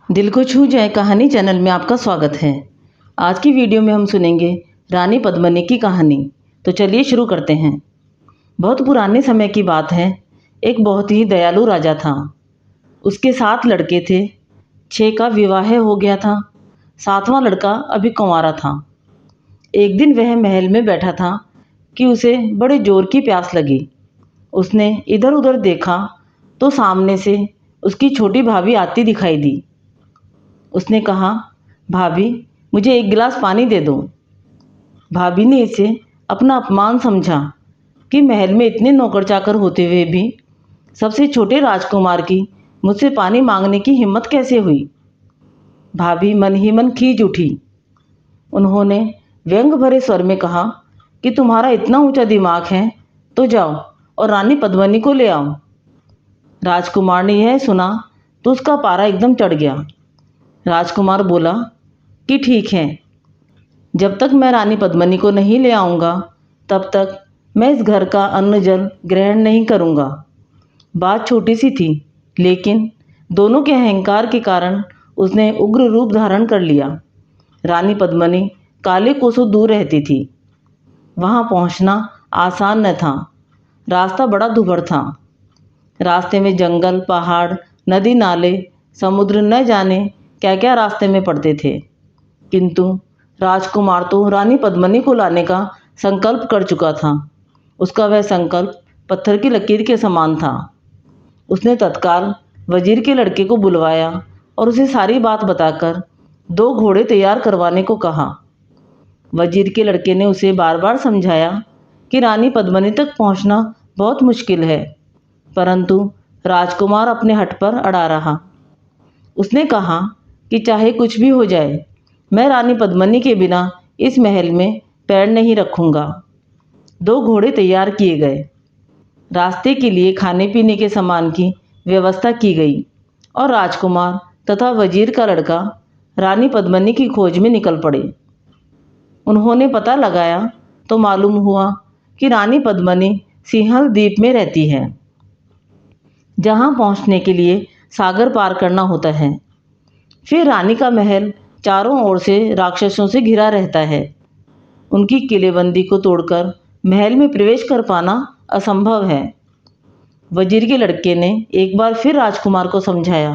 दिल को छू जाए कहानी चैनल में आपका स्वागत है। आज की वीडियो में हम सुनेंगे रानी पद्मिनी की कहानी। तो चलिए शुरू करते हैं। बहुत पुराने समय की बात है। एक बहुत ही दयालु राजा था। उसके 7 लड़के थे। 6 का विवाह हो गया था। 7वां लड़का अभी कुंवारा था। एक दिन वह महल में बैठा था कि उसे बड़े जोर की प्यास लगी। उसने इधर उधर देखा तो सामने से उसकी छोटी भाभी आती दिखाई दी। उसने कहा, भाभी मुझे एक गिलास पानी दे दो। भाभी ने इसे अपना अपमान समझा कि महल में इतने नौकर चाकर होते हुए भी सबसे छोटे राजकुमार की मुझसे पानी मांगने की हिम्मत कैसे हुई। भाभी मन ही मन खींच उठी। उन्होंने व्यंग भरे स्वर में कहा कि तुम्हारा इतना ऊंचा दिमाग है तो जाओ और रानी पद्मिनी को ले आओ। राजकुमार ने यह सुना तो उसका पारा एकदम चढ़ गया। राजकुमार बोला कि ठीक है, जब तक मैं रानी पद्मिनी को नहीं ले आऊँगा तब तक मैं इस घर का अन्न जल ग्रहण नहीं करूँगा। बात छोटी सी थी, लेकिन दोनों के अहंकार के कारण उसने उग्र रूप धारण कर लिया। रानी पद्मिनी काले कोसों दूर रहती थी। वहाँ पहुँचना आसान न था। रास्ता बड़ा दुभर था। रास्ते में जंगल, पहाड़, नदी, नाले, समुद्र न जाने क्या क्या रास्ते में पड़ते थे। किंतु राजकुमार तो रानी पद्मिनी को लाने का संकल्प कर चुका था। उसका वह संकल्प पत्थर की लकीर के समान था। उसने तत्काल वजीर के लड़के को बुलवाया और उसे सारी बात बताकर 2 घोड़े तैयार करवाने को कहा। वजीर के लड़के ने उसे बार बार समझाया कि रानी पद्मिनी तक पहुंचना बहुत मुश्किल है, परंतु राजकुमार अपने हठ पर अड़ा रहा। उसने कहा कि चाहे कुछ भी हो जाए, मैं रानी पद्मिनी के बिना इस महल में पैर नहीं रखूँगा। 2 घोड़े तैयार किए गए। रास्ते के लिए खाने पीने के सामान की व्यवस्था की गई और राजकुमार तथा वजीर का लड़का रानी पद्मिनी की खोज में निकल पड़े। उन्होंने पता लगाया तो मालूम हुआ कि रानी पद्मिनी सिंहल द्वीप में रहती है, जहाँ पहुँचने के लिए सागर पार करना होता है। फिर रानी का महल चारों ओर से राक्षसों से घिरा रहता है। उनकी किलेबंदी को तोड़कर महल में प्रवेश कर पाना असंभव है। वजीर के लड़के ने एक बार फिर राजकुमार को समझाया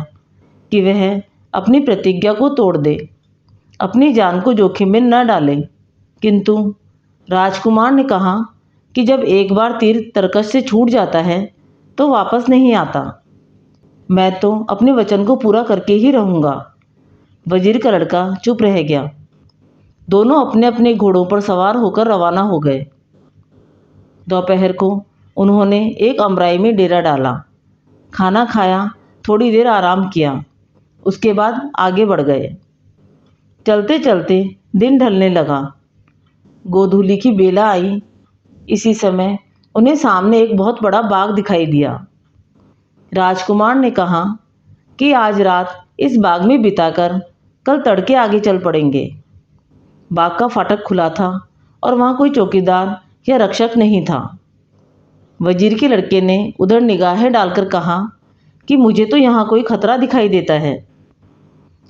कि वह अपनी प्रतिज्ञा को तोड़ दे, अपनी जान को जोखिम में न डाले। किंतु राजकुमार ने कहा कि जब एक बार तीर तरकश से छूट जाता है तो वापस नहीं आता। मैं तो अपने वचन को पूरा करके ही रहूँगा। वजीर का लड़का चुप रह गया। दोनों अपने अपने घोड़ों पर सवार होकर रवाना हो गए। दोपहर को उन्होंने एक अमराई में डेरा डाला, खाना खाया, थोड़ी देर आराम किया। उसके बाद आगे बढ़ गए। चलते चलते दिन ढलने लगा। गोधूली की बेला आई। इसी समय उन्हें सामने एक बहुत बड़ा बाग दिखाई दिया। राजकुमार ने कहा कि आज रात इस बाग में बिताकर कल तड़के आगे चल पड़ेंगे। बाग का फाटक खुला था और वहाँ कोई चौकीदार या रक्षक नहीं था। वजीर के लड़के ने उधर निगाहें डालकर कहा कि मुझे तो यहाँ कोई खतरा दिखाई देता है।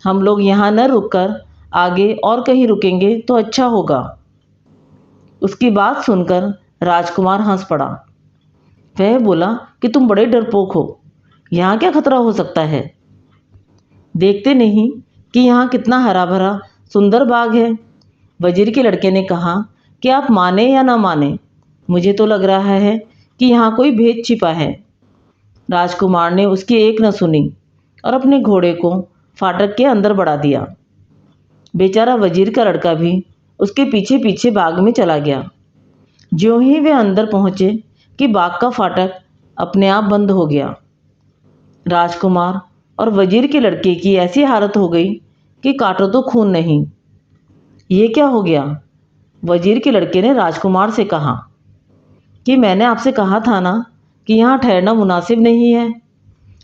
हम लोग यहाँ न रुककर आगे और कहीं रुकेंगे तो अच्छा होगा। उसकी बात सुनकर राजकुमार हंस पड़ा। वह बोला कि तुम बड़े डरपोक हो। यहाँ क्या खतरा हो सकता है? देखते नहीं कि यहाँ कितना हरा भरा सुंदर बाग है। वजीर के लड़के ने कहा कि आप माने या ना माने, मुझे तो लग रहा है कि यहाँ कोई भेद छिपा है। राजकुमार ने उसकी एक न सुनी और अपने घोड़े को फाटक के अंदर बढ़ा दिया। बेचारा वजीर का लड़का भी उसके पीछे पीछे बाग में चला गया। ज्यों ही वे अंदर पहुँचे कि बाग का फाटक अपने आप बंद हो गया। राजकुमार और वजीर के लड़के की ऐसी हालत हो गई कि काटो तो खून नहीं। ये क्या हो गया? वजीर के लड़के ने राजकुमार से कहा कि मैंने आपसे कहा था ना कि यहाँ ठहरना मुनासिब नहीं है,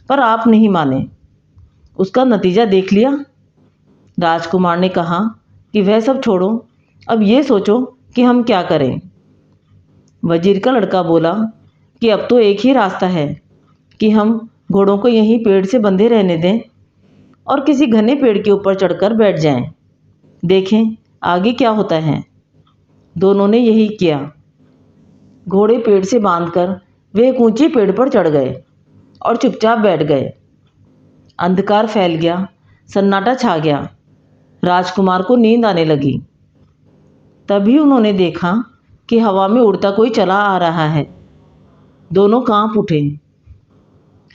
पर आप नहीं माने। उसका नतीजा देख लिया। राजकुमार ने कहा कि वह सब छोड़ो, अब ये सोचो कि हम क्या करें। वजीर का लड़का बोला कि अब तो एक ही रास्ता है कि हम घोड़ों को यहीं पेड़ से बंधे रहने दें और किसी घने पेड़ के ऊपर चढ़कर बैठ जाएं। देखें आगे क्या होता है। दोनों ने यही किया। घोड़े पेड़ से बांधकर वे एक ऊंचे पेड़ पर चढ़ गए और चुपचाप बैठ गए। अंधकार फैल गया, सन्नाटा छा गया। राजकुमार को नींद आने लगी। तभी उन्होंने देखा कि हवा में उड़ता कोई चला आ रहा है। दोनों कांप उठे।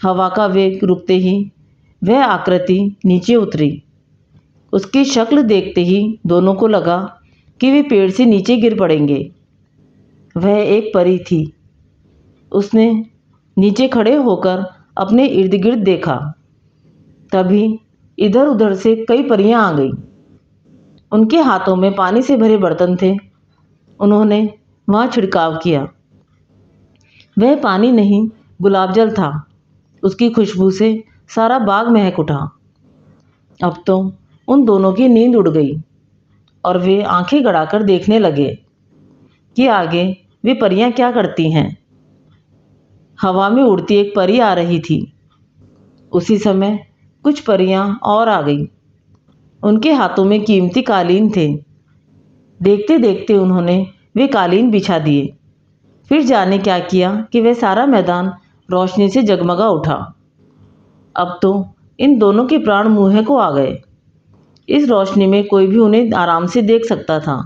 हवा का वेग रुकते ही वह आकृति नीचे उतरी। उसकी शक्ल देखते ही दोनों को लगा कि वे पेड़ से नीचे गिर पड़ेंगे। वह एक परी थी। उसने नीचे खड़े होकर अपने इर्द गिर्द देखा। तभी इधर उधर से कई परियां आ गईं। उनके हाथों में पानी से भरे बर्तन थे। उन्होंने वहाँ छिड़काव किया। वह पानी नहीं, गुलाब जल था। उसकी खुशबू से सारा बाग महक उठा। अब तो उन दोनों की नींद उड़ गई और वे आंखें गड़ाकर देखने लगे कि आगे वे परियां क्या करती हैं। हवा में उड़ती एक परी आ रही थी। उसी समय कुछ परियां और आ गईं। उनके हाथों में कीमती कालीन थे। देखते देखते उन्होंने वे कालीन बिछा दिए। फिर जाने क्या किया कि वह सारा मैदान रोशनी से जगमगा उठा। अब तो इन दोनों के प्राण मुँह को आ गए। इस रोशनी में कोई भी उन्हें आराम से देख सकता था।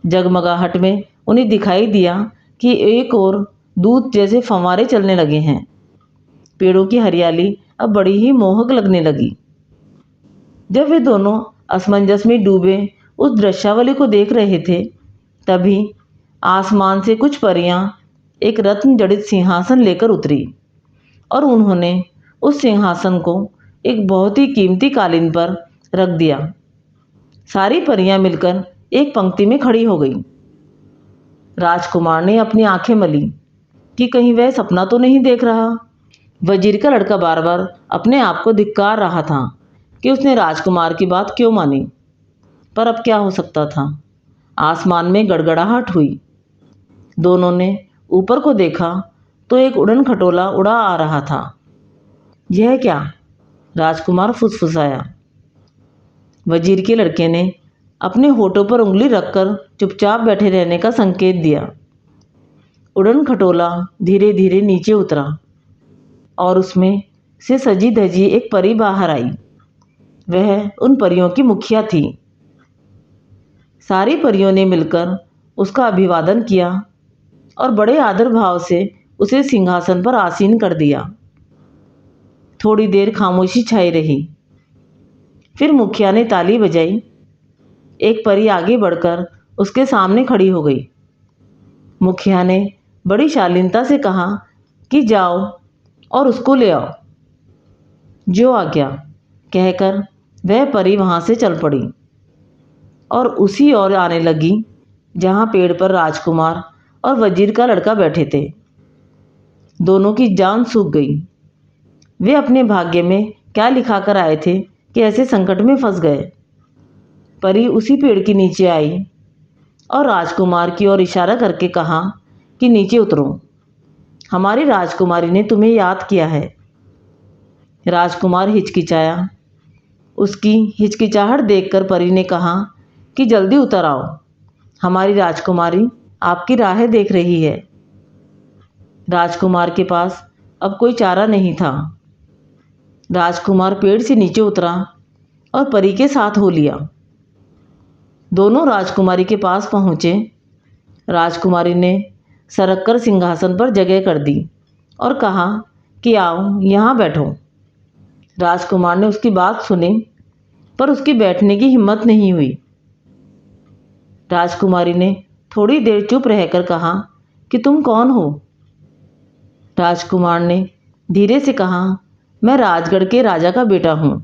जगमगाहट में उन्हें दिखाई दिया कि एक और दूध जैसे फव्वारे चलने लगे हैं। पेड़ों की हरियाली अब बड़ी ही मोहक लगने लगी। जब वे दोनों असमंजस में डूबे उस दृश्यावली को देख रहे थे, तभी आसमान से कुछ परियां एक रत्न जड़ित सिंहासन लेकर उतरी और उन्होंने उस सिंहासन को एक बहुत ही कीमती कालीन पर रख दिया। सारी परियां मिलकर एक पंक्ति में खड़ी हो गई। राजकुमार ने अपनी आंखें मली कि कहीं वह सपना तो नहीं देख रहा। वजीर का लड़का बार बार अपने आप को धिक्कार रहा था कि उसने राजकुमार की बात क्यों मानी। पर अब क्या हो सकता था। आसमान में गड़गड़ाहट हुई। दोनों ने ऊपर को देखा तो एक उड़न खटोला उड़ा आ रहा था। यह क्या? राजकुमार फुसफुसाया। वजीर के लड़के ने अपने होठों पर उंगली रखकर चुपचाप बैठे रहने का संकेत दिया। उड़न खटोला धीरे धीरे नीचे उतरा और उसमें से सजी धजी एक परी बाहर आई। वह उन परियों की मुखिया थी। सारी परियों ने मिलकर उसका अभिवादन किया और बड़े आदर भाव से उसे सिंहासन पर आसीन कर दिया। थोड़ी देर खामोशी छाई रही। फिर मुखिया ने ताली बजाई। एक परी आगे बढ़कर उसके सामने खड़ी हो गई। मुखिया ने बड़ी शालीनता से कहा कि जाओ और उसको ले आओ। जो आज्ञा कहकर वह परी वहाँ से चल पड़ी और उसी ओर आने लगी जहाँ पेड़ पर राजकुमार और वजीर का लड़का बैठे थे। दोनों की जान सूख गई। वे अपने भाग्य में क्या लिखा कर आए थे कि ऐसे संकट में फंस गए। परी उसी पेड़ के नीचे आई और राजकुमार की ओर इशारा करके कहा कि नीचे उतरो, हमारी राजकुमारी ने तुम्हें याद किया है। राजकुमार हिचकिचाया। उसकी हिचकिचाहट देखकर परी ने कहा कि जल्दी उतर आओ, हमारी राजकुमारी आपकी राहें देख रही है। राजकुमार के पास अब कोई चारा नहीं था। राजकुमार पेड़ से नीचे उतरा और परी के साथ हो लिया। दोनों राजकुमारी के पास पहुँचे। राजकुमारी ने सरक कर सिंहासन पर जगह कर दी और कहा कि आओ यहाँ बैठो। राजकुमार ने उसकी बात सुनी पर उसकी बैठने की हिम्मत नहीं हुई। राजकुमारी ने थोड़ी देर चुप रहकर कहा कि तुम कौन हो? राजकुमार ने धीरे से कहा, मैं राजगढ़ के राजा का बेटा हूँ।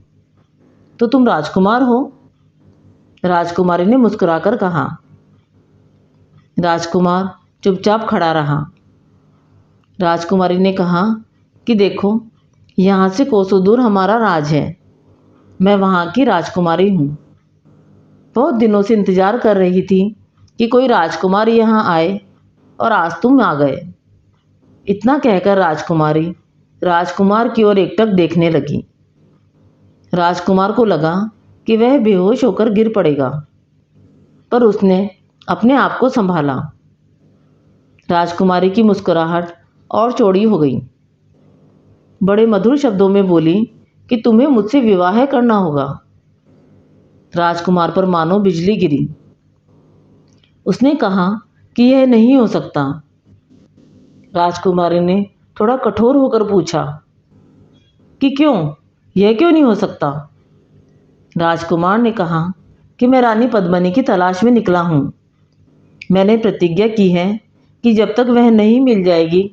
तो तुम राजकुमार हो? राजकुमारी ने मुस्कुराकर कहा। राजकुमार चुपचाप खड़ा रहा। राजकुमारी ने कहा कि देखो, यहाँ से कोसों दूर हमारा राज है। मैं वहाँ की राजकुमारी हूँ। बहुत दिनों से इंतजार कर रही थी कि कोई राजकुमार यहाँ आए और आज तुम आ गए। इतना कहकर राजकुमारी राजकुमार की ओर एकटक देखने लगी। राजकुमार को लगा कि वह बेहोश होकर गिर पड़ेगा, पर उसने अपने आप को संभाला। राजकुमारी की मुस्कुराहट और चौड़ी हो गई। बड़े मधुर शब्दों में बोली कि तुम्हें मुझसे विवाह करना होगा। राजकुमार पर मानो बिजली गिरी। उसने कहा कि यह नहीं हो सकता। राजकुमारी ने थोड़ा कठोर होकर पूछा कि क्यों, यह क्यों नहीं हो सकता? राजकुमार ने कहा कि मैं रानी पद्मिनी की तलाश में निकला हूँ। मैंने प्रतिज्ञा की है कि जब तक वह नहीं मिल जाएगी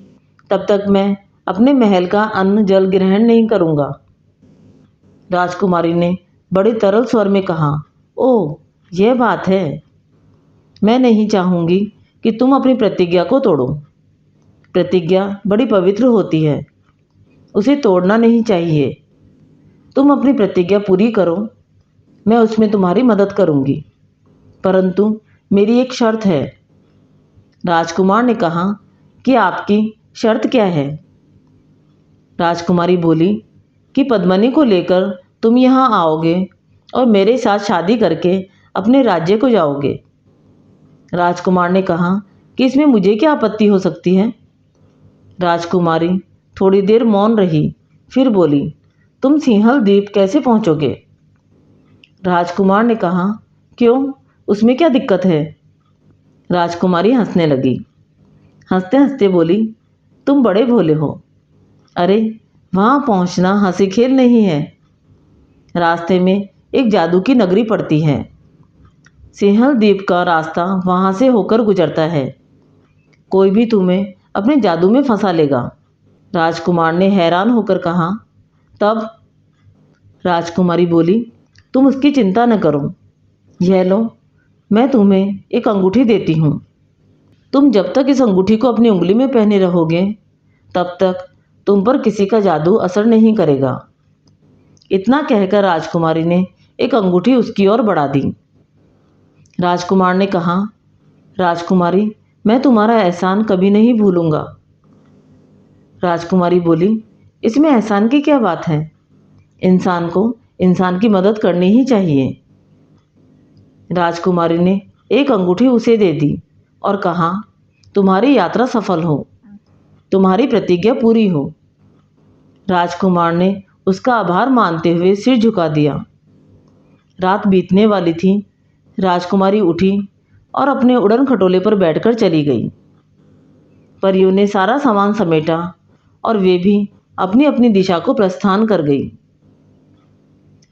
तब तक मैं अपने महल का अन्न जल ग्रहण नहीं करूँगा। राजकुमारी ने बड़े तरल स्वर में कहा, ओह, यह बात है। मैं नहीं चाहूँगी कि तुम अपनी प्रतिज्ञा को तोड़ो। प्रतिज्ञा बड़ी पवित्र होती है, उसे तोड़ना नहीं चाहिए। तुम अपनी प्रतिज्ञा पूरी करो, मैं उसमें तुम्हारी मदद करूँगी, परंतु मेरी एक शर्त है। राजकुमार ने कहा कि आपकी शर्त क्या है? राजकुमारी बोली कि पद्मिनी को लेकर तुम यहाँ आओगे और मेरे साथ शादी करके अपने राज्य को जाओगे। राजकुमार ने कहा कि इसमें मुझे क्या आपत्ति हो सकती है? राजकुमारी थोड़ी देर मौन रही, फिर बोली, तुम सिंहल द्वीप कैसे पहुँचोगे? राजकुमार ने कहा, क्यों, उसमें क्या दिक्कत है? राजकुमारी हंसने लगी। हंसते हंसते बोली, तुम बड़े भोले हो। अरे, वहाँ पहुँचना हंसी खेल नहीं है। रास्ते में एक जादू की नगरी पड़ती है। सिंहल द्वीप का रास्ता वहाँ से होकर गुजरता है। कोई भी तुम्हें अपने जादू में फंसा लेगा। राजकुमार ने हैरान होकर कहा, तब? राजकुमारी बोली, तुम उसकी चिंता न करो। यह लो, मैं तुम्हें एक अंगूठी देती हूँ। तुम जब तक इस अंगूठी को अपनी उंगली में पहने रहोगे तब तक तुम पर किसी का जादू असर नहीं करेगा। इतना कहकर राजकुमारी ने एक अंगूठी उसकी ओर बढ़ा दी। राजकुमार ने कहा, राजकुमारी, मैं तुम्हारा एहसान कभी नहीं भूलूंगा। राजकुमारी बोली, इसमें एहसान की क्या बात है? इंसान को इंसान की मदद करनी ही चाहिए। राजकुमारी ने एक अंगूठी उसे दे दी और कहा, तुम्हारी यात्रा सफल हो, तुम्हारी प्रतिज्ञा पूरी हो। राजकुमार ने उसका आभार मानते हुए सिर झुका दिया। रात बीतने वाली थी। राजकुमारी उठी और अपने उड़न खटोले पर बैठकर चली गई। परियों ने सारा सामान समेटा और वे भी अपनी अपनी दिशा को प्रस्थान कर गई।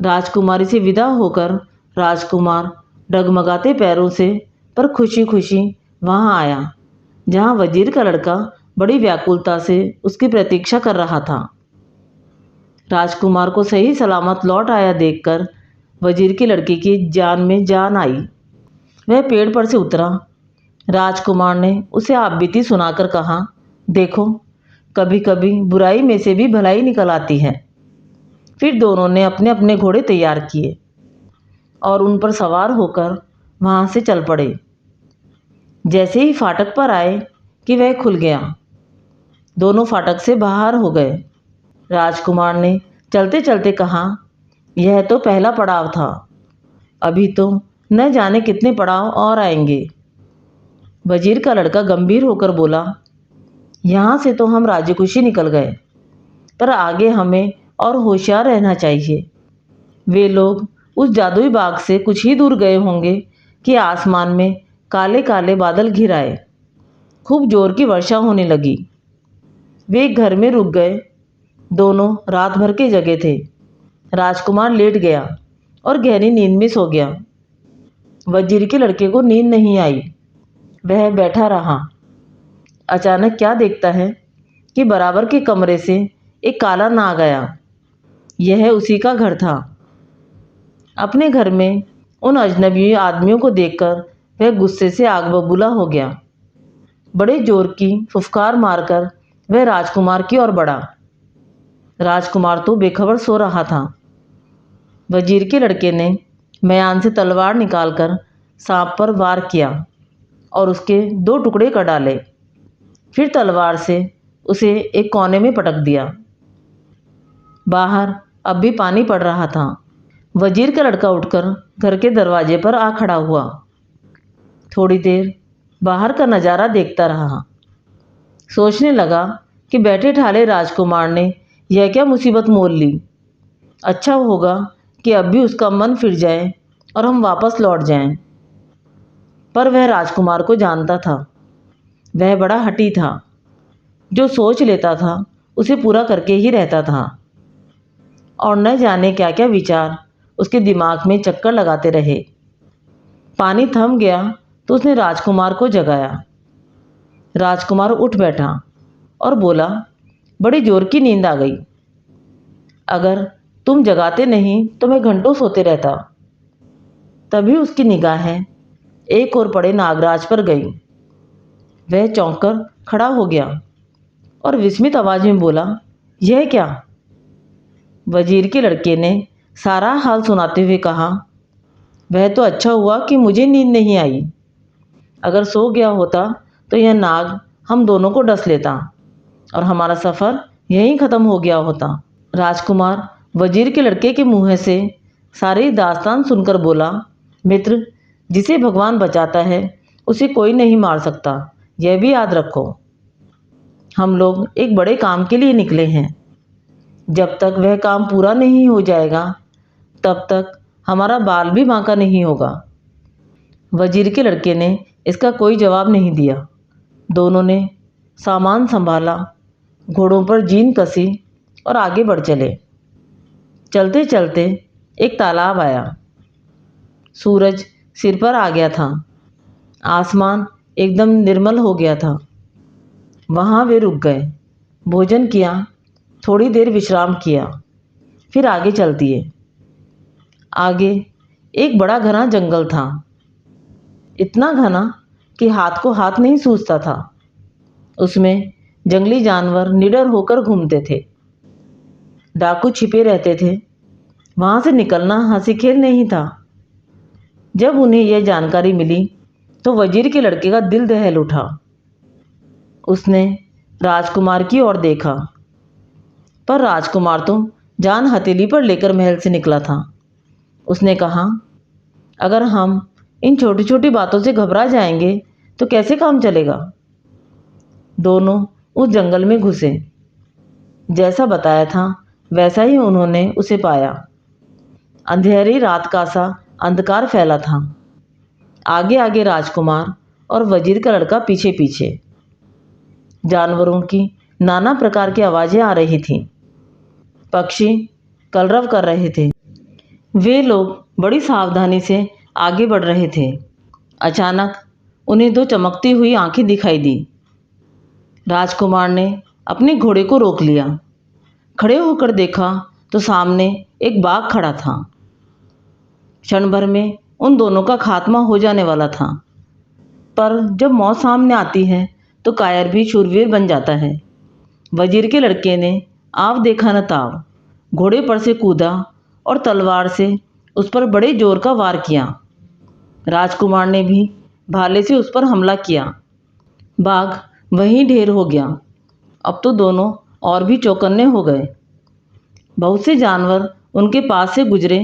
राजकुमारी से विदा होकर राजकुमार डगमगाते पैरों से पर खुशी खुशी वहाँ आया जहाँ वजीर का लड़का बड़ी व्याकुलता से उसकी प्रतीक्षा कर रहा था। राजकुमार को सही सलामत लौट आया देखकर वजीर की लड़की की जान में जान आई। वह पेड़ पर से उतरा। राजकुमार ने उसे आपबीती सुनाकर कहा, देखो, कभी कभी बुराई में से भी भलाई निकल आती है। फिर दोनों ने अपने अपने घोड़े तैयार किए और उन पर सवार होकर वहाँ से चल पड़े। जैसे ही फाटक पर आए कि वह खुल गया। दोनों फाटक से बाहर हो गए। राजकुमार ने चलते चलते कहा, यह तो पहला पड़ाव था, अभी तो न जाने कितने पड़ाव और आएंगे। वजीर का लड़का गंभीर होकर बोला, यहाँ से तो हम राजी खुशी निकल गए, पर आगे हमें और होशियार रहना चाहिए। वे लोग उस जादुई बाग से कुछ ही दूर गए होंगे कि आसमान में काले काले बादल घिर आए। खूब जोर की वर्षा होने लगी। वे एक घर में रुक गए। दोनों रात भर के जगे थे। राजकुमार लेट गया और गहरी नींद में सो गया। वजीर के लड़के को नींद नहीं आई। वह बैठा रहा। अचानक क्या देखता है कि बराबर के कमरे से एक काला नाग आया। यह उसी का घर था। अपने घर में उन अजनबी आदमियों को देखकर वह गुस्से से आग बबूला हो गया। बड़े जोर की फुफकार मारकर वह राजकुमार की ओर बढ़ा। राजकुमार तो बेखबर सो रहा था। वजीर के लड़के ने म्यान से तलवार निकालकर सांप पर वार किया और उसके 2 टुकड़े कर डाले। फिर तलवार से उसे एक कोने में पटक दिया। बाहर अब भी पानी पड़ रहा था। वजीर का लड़का उठकर घर के दरवाजे पर आ खड़ा हुआ। थोड़ी देर बाहर का नज़ारा देखता रहा। सोचने लगा कि बैठे ठाले राजकुमार ने यह क्या मुसीबत मोल ली। अच्छा होगा कि अब भी उसका मन फिर जाए और हम वापस लौट जाएं। पर वह राजकुमार को जानता था। वह बड़ा हठी था। जो सोच लेता था उसे पूरा करके ही रहता था, और न जाने क्या क्या विचार उसके दिमाग में चक्कर लगाते रहे। पानी थम गया तो उसने राजकुमार को जगाया। राजकुमार उठ बैठा और बोला, बड़ी जोर की नींद आ गई। अगर तुम जगाते नहीं तो मैं घंटों सोते रहता। तभी उसकी निगाहें एक ओर पड़े नागराज पर गई। वह चौंक कर खड़ा हो गया और विस्मित आवाज में बोला, यह क्या? वजीर के लड़के ने सारा हाल सुनाते हुए कहा, वह तो अच्छा हुआ कि मुझे नींद नहीं आई। अगर सो गया होता तो यह नाग हम दोनों को डस लेता और हमारा सफ़र यहीं ख़त्म हो गया होता। राजकुमार वजीर के लड़के के मुँह से सारी दास्तान सुनकर बोला, मित्र, जिसे भगवान बचाता है उसे कोई नहीं मार सकता, यह भी याद रखो। हम लोग एक बड़े काम के लिए निकले हैं। जब तक वह काम पूरा नहीं हो जाएगा तब तक हमारा बाल भी बांका नहीं होगा। वजीर के लड़के ने इसका कोई जवाब नहीं दिया। दोनों ने सामान संभाला, घोड़ों पर जीन कसी और आगे बढ़ चले। चलते चलते एक तालाब आया। सूरज सिर पर आ गया था। आसमान एकदम निर्मल हो गया था। वहाँ वे रुक गए, भोजन किया, थोड़ी देर विश्राम किया, फिर आगे चल दिए। आगे एक बड़ा घना जंगल था। इतना घना कि हाथ को हाथ नहीं सूझता था। उसमें जंगली जानवर निडर होकर घूमते थे। डाकू छिपे रहते थे। वहाँ से निकलना हंसी खेल नहीं था। जब उन्हें यह जानकारी मिली तो वजीर के लड़के का दिल दहल उठा। उसने राजकुमार की ओर देखा, पर राजकुमार तो जान हथेली पर लेकर महल से निकला था। उसने कहा, अगर हम इन छोटी छोटी बातों से घबरा जाएंगे तो कैसे काम चलेगा। दोनों उस जंगल में घुसे। जैसा बताया था वैसा ही उन्होंने उसे पाया। अंधेरी रात का सा अंधकार फैला था। आगे आगे राजकुमार और वजीर का लड़का पीछे पीछे। जानवरों की नाना प्रकार की आवाज़ें आ रही थीं। पक्षी कलरव कर रहे थे। वे लोग बड़ी सावधानी से आगे बढ़ रहे थे। अचानक उन्हें दो चमकती हुई आंखें दिखाई दी। राजकुमार ने अपने घोड़े को रोक लिया। खड़े होकर देखा तो सामने एक बाघ खड़ा था। क्षण भर में उन दोनों का खात्मा हो जाने वाला था। पर जब मौत सामने आती है तो कायर भी शूरवीर बन जाता है। वजीर के लड़के ने आव देखा न ताव घोड़े पर से कूदा और तलवार से उस पर बड़े जोर का वार किया। राजकुमार ने भी भाले से उस पर हमला किया। बाघ वहीं ढेर हो गया। अब तो दोनों और भी चौकन्ने हो गए। बहुत से जानवर उनके पास से गुजरे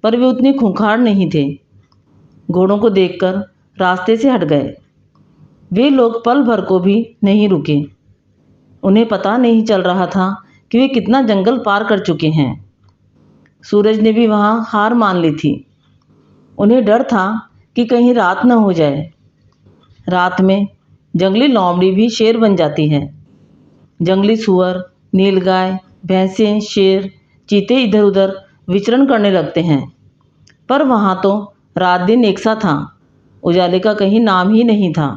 पर वे उतने खूंखार नहीं थे। घोड़ों को देखकर रास्ते से हट गए। वे लोग पल भर को भी नहीं रुके। उन्हें पता नहीं चल रहा था कि वे कितना जंगल पार कर चुके हैं। सूरज ने भी वहाँ हार मान ली थी। उन्हें डर था कि कहीं रात न हो जाए। रात में जंगली लोमड़ी भी शेर बन जाती है। जंगली सुअर, नीलगाय, भैंसें, शेर, चीते इधर उधर विचरण करने लगते हैं। पर वहाँ तो रात दिन एक सा था। उजाले का कहीं नाम ही नहीं था।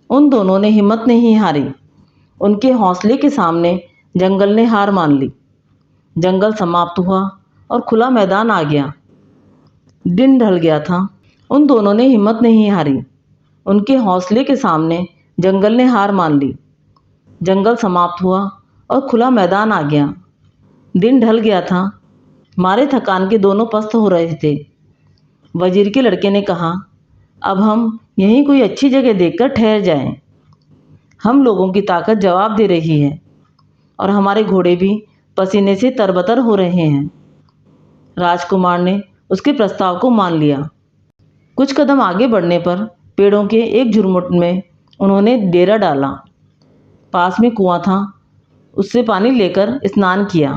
उन दोनों ने हिम्मत नहीं हारी। उनके हौसले के सामने जंगल ने हार मान ली। जंगल समाप्त हुआ और खुला मैदान आ गया। दिन ढल गया था। उन दोनों ने हिम्मत नहीं हारी। उनके हौसले के सामने जंगल ने हार मान ली। जंगल समाप्त हुआ और खुला मैदान आ गया। दिन ढल गया था। मारे थकान के दोनों पस्त हो रहे थे। वजीर के लड़के ने कहा, अब हम यहीं कोई अच्छी जगह देखकर ठहर जाएं। हम लोगों की ताकत जवाब दे रही है और हमारे घोड़े भी पसीने से तरबतर हो रहे हैं। राजकुमार ने उसके प्रस्ताव को मान लिया। कुछ कदम आगे बढ़ने पर पेड़ों के एक झुरमुट में उन्होंने डेरा डाला। पास में कुआं था, उससे पानी लेकर स्नान किया,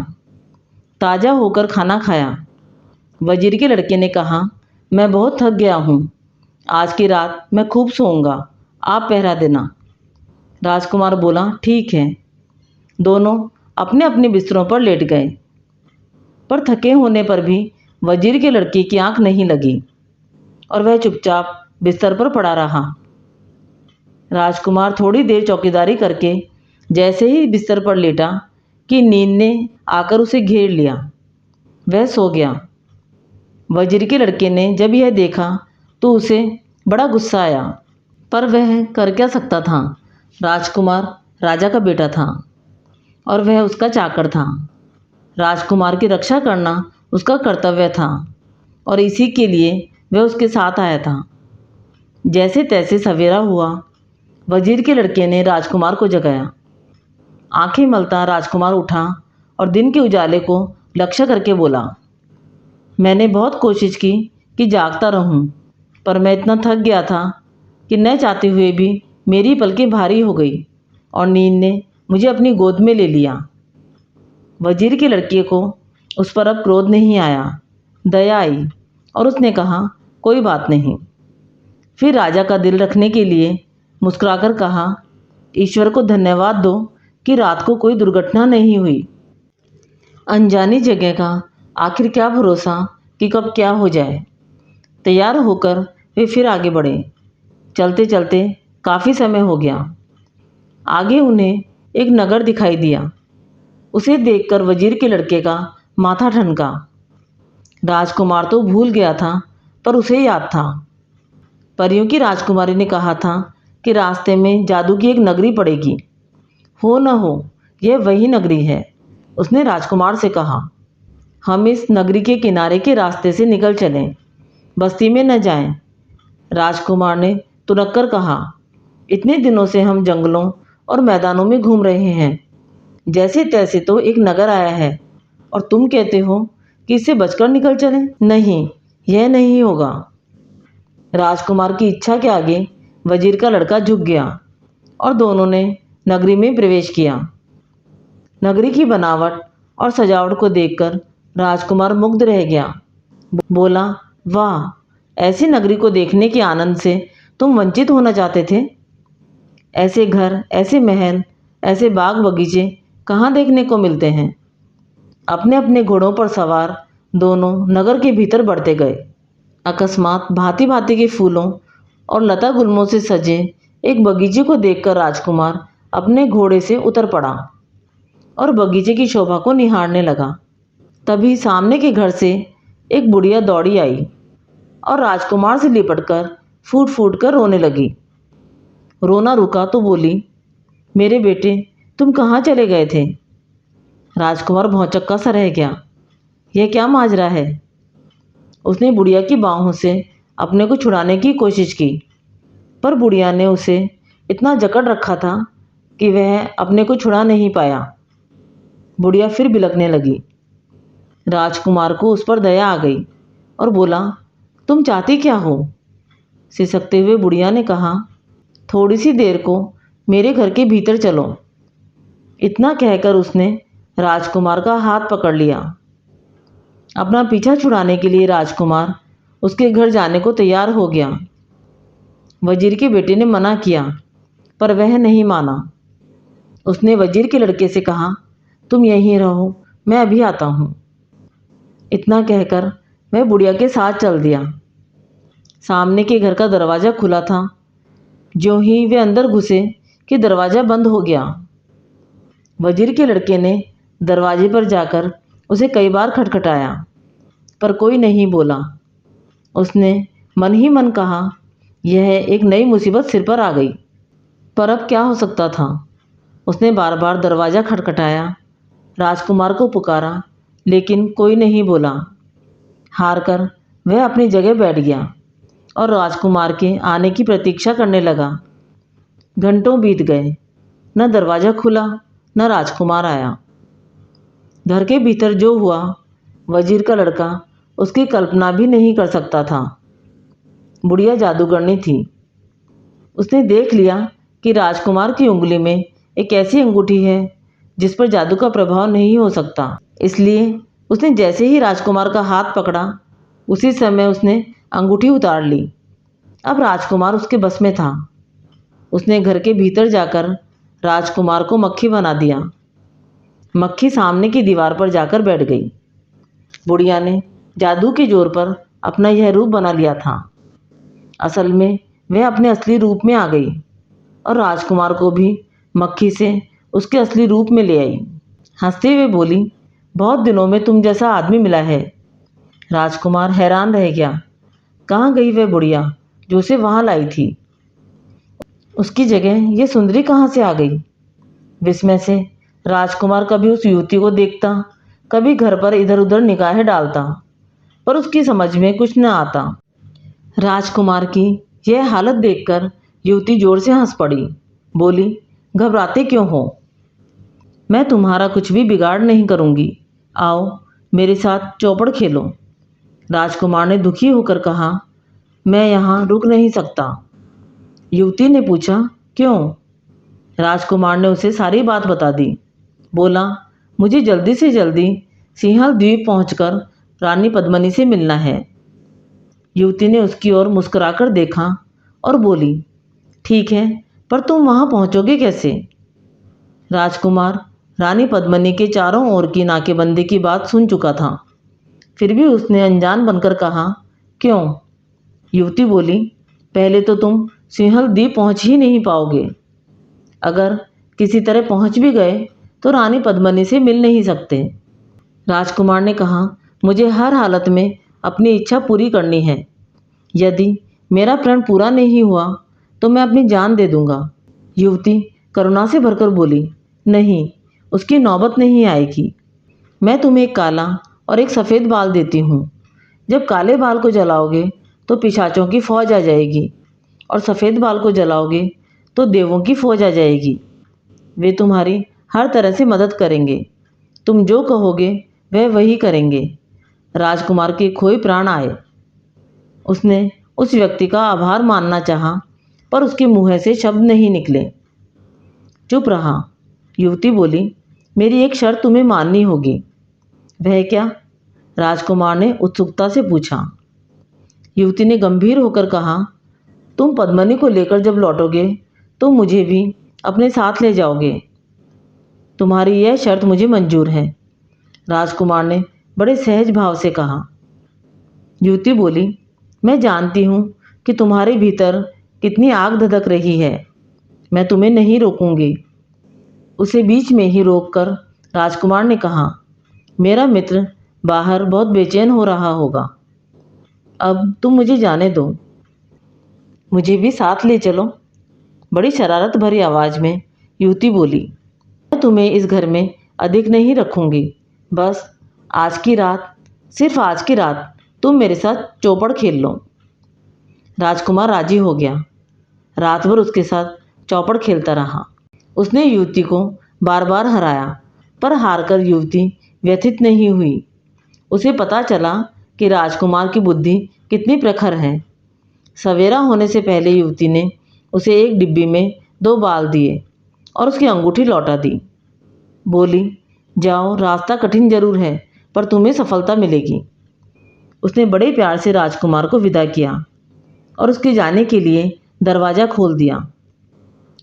ताज़ा होकर खाना खाया। वजीर के लड़के ने कहा, मैं बहुत थक गया हूँ, आज की रात मैं खूब सोऊंगा, आप पहरा देना। राजकुमार बोला, ठीक है। दोनों अपने अपने बिस्तरों पर लेट गए, पर थके होने पर भी वजीर के लड़के की आंख नहीं लगी और वह चुपचाप बिस्तर पर पड़ा रहा। राजकुमार थोड़ी देर चौकीदारी करके जैसे ही बिस्तर पर लेटा कि नींद ने आकर उसे घेर लिया। वह सो गया। वजीर के लड़के ने जब यह देखा तो उसे बड़ा गुस्सा आया, पर वह कर क्या सकता था। राजकुमार राजा का बेटा था और वह उसका चाकर था। राजकुमार की रक्षा करना उसका कर्तव्य था और इसी के लिए वह उसके साथ आया था। जैसे तैसे सवेरा हुआ, वजीर के लड़के ने राजकुमार को जगाया। आंखें मलता राजकुमार उठा और दिन के उजाले को लक्ष्य करके बोला, मैंने बहुत कोशिश की कि जागता रहूं, पर मैं इतना थक गया था कि न चाहते हुए भी मेरी पलकें भारी हो गई और नींद ने मुझे अपनी गोद में ले लिया। वजीर के लड़के को उस पर अब क्रोध नहीं आया, दया आई और उसने कहा, कोई बात नहीं। फिर राजा का दिल रखने के लिए मुस्कुराकर कहा, ईश्वर को धन्यवाद दो कि रात को कोई दुर्घटना नहीं हुई। अनजानी जगह का आखिर क्या भरोसा कि कब क्या हो जाए। तैयार होकर वे फिर आगे बढ़े। चलते चलते काफ़ी समय हो गया। आगे उन्हें एक नगर दिखाई दिया। उसे देखकर वजीर के लड़के का माथा ठनका। राजकुमार तो भूल गया था, पर उसे याद था। परियों की राजकुमारी ने कहा था कि रास्ते में जादू की एक नगरी पड़ेगी। हो न हो यह वही नगरी है। उसने राजकुमार से कहा, हम इस नगरी के किनारे के रास्ते से निकल चलें, बस्ती में न जाएं। राजकुमार ने तुनक कर कहा, इतने दिनों से हम जंगलों और मैदानों में घूम रहे हैं, जैसे तैसे तो एक नगर आया है और तुम कहते हो कि इससे बचकर निकल चलें। नहीं, यह नहीं होगा। राजकुमार की इच्छा के आगे वजीर का लड़का झुक गया और दोनों ने नगरी में प्रवेश किया। नगरी की बनावट और सजावट को देखकर राजकुमार मुग्ध रह गया। बोला, वाह, ऐसी नगरी को देखने के आनंद से तुम वंचित होना चाहते थे। ऐसे घर, ऐसे महल, ऐसे बाग बगीचे कहाँ देखने को मिलते हैं। अपने अपने घोड़ों पर सवार दोनों नगर के भीतर बढ़ते गए। अकस्मात भांति भांति के फूलों और लता गुल्मों से सजे एक बगीचे को देखकर राजकुमार अपने घोड़े से उतर पड़ा और बगीचे की शोभा को निहारने लगा। तभी सामने के घर से एक बुढ़िया दौड़ी आई और राजकुमार से लिपटकर फूट फूट कर रोने लगी। रोना रुका तो बोली, मेरे बेटे, तुम कहाँ चले गए थे। राजकुमार भौंचक्का सा रह गया। यह क्या माजरा है। उसने बुढ़िया की बाहों से अपने को छुड़ाने की कोशिश की, पर बुढ़िया ने उसे इतना जकड़ रखा था कि वह अपने को छुड़ा नहीं पाया। बुढ़िया फिर बिलखने लगी। राजकुमार को उस पर दया आ गई और बोला, तुम चाहती क्या हो। सिसकते हुए बुढ़िया ने कहा, थोड़ी सी देर को मेरे घर के भीतर चलो। इतना कहकर उसने राजकुमार का हाथ पकड़ लिया। अपना पीछा छुड़ाने के लिए राजकुमार उसके घर जाने को तैयार हो गया। वजीर के बेटे ने मना किया, पर वह नहीं माना। उसने वजीर के लड़के से कहा, तुम यहीं रहो, मैं अभी आता हूँ। इतना कहकर वह बुढ़िया के साथ चल दिया। सामने के घर का दरवाज़ा खुला था। ज्यों ही वे अंदर घुसे कि दरवाज़ा बंद हो गया। वजीर के लड़के ने दरवाजे पर जाकर उसे कई बार खटखटाया, पर कोई नहीं बोला। उसने मन ही मन कहा, यह एक नई मुसीबत सिर पर आ गई। पर अब क्या हो सकता था। उसने बार बार दरवाज़ा खटखटाया, राजकुमार को पुकारा, लेकिन कोई नहीं बोला। हार कर वह अपनी जगह बैठ गया और राजकुमार के आने की प्रतीक्षा करने लगा। घंटों बीत गए, न दरवाज़ा खुला, न राजकुमार आया। घर के भीतर जो हुआ, वजीर का लड़का उसकी कल्पना भी नहीं कर सकता था। बुढ़िया जादूगरनी थी। उसने देख लिया कि राजकुमार की उंगली में एक ऐसी अंगूठी है जिस पर जादू का प्रभाव नहीं हो सकता। इसलिए उसने जैसे ही राजकुमार का हाथ पकड़ा, उसी समय उसने अंगूठी उतार ली। अब राजकुमार उसके बस में था। उसने घर के भीतर जाकर राजकुमार को मक्खी बना दिया। मक्खी सामने की दीवार पर जाकर बैठ गई। बुढ़िया ने जादू के जोर पर अपना यह रूप बना लिया था। असल में वह अपने असली रूप में आ गई और राजकुमार को भी मक्खी से उसके असली रूप में ले आई। हंसते हुए बोली, बहुत दिनों में तुम जैसा आदमी मिला है। राजकुमार हैरान रह गया। कहाँ गई वह बुढ़िया जो उसे वहाँ लाई थी? उसकी जगह ये सुंदरी कहाँ से आ गई? विस्मय से राजकुमार कभी उस युवती को देखता, कभी घर पर इधर उधर निगाहें डालता, पर उसकी समझ में कुछ न आता। राजकुमार की यह हालत देखकर युवती जोर से हंस पड़ी। बोली, घबराते क्यों हो? मैं तुम्हारा कुछ भी बिगाड़ नहीं करूँगी। आओ मेरे साथ चौपड़ खेलो। राजकुमार ने दुखी होकर कहा, मैं यहाँ रुक नहीं सकता। युवती ने पूछा, क्यों? राजकुमार ने उसे सारी बात बता दी। बोला, मुझे जल्दी से जल्दी सिंहल द्वीप पहुंचकर रानी पद्मिनी से मिलना है। युवती ने उसकी ओर मुस्कुराकर देखा और बोली, ठीक है, पर तुम वहां पहुंचोगे कैसे? राजकुमार रानी पद्मिनी के चारों ओर की नाकेबंदी की बात सुन चुका था। फिर भी उसने अनजान बनकर कहा, क्यों? युवती बोली, पहले तो तुम सिंहल द्वीप पहुंच ही नहीं पाओगे। अगर किसी तरह पहुंच भी गए तो रानी पद्मिनी से मिल नहीं सकते। राजकुमार ने कहा, मुझे हर हालत में अपनी इच्छा पूरी करनी है। यदि मेरा प्रण पूरा नहीं हुआ तो मैं अपनी जान दे दूंगा। युवती करुणा से भरकर बोली, नहीं, उसकी नौबत नहीं आएगी। मैं तुम्हें एक काला और एक सफ़ेद बाल देती हूँ। जब काले बाल को जलाओगे तो पिशाचों की फौज आ जाएगी और सफ़ेद बाल को जलाओगे तो देवों की फौज आ जाएगी। वे तुम्हारी हर तरह से मदद करेंगे। तुम जो कहोगे वह वही करेंगे। राजकुमार के खोए प्राण आए। उसने उस व्यक्ति का आभार मानना चाहा, पर उसके मुंह से शब्द नहीं निकले। चुप रहा। युवती बोली, मेरी एक शर्त तुम्हें माननी होगी। वह क्या? राजकुमार ने उत्सुकता से पूछा। युवती ने गंभीर होकर कहा, तुम पद्मिनी को लेकर जब लौटोगे तो मुझे भी अपने साथ ले जाओगे। तुम्हारी यह शर्त मुझे मंजूर है। राजकुमार ने बड़े सहज भाव से कहा। युवती बोली, मैं जानती हूँ कि तुम्हारे भीतर कितनी आग धधक रही है। मैं तुम्हें नहीं रोकूंगी। उसे बीच में ही रोककर राजकुमार ने कहा, मेरा मित्र बाहर बहुत बेचैन हो रहा होगा। अब तुम मुझे जाने दो। मुझे भी साथ ले चलो। बड़ी शरारत भरी आवाज़ में युवती बोली, मैं तुम्हें इस घर में अधिक नहीं रखूंगी। बस आज की रात, सिर्फ आज की रात तुम मेरे साथ चौपड़ खेल लो। राजकुमार राजी हो गया। रात भर उसके साथ चौपड़ खेलता रहा। उसने युवती को बार बार हराया, पर हारकर युवती व्यथित नहीं हुई। उसे पता चला कि राजकुमार की बुद्धि कितनी प्रखर है। सवेरा होने से पहले युवती ने उसे एक डिब्बी में 2 बाल दिए और उसकी अंगूठी लौटा दी। बोली, जाओ, रास्ता कठिन जरूर है पर तुम्हें सफलता मिलेगी। उसने बड़े प्यार से राजकुमार को विदा किया और उसके जाने के लिए दरवाज़ा खोल दिया।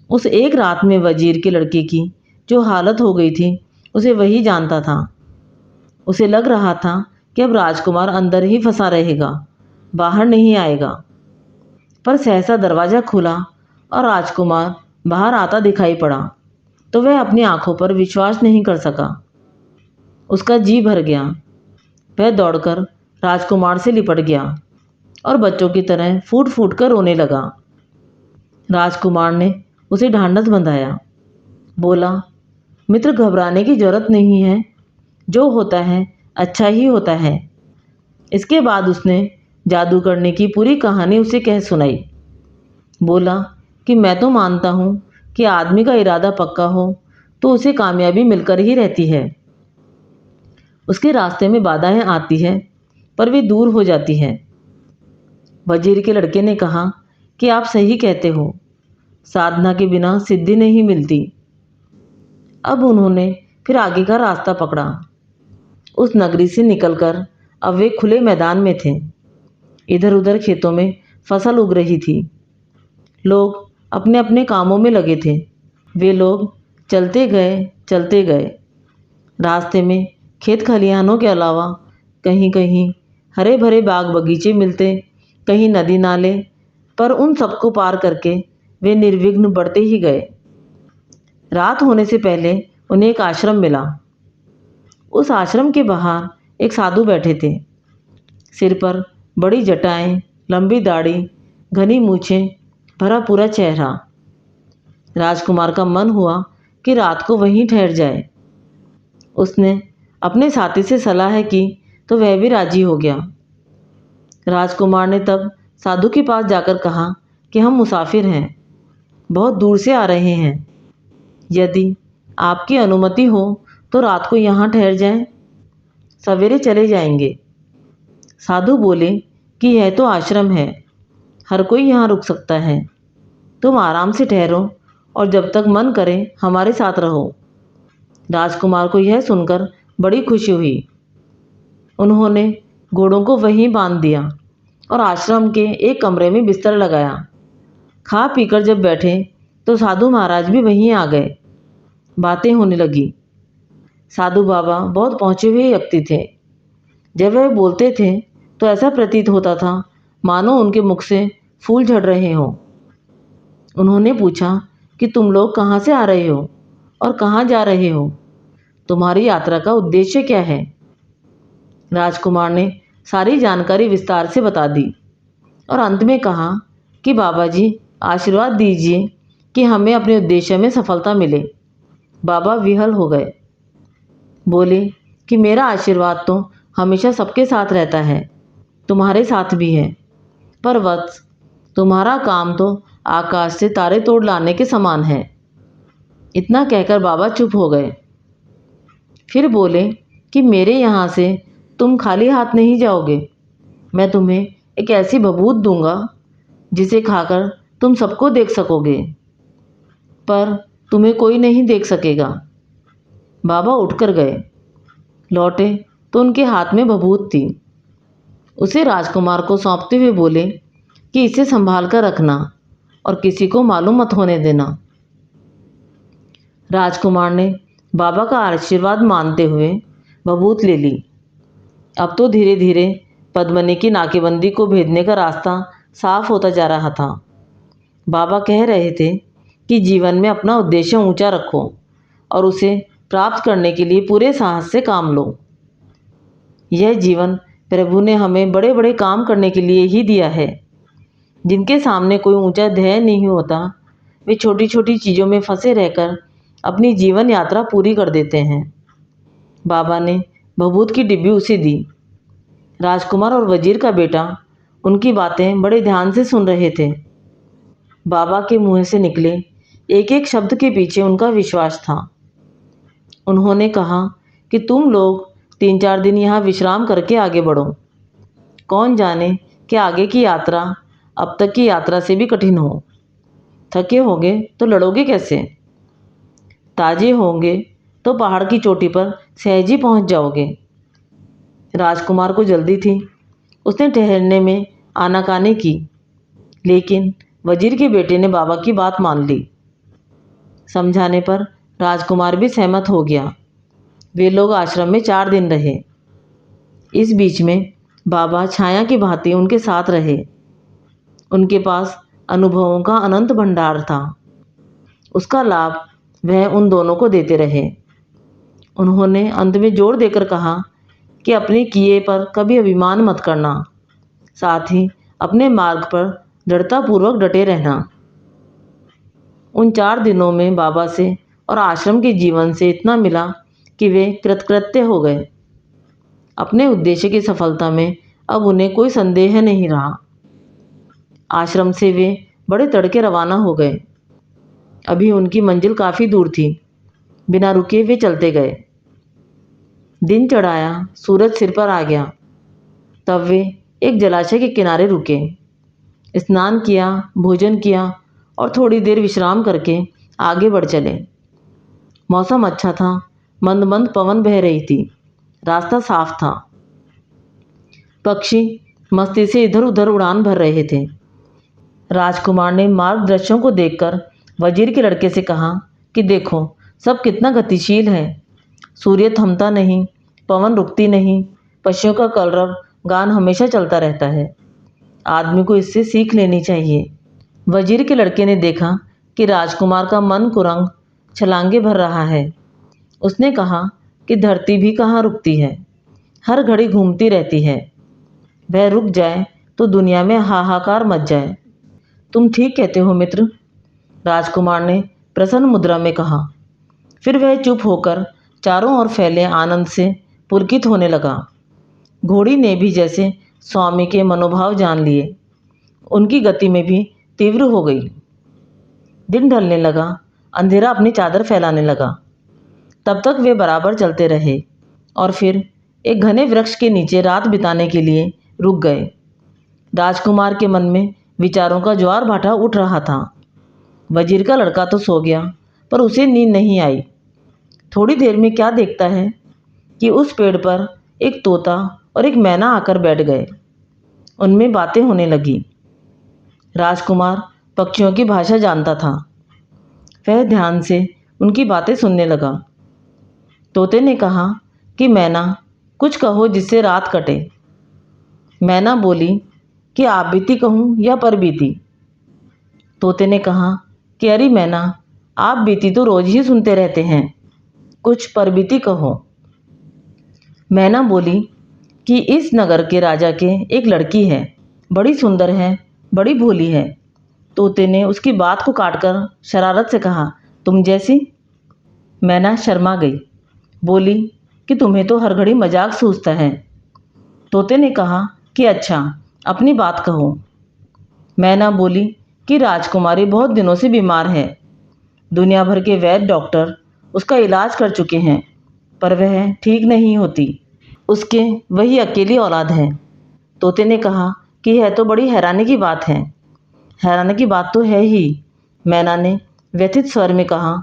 उस एक रात में वजीर के लड़के की जो हालत हो गई थी उसे वही जानता था। उसे लग रहा था कि अब राजकुमार अंदर ही फंसा रहेगा, बाहर नहीं आएगा। पर सहसा दरवाज़ा खुला और राजकुमार बाहर आता दिखाई पड़ा तो वह अपनी आंखों पर विश्वास नहीं कर सका। उसका जी भर गया। वह दौड़कर राजकुमार से लिपट गया और बच्चों की तरह फूट फूट कर रोने लगा। राजकुमार ने उसे ढांढस बंधाया। बोला, मित्र, घबराने की जरूरत नहीं है। जो होता है अच्छा ही होता है। इसके बाद उसने जादू करने की पूरी कहानी उसे कह सुनाई। बोला कि मैं तो मानता हूँ कि आदमी का इरादा पक्का हो तो उसे कामयाबी मिलकर ही रहती है। उसके रास्ते में बाधाएं आती है पर वे दूर हो जाती हैं। वजीर के लड़के ने कहा कि आप सही कहते हो, साधना के बिना सिद्धि नहीं मिलती। अब उन्होंने फिर आगे का रास्ता पकड़ा। उस नगरी से निकलकर अब वे खुले मैदान में थे। इधर उधर खेतों में फसल उग रही थी। लोग अपने अपने कामों में लगे थे। वे लोग चलते गए। रास्ते में खेत खलिहानों के अलावा कहीं कहीं हरे भरे बाग बगीचे मिलते, कहीं नदी नाले, पर उन सबको पार करके वे निर्विघ्न बढ़ते ही गए। रात होने से पहले उन्हें एक आश्रम मिला। उस आश्रम के बाहर एक साधु बैठे थे। सिर पर बड़ी जटाएं, लंबी दाढ़ी, घनी मूछें, भरा पूरा चेहरा। राजकुमार का मन हुआ कि रात को वहीं ठहर जाए। उसने अपने साथी से सलाह की तो वह भी राजी हो गया। राजकुमार ने तब साधु के पास जाकर कहा कि हम मुसाफिर हैं, बहुत दूर से आ रहे हैं। यदि आपकी अनुमति हो तो रात को यहाँ ठहर जाएं, सवेरे चले जाएंगे। साधु बोले कि यह तो आश्रम है, हर कोई यहाँ रुक सकता है। तुम आराम से ठहरो और जब तक मन करे हमारे साथ रहो। राजकुमार को यह सुनकर बड़ी खुशी हुई। उन्होंने घोड़ों को वहीं बांध दिया और आश्रम के एक कमरे में बिस्तर लगाया। खा पीकर जब बैठे तो साधु महाराज भी वहीं आ गए। बातें होने लगी। साधु बाबा बहुत पहुँचे हुए व्यक्ति थे। जब वह बोलते थे तो ऐसा प्रतीत होता था मानो उनके मुख से फूल झड़ रहे हों। उन्होंने पूछा कि तुम लोग कहाँ से आ रहे हो और कहाँ जा रहे हो? तुम्हारी यात्रा का उद्देश्य क्या है? राजकुमार ने सारी जानकारी विस्तार से बता दी और अंत में कहा कि बाबा जी आशीर्वाद दीजिए कि हमें अपने उद्देश्य में सफलता मिले। बाबा विहल हो गए। बोले कि मेरा आशीर्वाद तो हमेशा सबके साथ रहता है, तुम्हारे साथ भी है, पर वत्स तुम्हारा काम तो आकाश से तारे तोड़ लाने के समान है। इतना कहकर बाबा चुप हो गए। फिर बोले कि मेरे यहाँ से तुम खाली हाथ नहीं जाओगे। मैं तुम्हें एक ऐसी बबूत दूंगा जिसे खाकर तुम सबको देख सकोगे, पर तुम्हें कोई नहीं देख सकेगा। बाबा उठकर गए। लौटे तो उनके हाथ में बबूत थी। उसे राजकुमार को सौंपते हुए बोले कि इसे संभाल कर रखना और किसी को मालूम मत होने देना। राजकुमार ने बाबा का आशीर्वाद मानते हुए बबूत ले ली। अब तो धीरे धीरे पद्मनी की नाकेबंदी को भेदने का रास्ता साफ होता जा रहा था। बाबा कह रहे थे कि जीवन में अपना उद्देश्य ऊंचा रखो और उसे प्राप्त करने के लिए पूरे साहस से काम लो। यह जीवन प्रभु ने हमें बड़े बड़े काम करने के लिए ही दिया है। जिनके सामने कोई ऊंचा ध्येय नहीं होता, वे छोटी छोटी चीज़ों में फंसे रहकर अपनी जीवन यात्रा पूरी कर देते हैं। बाबा ने बबूत की डिब्बी उसे दी। राजकुमार और वजीर का बेटा उनकी बातें बड़े ध्यान से सुन रहे थे। बाबा के मुंह से निकले एक एक शब्द के पीछे उनका विश्वास था। उन्होंने कहा कि तुम लोग 3-4 दिन यहाँ विश्राम करके आगे बढ़ो। कौन जाने कि आगे की यात्रा अब तक की यात्रा से भी कठिन हो। थके होगे तो लड़ोगे कैसे? ताजे होंगे तो पहाड़ की चोटी पर सहज ही पहुँच जाओगे। राजकुमार को जल्दी थी। उसने ठहरने में आनाकानी की, लेकिन वजीर के बेटे ने बाबा की बात मान ली। समझाने पर राजकुमार भी सहमत हो गया। वे लोग आश्रम में 4 दिन रहे। इस बीच में बाबा छाया की भांति उनके साथ रहे। उनके पास अनुभवों का अनंत भंडार था। उसका लाभ वह उन दोनों को देते रहे। उन्होंने अंत में जोर देकर कहा कि अपने किए पर कभी अभिमान मत करना, साथ ही अपने मार्ग पर दृढ़तापूर्वक डटे रहना। उन 4 दिनों में बाबा से और आश्रम के जीवन से इतना मिला कि वे कृतकृत्य हो गए। अपने उद्देश्य की सफलता में अब उन्हें कोई संदेह नहीं रहा। आश्रम से वे बड़े तड़के रवाना हो गए। अभी उनकी मंजिल काफ़ी दूर थी। बिना रुके वे चलते गए। दिन चढ़ाया, सूरज सिर पर आ गया। तब वे एक जलाशय के किनारे रुके, स्नान किया, भोजन किया और थोड़ी देर विश्राम करके आगे बढ़ चले। मौसम अच्छा था, मंद मंद पवन बह रही थी, रास्ता साफ था। पक्षी मस्ती से इधर उधर उड़ान भर रहे थे। राजकुमार ने मार्ग दृश्यों को देखकर वजीर के लड़के से कहा कि देखो, सब कितना गतिशील है। सूर्य थमता नहीं, पवन रुकती नहीं, पक्षियों का कलरव गान हमेशा चलता रहता है। आदमी को इससे सीख लेनी चाहिए। वजीर के लड़के ने देखा कि राजकुमार का मन कुरंग छलांगे भर रहा है। उसने कहा कि धरती भी कहाँ रुकती है, हर घड़ी घूमती रहती है। वह रुक जाए तो दुनिया में हाहाकार मच जाए। तुम ठीक कहते हो मित्र, राजकुमार ने प्रसन्न मुद्रा में कहा। फिर वह चुप होकर चारों ओर फैले आनंद से पुलकित होने लगा। घोड़ी ने भी जैसे स्वामी के मनोभाव जान लिए, उनकी गति में भी तीव्र हो गई। दिन ढलने लगा, अंधेरा अपनी चादर फैलाने लगा। तब तक वे बराबर चलते रहे और फिर एक घने वृक्ष के नीचे रात बिताने के लिए रुक गए। राजकुमार के मन में विचारों का ज्वार भाटा उठ रहा था। वजीर का लड़का तो सो गया, पर उसे नींद नहीं आई। थोड़ी देर में क्या देखता है कि उस पेड़ पर एक तोता और एक मैना आकर बैठ गए। उनमें बातें होने लगी। राजकुमार पक्षियों की भाषा जानता था। वह ध्यान से उनकी बातें सुनने लगा। तोते ने कहा कि मैना, कुछ कहो जिससे रात कटे। मैना बोली कि आप बीती कहूँ या पर बीती। तोते ने कहा कि अरे मैना, आप बीती तो रोज ही सुनते रहते हैं, कुछ पर बीती कहो। मैना बोली कि इस नगर के राजा के एक लड़की है, बड़ी सुंदर है, बड़ी भोली है। तोते ने उसकी बात को काटकर शरारत से कहा, तुम जैसी। मैना शर्मा गई, बोली कि तुम्हें तो हर घड़ी मजाक सूझता है। तोते ने कहा कि अच्छा, अपनी बात कहो। मैना बोली कि राजकुमारी बहुत दिनों से बीमार है। दुनिया भर के वैद्य डॉक्टर उसका इलाज कर चुके हैं, पर वह ठीक नहीं होती। उसके वही अकेली औलाद है। तोते ने कहा कि यह तो बड़ी हैरानी की बात है। हैरानी की बात तो है ही, मैना ने व्यथित स्वर में कहा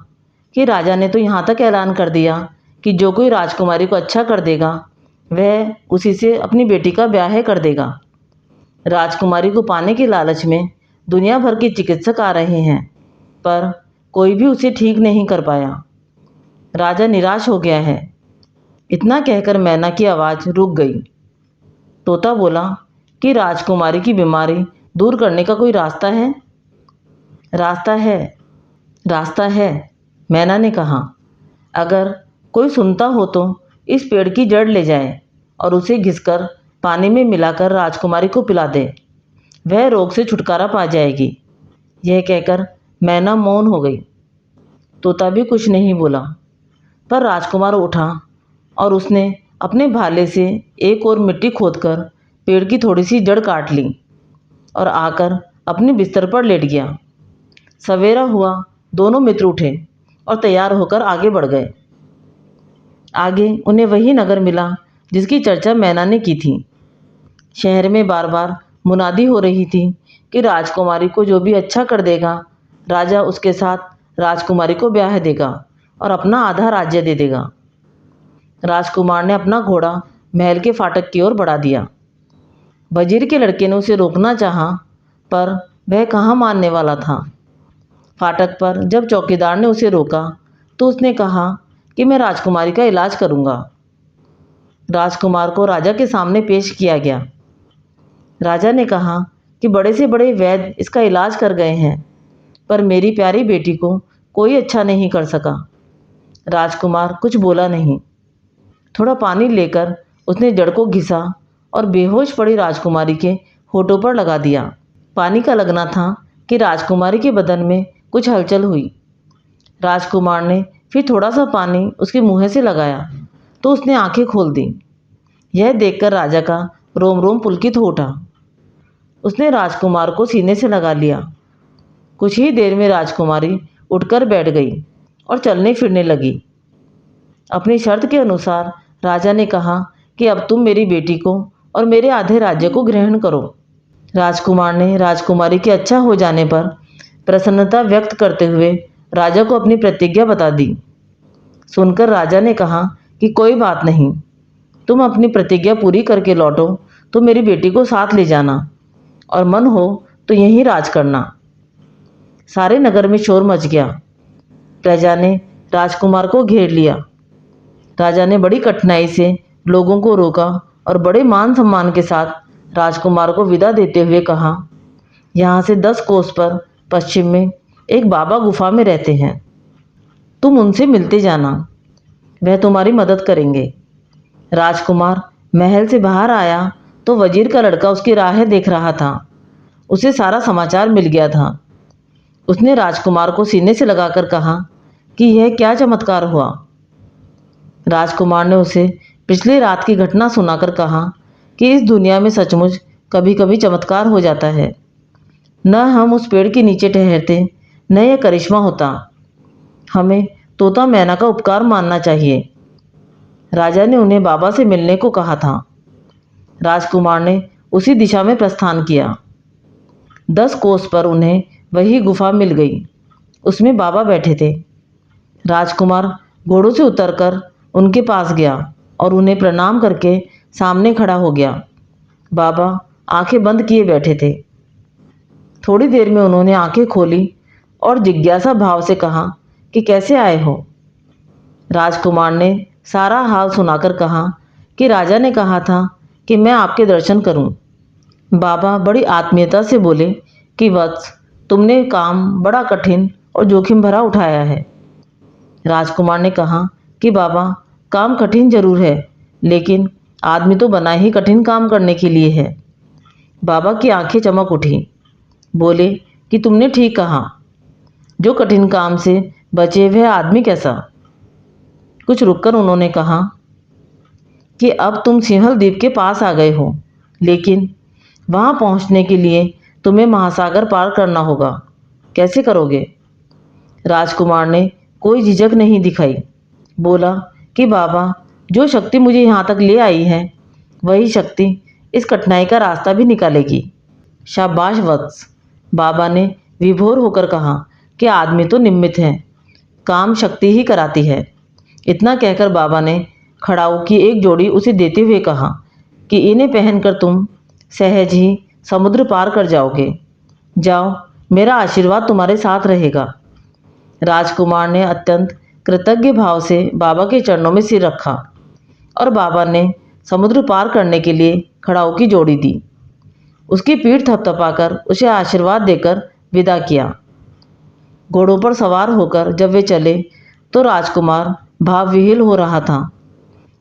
कि राजा ने तो यहाँ तक ऐलान कर दिया कि जो कोई राजकुमारी को अच्छा कर देगा वह उसी से अपनी बेटी का ब्याह कर देगा। राजकुमारी को पाने के लालच में दुनिया भर के चिकित्सक आ रहे हैं, पर कोई भी उसे ठीक नहीं कर पाया। राजा निराश हो गया है। इतना कहकर मैना की आवाज़ रुक गई। तोता बोला कि राजकुमारी की बीमारी दूर करने का कोई रास्ता है? रास्ता है, रास्ता है, मैना ने कहा। अगर कोई सुनता हो तो इस पेड़ की जड़ ले जाए और उसे घिसकर पानी में मिलाकर राजकुमारी को पिला दे, वह रोग से छुटकारा पा जाएगी। यह कहकर मैना मौन हो गई। तोता भी कुछ नहीं बोला, पर राजकुमार उठा और उसने अपने भाले से एक और मिट्टी खोदकर पेड़ की थोड़ी सी जड़ काट ली और आकर अपने बिस्तर पर लेट गया। सवेरा हुआ, दोनों मित्र उठे और तैयार होकर आगे बढ़ गए। आगे उन्हें वही नगर मिला जिसकी चर्चा मैना ने की थी। शहर में बार बार मुनादी हो रही थी कि राजकुमारी को जो भी अच्छा कर देगा, राजा उसके साथ राजकुमारी को ब्याह देगा और अपना आधा राज्य दे देगा। राजकुमार ने अपना घोड़ा महल के फाटक की ओर बढ़ा दिया। वजीर के लड़के ने उसे रोकना चाहा, पर वह कहाँ मानने वाला था। फाटक पर जब चौकीदार ने उसे रोका तो उसने कहा कि मैं राजकुमारी का इलाज करूँगा। राजकुमार को राजा के सामने पेश किया गया। राजा ने कहा कि बड़े से बड़े वैद्य इसका इलाज कर गए हैं, पर मेरी प्यारी बेटी को कोई अच्छा नहीं कर सका। राजकुमार कुछ बोला नहीं। थोड़ा पानी लेकर उसने जड़ को घिसा और बेहोश पड़ी राजकुमारी के होठों पर लगा दिया। पानी का लगना था कि राजकुमारी के बदन में कुछ हलचल हुई। राजकुमार ने फिर थोड़ा सा पानी उसके मुँह से लगाया तो उसने आंखें खोल दी। यह देखकर राजा का रोम रोम पुलकित हो उठा। उसने राजकुमार को सीने से लगा लिया। कुछ ही देर में राजकुमारी उठकर बैठ गई और चलने फिरने लगी। अपनी शर्त के अनुसार राजा ने कहा कि अब तुम मेरी बेटी को और मेरे आधे राज्य को ग्रहण करो। राजकुमार ने राजकुमारी के अच्छा हो जाने पर प्रसन्नता व्यक्त करते हुए राजा को अपनी प्रतिज्ञा बता दी। सुनकर राजा ने कहा कि कोई बात नहीं, तुम अपनी प्रतिज्ञा पूरी करके लौटो तो मेरी बेटी को साथ ले जाना और मन हो तो यहीं राज करना। सारे नगर में शोर मच गया। प्रजा ने राजकुमार को घेर लिया। राजा ने बड़ी कठिनाई से लोगों को रोका और बड़े मान सम्मान के साथ राजकुमार को विदा देते हुए कहा, यहाँ से 10 कोस पर पश्चिम में एक बाबा गुफा में रहते हैं, तुम उनसे मिलते जाना, वह तुम्हारी मदद करेंगे। राजकुमार महल से बाहर आया तो वजीर का लड़का उसकी राह देख रहा था। उसे सारा समाचार मिल गया था। उसने राजकुमार को सीने से लगाकर कहा कि यह क्या चमत्कार हुआ। राजकुमार ने उसे पिछली रात की घटना सुनाकर कहा कि इस दुनिया में सचमुच कभी कभी चमत्कार हो जाता है। न हम उस पेड़ के नीचे ठहरते, न यह करिश्मा होता। हमें तोता मैना का उपकार मानना चाहिए। राजा ने उन्हें बाबा से मिलने को कहा था। राजकुमार ने उसी दिशा में प्रस्थान किया। 10 कोस पर उन्हें वही गुफा मिल गई। उसमें बाबा बैठे थे। राजकुमार घोड़ों से उतरकर उनके पास गया और उन्हें प्रणाम करके सामने खड़ा हो गया। बाबा आंखें बंद किए बैठे थे। थोड़ी देर में उन्होंने आंखें खोली और जिज्ञासा भाव से कहा कि कैसे आए हो। राजकुमार ने सारा हाल सुनाकर कहा कि राजा ने कहा था कि मैं आपके दर्शन करूं। बाबा बड़ी आत्मीयता से बोले कि वत्स, तुमने काम बड़ा कठिन और जोखिम भरा उठाया है। राजकुमार ने कहा कि बाबा, काम कठिन जरूर है, लेकिन आदमी तो बना ही कठिन काम करने के लिए है। बाबा की आंखें चमक उठी। बोले कि तुमने ठीक कहा, जो कठिन काम से बचे वह आदमी कैसा। कुछ रुककर उन्होंने कहा कि अब तुम सिंहल द्वीप के पास आ गए हो, लेकिन वहां पहुंचने के लिए तुम्हें महासागर पार करना होगा। कैसे करोगे। राजकुमार ने कोई झिझक नहीं दिखाई। बोला कि बाबा, जो शक्ति मुझे यहाँ तक ले आई है वही शक्ति इस कठिनाई का रास्ता भी निकालेगी। शाबाश वत्स, बाबा ने विभोर होकर कहा कि आदमी तो निमित्त है, काम शक्ति ही कराती है। इतना कहकर बाबा ने खड़ाऊ की एक जोड़ी उसे देते हुए कहा कि इन्हें पहनकर तुम सहज ही समुद्र पार कर जाओगे। जाओ, मेरा आशीर्वाद तुम्हारे साथ रहेगा। राजकुमार ने अत्यंत कृतज्ञ भाव से बाबा के चरणों में सिर रखा और बाबा ने समुद्र पार करने के लिए खड़ाऊ की जोड़ी दी। उसकी पीठ थपथपाकर उसे आशीर्वाद देकर विदा किया। घोड़ों पर सवार होकर जब वे चले तो राजकुमार भावविह्वल हो रहा था।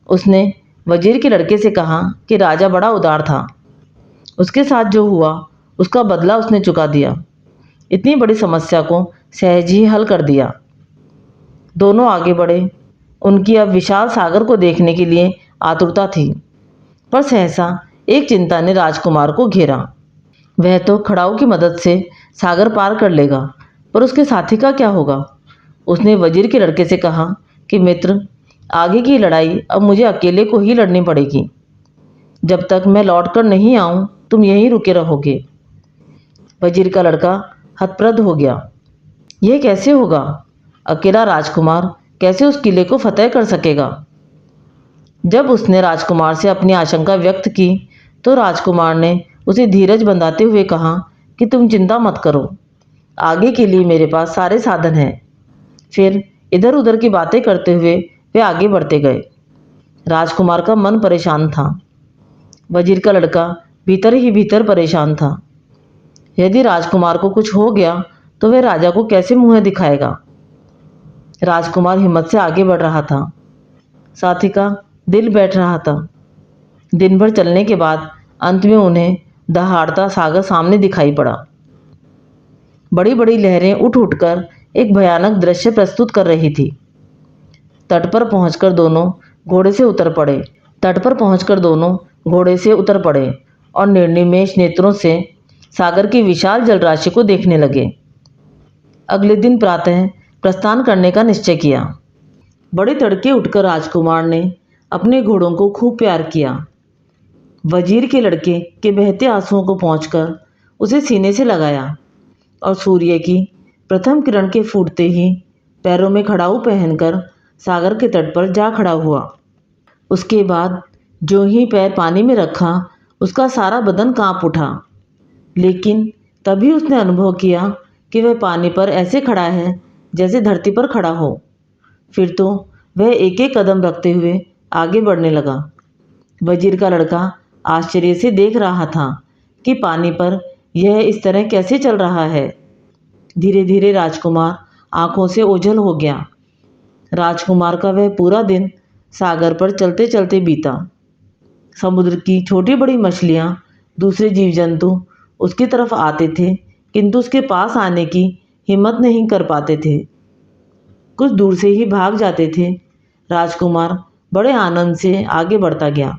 उसने वजीर के लड़के से कहा कि राजा बड़ा उदार था। उसके साथ जो हुआ उसका बदला उसने चुका दिया। इतनी बड़ी समस्या को सहज ही हल कर दिया। दोनों आगे बढ़े। उनकी अब विशाल सागर को देखने के लिए आतुरता थी, पर सहसा एक चिंता ने राजकुमार को घेरा। वह तो खड़ाऊ की मदद से सागर पार कर लेगा, पर उसके साथी का क्या होगा। उसने वजीर के लड़के से कहा कि मित्र, आगे की लड़ाई अब मुझे अकेले को ही लड़नी पड़ेगी। जब तक मैं लौट कर नहीं आऊँ तुम यहीं रुके रहोगे। वजीर का लड़का हतप्रद हो गया। यह कैसे होगा। अकेला राजकुमार कैसे उस किले को फतेह कर सकेगा। जब उसने राजकुमार से अपनी आशंका व्यक्त की तो राजकुमार ने उसे धीरज बंधाते हुए कहा कि तुम चिंता मत करो, आगे के लिए मेरे पास सारे साधन हैं। फिर इधर उधर की बातें करते हुए वे आगे बढ़ते गए। राजकुमार का मन परेशान था। वजीर का लड़का भीतर ही भीतर परेशान था। यदि राजकुमार को कुछ हो गया तो वह राजा को कैसे मुंह दिखाएगा। राजकुमार हिम्मत से आगे बढ़ रहा था। साथी का दिल बैठ रहा था। दिन भर चलने के बाद अंत में उन्हें दहाड़ता सागर सामने दिखाई पड़ा। बड़ी बड़ी लहरें उठ उठकर एक भयानक दृश्य प्रस्तुत कर रही थी। तट पर पहुंचकर दोनों घोड़े से उतर पड़े और निर्निमेष नेत्रों से सागर की विशाल जलराशि को देखने लगे। अगले दिन प्रातः प्रस्थान करने का निश्चय किया। बड़े तड़के उठकर राजकुमार ने अपने घोड़ों को खूब प्यार किया। वजीर के लड़के के बहते आंसुओं को पोंछकर उसे सीने से लगाया और सूर्य की प्रथम किरण के फूटते ही पैरों में खड़ाऊ पहनकर सागर के तट पर जा खड़ा हुआ। उसके बाद जो ही पैर पानी में रखा उसका सारा बदन कांप उठा, लेकिन तभी उसने अनुभव किया कि वह पानी पर ऐसे खड़ा है जैसे धरती पर खड़ा हो। फिर तो वह एक एक कदम रखते हुए आगे बढ़ने लगा। वजीर का लड़का आश्चर्य से देख रहा था कि पानी पर यह इस तरह कैसे चल रहा है। धीरे धीरे राजकुमार आंखों से ओझल हो गया। राजकुमार का वह पूरा दिन सागर पर चलते चलते बीता। समुद्र की छोटी बड़ी मछलियाँ, दूसरे जीव जंतु उसकी तरफ आते थे, किंतु उसके पास आने की हिम्मत नहीं कर पाते थे। कुछ दूर से ही भाग जाते थे। राजकुमार बड़े आनंद से आगे बढ़ता गया,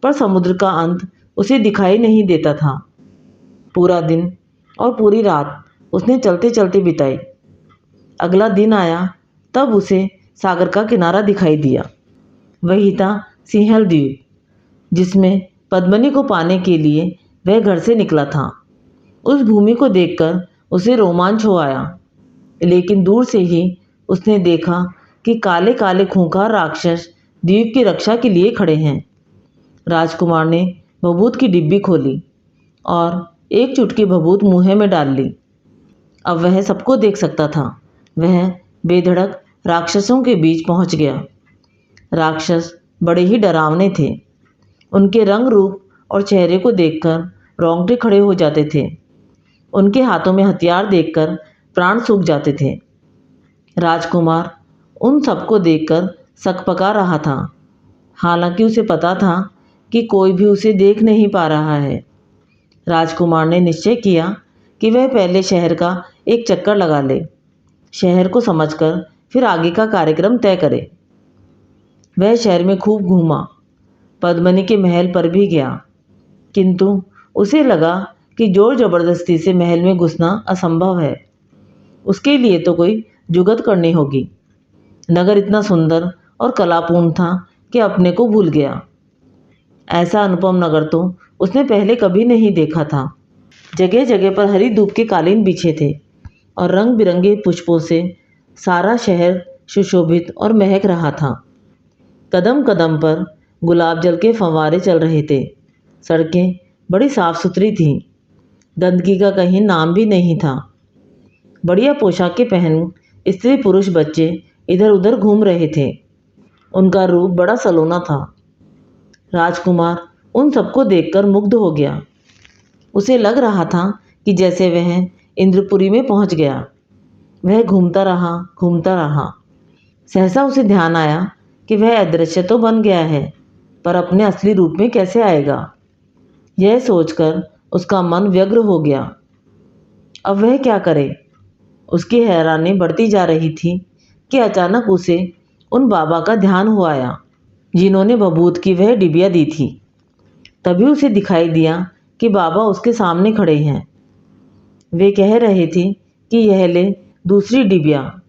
पर समुद्र का अंत उसे दिखाई नहीं देता था। पूरा दिन और पूरी रात उसने चलते चलते बिताई। अगला दिन आया, तब उसे सागर का किनारा दिखाई दिया। वही था सिंहल द्वीप, जिसमें पद्मिनी को पाने के लिए वह घर से निकला था। उस भूमि को देखकर उसे रोमांच हो आया, लेकिन दूर से ही उसने देखा कि काले काले खूंखार राक्षस द्वीप की रक्षा के लिए खड़े हैं। राजकुमार ने भभूत की डिब्बी खोली और एक चुटकी भभूत मुँह में डाल ली। अब वह सबको देख सकता था। वह बेधड़क राक्षसों के बीच पहुंच गया। राक्षस बड़े ही डरावने थे। उनके रंग रूप और चेहरे को देखकर रोंगटे खड़े हो जाते थे। उनके हाथों में हथियार देखकर प्राण सूख जाते थे। राजकुमार उन सबको देखकर सकपका रहा था, हालांकि उसे पता था कि कोई भी उसे देख नहीं पा रहा है। राजकुमार ने निश्चय किया कि वह पहले शहर का एक चक्कर लगा ले, शहर को समझकर फिर आगे का कार्यक्रम तय करे। वह शहर में खूब घूमा, पद्मिनी के महल पर भी गया, किंतु उसे लगा कि जोर जबरदस्ती से महल में घुसना असंभव है। उसके लिए तो कोई जुगत करनी होगी। नगर इतना सुंदर और कलापूर्ण था कि अपने को भूल गया। ऐसा अनुपम नगर तो उसने पहले कभी नहीं देखा था। जगह जगह पर हरी धूप के कालीन बिछे थे और रंग बिरंगे पुष्पों से सारा शहर सुशोभित और महक रहा था। कदम कदम पर गुलाब जल के फव्वारे चल रहे थे। सड़कें बड़ी साफ सुथरी थीं। गंदगी का कहीं नाम भी नहीं था। बढ़िया पोशाकें पहन स्त्री पुरुष बच्चे इधर उधर घूम रहे थे। उनका रूप बड़ा सलोना था। राजकुमार उन सबको देखकर मुग्ध हो गया। उसे लग रहा था कि जैसे वह इंद्रपुरी में पहुंच गया। वह घूमता रहा। सहसा उसे ध्यान आया कि वह अदृश्य तो बन गया है, पर अपने असली रूप में कैसे आएगा। यह सोचकर उसका मन व्यग्र हो गया। अब वह क्या करे। उसकी हैरानी बढ़ती जा रही थी कि अचानक उसे उन बाबा का ध्यान हो आया जिन्होंने भभूत की वह डिबिया दी थी। तभी उसे दिखाई दिया कि बाबा उसके सामने खड़े हैं। वे कह रहे थे कि यह ले दूसरी डिबिया,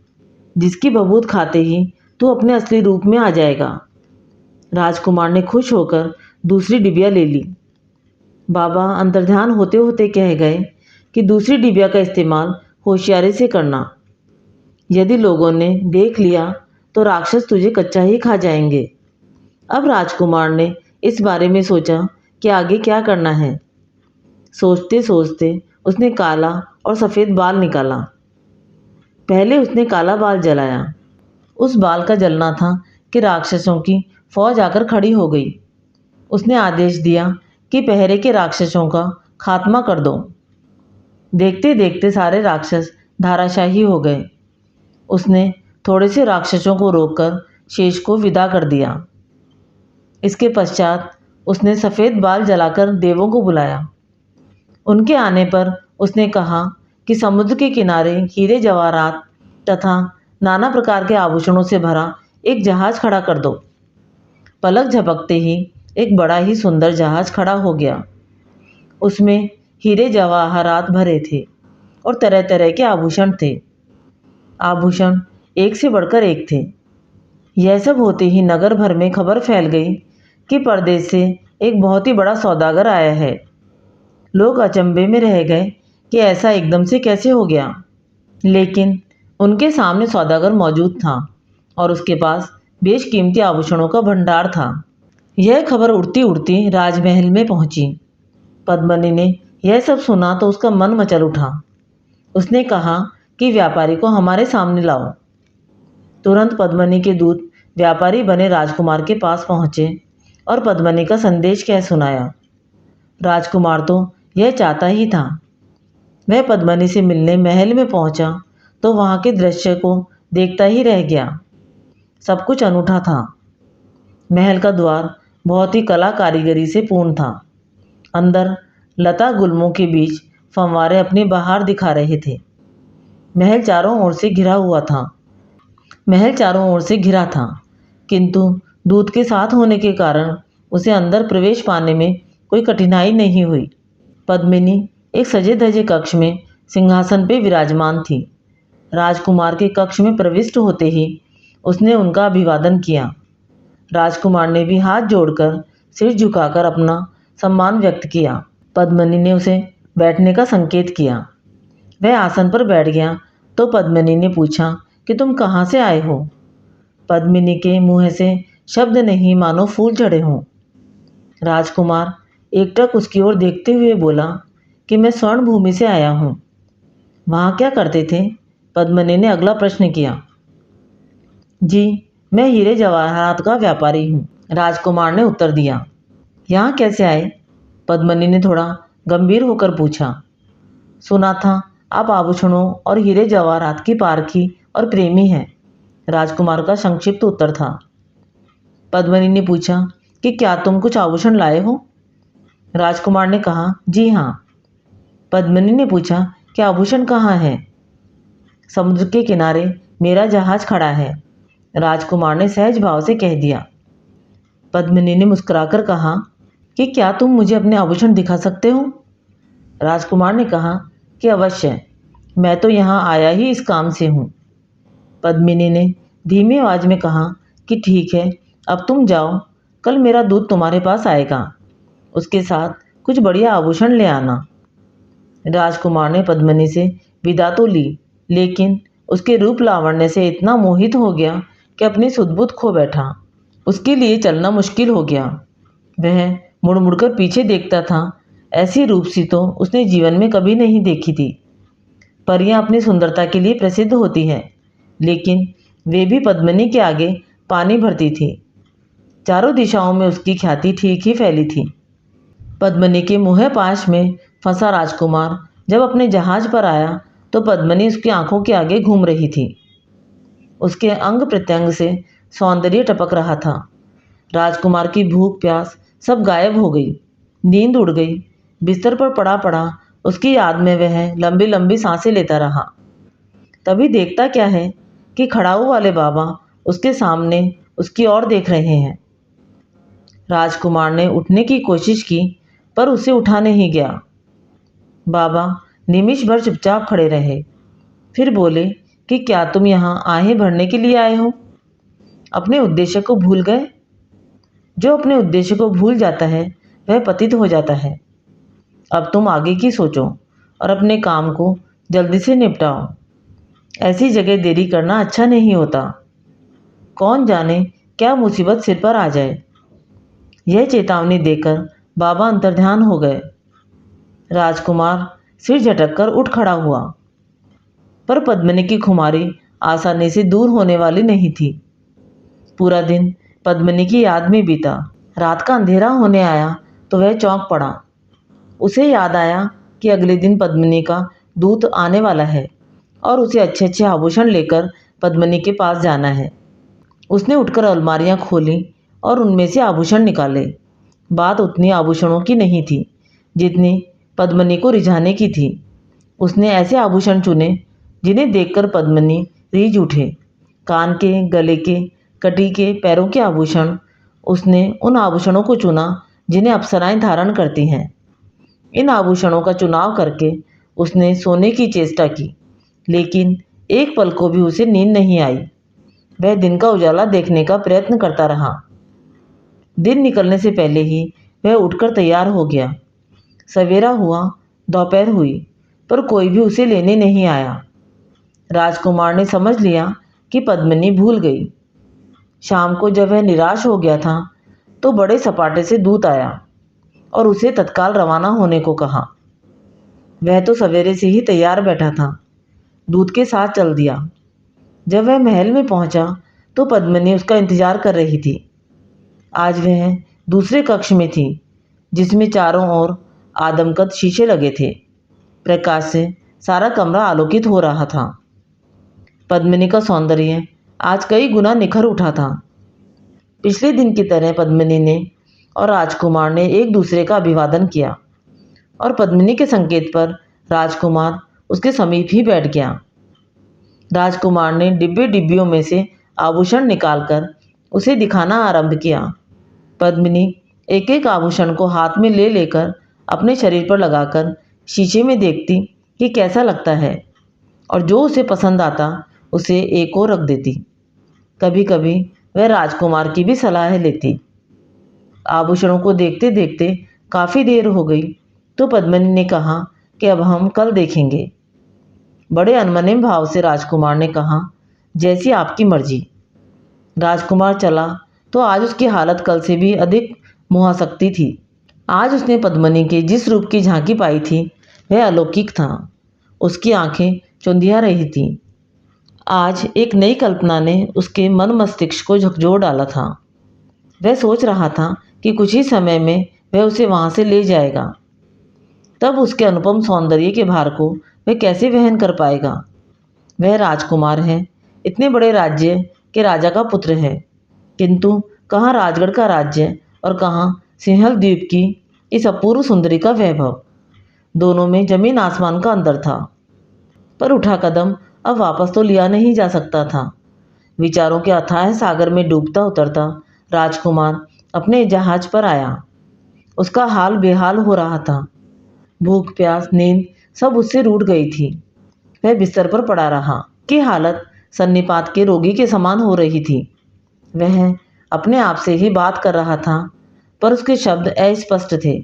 जिसकी भभूत खाते ही तू अपने असली रूप में आ जाएगा। राजकुमार ने खुश होकर दूसरी डिबिया ले ली। बाबा अंतर्ध्यान होते होते कह गए कि दूसरी डिबिया का इस्तेमाल होशियारी से करना। यदि लोगों ने देख लिया तो राक्षस तुझे कच्चा ही खा जाएंगे। अब राजकुमार ने इस बारे में सोचा कि आगे क्या करना है। सोचते सोचते उसने काला और सफ़ेद बाल निकाला। पहले उसने काला बाल जलाया। उस बाल का जलना था कि राक्षसों की फौज आकर खड़ी हो गई। उसने आदेश दिया कि पहरे के राक्षसों का खात्मा कर दो। देखते देखते सारे राक्षस धाराशाही हो गए। उसने थोड़े से राक्षसों को रोककर शेष को विदा कर दिया। इसके पश्चात उसने सफ़ेद बाल जलाकर देवों को बुलाया। उनके आने पर उसने कहा कि समुद्र के किनारे हीरे जवाहरात तथा नाना प्रकार के आभूषणों से भरा एक जहाज़ खड़ा कर दो। पलक झपकते ही एक बड़ा ही सुंदर जहाज़ खड़ा हो गया। उसमें हीरे जवाहरात भरे थे और तरह तरह के आभूषण थे। आभूषण एक से बढ़कर एक थे। यह सब होते ही नगर भर में खबर फैल गई कि परदेश से एक बहुत ही बड़ा सौदागर आया है। लोग अचंभे में रह गए कि ऐसा एकदम से कैसे हो गया। लेकिन उनके सामने सौदागर मौजूद था और उसके पास बेशकीमती आभूषणों का भंडार था। यह खबर उड़ती उड़ती राजमहल में पहुंची। पद्मिनी ने यह सब सुना तो उसका मन मचल उठा। उसने कहा कि व्यापारी को हमारे सामने लाओ। तुरंत पद्मिनी के दूत व्यापारी बने राजकुमार के पास पहुंचे और पद्मिनी का संदेश कह सुनाया। राजकुमार तो यह चाहता ही था। वह पद्मिनी से मिलने महल में पहुंचा तो वहां के दृश्य को देखता ही रह गया। सब कुछ अनूठा था। महल का द्वार बहुत ही कला कारीगरी से पूर्ण था। अंदर लता गुल्मों के बीच फव्वारे अपनी बहार दिखा रहे थे। महल चारों ओर से घिरा था, किंतु दूत के साथ होने के कारण उसे अंदर प्रवेश पाने में कोई कठिनाई नहीं हुई। पद्मिनी एक सजे धजे कक्ष में सिंहासन पे विराजमान थी। राजकुमार के कक्ष में प्रविष्ट होते ही उसने उनका अभिवादन किया। राजकुमार ने भी हाथ जोड़कर सिर झुकाकर अपना सम्मान व्यक्त किया। पद्मिनी ने उसे बैठने का संकेत किया। वह आसन पर बैठ गया तो पद्मिनी ने पूछा कि तुम कहाँ से आए हो। पद्मिनी के मुंह से शब्द नहीं मानो फूल झड़े हों। राजकुमार एकटक उसकी ओर देखते हुए बोला कि मैं स्वर्ण भूमि से आया हूँ। वहाँ क्या करते थे? पद्मिनी ने अगला प्रश्न किया। जी, मैं हीरे जवाहरात का व्यापारी हूँ, राजकुमार ने उत्तर दिया। यहाँ कैसे आए? पद्मिनी ने थोड़ा गंभीर होकर पूछा। सुना था आप आभूषणों और हीरे जवाहरात की पारखी और प्रेमी हैं, राजकुमार का संक्षिप्त उत्तर था। पद्मिनी ने पूछा कि क्या तुम कुछ आभूषण लाए हो? राजकुमार ने कहा, जी हाँ। पद्मिनी ने पूछा कि आभूषण कहाँ है? समुद्र के किनारे मेरा जहाज खड़ा है, राजकुमार ने सहज भाव से कह दिया। पद्मिनी ने मुस्कुराकर कहा कि क्या तुम मुझे अपने आभूषण दिखा सकते हो? राजकुमार ने कहा कि अवश्य, मैं तो यहाँ आया ही इस काम से हूँ। पद्मिनी ने धीमी आवाज में कहा कि ठीक है, अब तुम जाओ, कल मेरा दूत तुम्हारे पास आएगा, उसके साथ कुछ बढ़िया आभूषण ले आना। राजकुमार ने पद्मिनी से विदा तो ली, लेकिन उसके रूप लावण्य से इतना मोहित हो गया कि अपनी सुध-बुध खो बैठा। उसके लिए चलना मुश्किल हो गया। वह मुड़ मुड़कर पीछे देखता था। ऐसी रूपसी तो उसने जीवन में कभी नहीं देखी थी। परियां अपनी सुंदरता के लिए प्रसिद्ध होती हैं, लेकिन वे भी पद्मिनी के आगे पानी भरती थी। चारों दिशाओं में उसकी ख्याति ठीक ही फैली थी। पद्मिनी के मुँह पाश में फंसा राजकुमार जब अपने जहाज पर आया तो पद्मिनी उसकी आंखों के आगे घूम रही थी। उसके अंग प्रत्यंग से सौंदर्य टपक रहा था। राजकुमार की भूख प्यास सब गायब हो गई। नींद उड़ गई। बिस्तर पर पड़ा पड़ा उसकी याद में वह लंबी लंबी सांसें लेता रहा। तभी देखता क्या है कि खड़ाऊ वाले बाबा उसके सामने उसकी ओर देख रहे हैं। राजकुमार ने उठने की कोशिश की पर उसे उठा नहीं गया। बाबा निमिष भर चुपचाप खड़े रहे, फिर बोले कि क्या तुम यहाँ आहें भरने के लिए आए हो? अपने उद्देश्य को भूल गए? जो अपने उद्देश्य को भूल जाता है वह पतित हो जाता है। अब तुम आगे की सोचो और अपने काम को जल्दी से निपटाओ। ऐसी जगह देरी करना अच्छा नहीं होता। कौन जाने क्या मुसीबत सिर पर आ जाए। यह चेतावनी देकर बाबा अंतर्ध्यान हो गए। राजकुमार सिर झटककर उठ खड़ा हुआ, पर पद्मिनी की खुमारी आसानी से दूर होने वाली नहीं थी। पूरा दिन पद्मिनी की याद में बीता। रात का अंधेरा होने आया तो वह चौंक पड़ा। उसे याद आया कि अगले दिन पद्मिनी का दूत आने वाला है और उसे अच्छे अच्छे आभूषण लेकर पद्मिनी के पास जाना है। उसने उठकर अलमारियां खोली और उनमें से आभूषण निकाले। बात उतनी आभूषणों की नहीं थी जितनी पद्मिनी को रिझाने की थी। उसने ऐसे आभूषण चुने जिन्हें देखकर पद्मिनी रीझ उठे। कान के, गले के, कटी के, पैरों के आभूषण। उसने उन आभूषणों को चुना जिन्हें अप्सराएं धारण करती हैं। इन आभूषणों का चुनाव करके उसने सोने की चेष्टा की, लेकिन एक पल को भी उसे नींद नहीं आई। वह दिन का उजाला देखने का प्रयत्न करता रहा। दिन निकलने से पहले ही वह उठकर तैयार हो गया। सवेरा हुआ, दोपहर हुई, पर कोई भी उसे लेने नहीं आया। राजकुमार ने समझ लिया कि पद्मिनी भूल गई। शाम को जब वह निराश हो गया था तो बड़े सपाटे से दूत आया और उसे तत्काल रवाना होने को कहा। वह तो सवेरे से ही तैयार बैठा था, दूत के साथ चल दिया। जब वह महल में पहुंचा तो पद्मिनी उसका इंतजार कर रही थी। आज वह दूसरे कक्ष में थी, जिसमें चारों ओर आदमकद शीशे लगे थे। प्रकाश से सारा कमरा आलोकित हो रहा था। पद्मिनी का सौंदर्य आज कई गुना निखर उठा था। पिछले दिन की तरह पद्मिनी ने और राजकुमार ने एक दूसरे का अभिवादन किया और पद्मिनी के संकेत पर राजकुमार उसके समीप ही बैठ गया। राजकुमार ने डिब्बियों में से आभूषण निकालकर उसे दिखाना आरंभ किया। पद्मिनी एक एक आभूषण को हाथ में ले लेकर अपने शरीर पर लगाकर शीशे में देखती कि कैसा लगता है, और जो उसे पसंद आता उसे एक और रख देती। कभी कभी वह राजकुमार की भी सलाह लेती। आभूषणों को देखते देखते काफ़ी देर हो गई तो पद्मिनी ने कहा कि अब हम कल देखेंगे। बड़े अनमने भाव से राजकुमार ने कहा, जैसी आपकी मर्जी। राजकुमार चला तो आज उसकी हालत कल से भी अधिक मोहासक्ति थी। आज उसने पद्मिनी के जिस रूप की झांकी पाई थी वह अलौकिक था। उसकी आंखें चुंधिया रही थीं। आज एक नई कल्पना ने उसके मन मस्तिष्क को झकझोर डाला था। वह सोच रहा था कि कुछ ही समय में वह उसे वहाँ से ले जाएगा। तब उसके अनुपम सौंदर्य के भार को वह कैसे वहन कर पाएगा। वह राजकुमार है, इतने बड़े राज्य के राजा का पुत्र है, किंतु कहाँ राजगढ़ का राज्य और कहाँ सिंहल द्वीप की इस अपूर्व सुंदरी का वैभव। दोनों में जमीन आसमान का अंतर था। पर उठा कदम अब वापस तो लिया नहीं जा सकता था। विचारों के अथाह सागर में डूबता उतरता राजकुमार अपने जहाज पर आया। उसका हाल बेहाल हो रहा था। भूख प्यास नींद सब उससे रूठ गई थी। वह बिस्तर पर पड़ा रहा कि हालत सन्निपात के रोगी के समान हो रही थी। वह अपने आप से ही बात कर रहा था, पर उसके शब्द अस्पष्ट थे।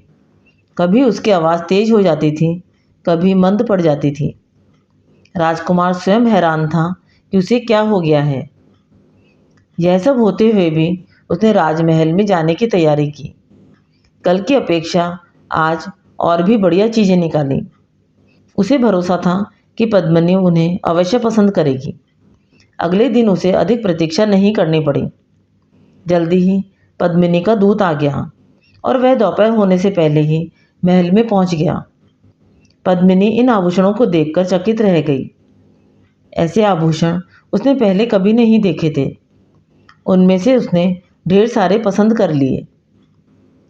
कभी उसकी आवाज़ तेज हो जाती थी, कभी मंद पड़ जाती थी। राजकुमार स्वयं हैरान था कि उसे क्या हो गया है। यह सब होते हुए भी उसने राजमहल में जाने की तैयारी की। कल की अपेक्षा आज और भी बढ़िया चीज़ें निकाली। उसे भरोसा था कि पद्मिनी उन्हें अवश्य पसंद करेगी। अगले दिन उसे अधिक प्रतीक्षा नहीं करनी पड़ी। जल्दी ही पद्मिनी का दूत आ गया और वह दोपहर होने से पहले ही महल में पहुंच गया। पद्मिनी इन आभूषणों को देखकर चकित रह गई। ऐसे आभूषण उसने पहले कभी नहीं देखे थे। उनमें से उसने ढेर सारे पसंद कर लिए।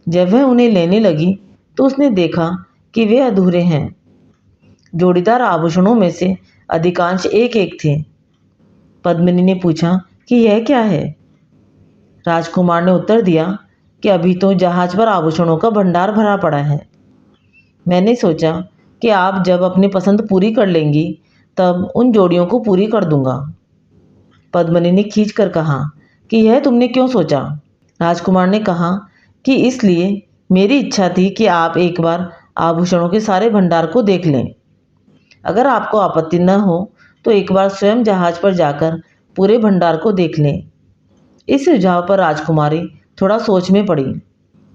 जब वह उन्हें लेने लगी तो उसने देखा कि वे अधूरे हैं। जोड़ीदार आभूषणों में से अधिकांश एक एक थे। पद्मिनी ने पूछा कि यह क्या है। राजकुमार ने उत्तर दिया कि अभी तो जहाज पर आभूषणों का भंडार भरा पड़ा है। मैंने सोचा कि आप जब अपनी पसंद पूरी कर लेंगी तब उन जोड़ियों को पूरी कर दूंगा। पद्मिनी ने खींच कर कहा कि यह तुमने क्यों सोचा। राजकुमार ने कहा कि इसलिए मेरी इच्छा थी कि आप एक बार आभूषणों के सारे भंडार को देख लें। अगर आपको आपत्ति न हो तो एक बार स्वयं जहाज पर जाकर पूरे भंडार को देख लें। इस सुझाव पर राजकुमारी थोड़ा सोच में पड़ी।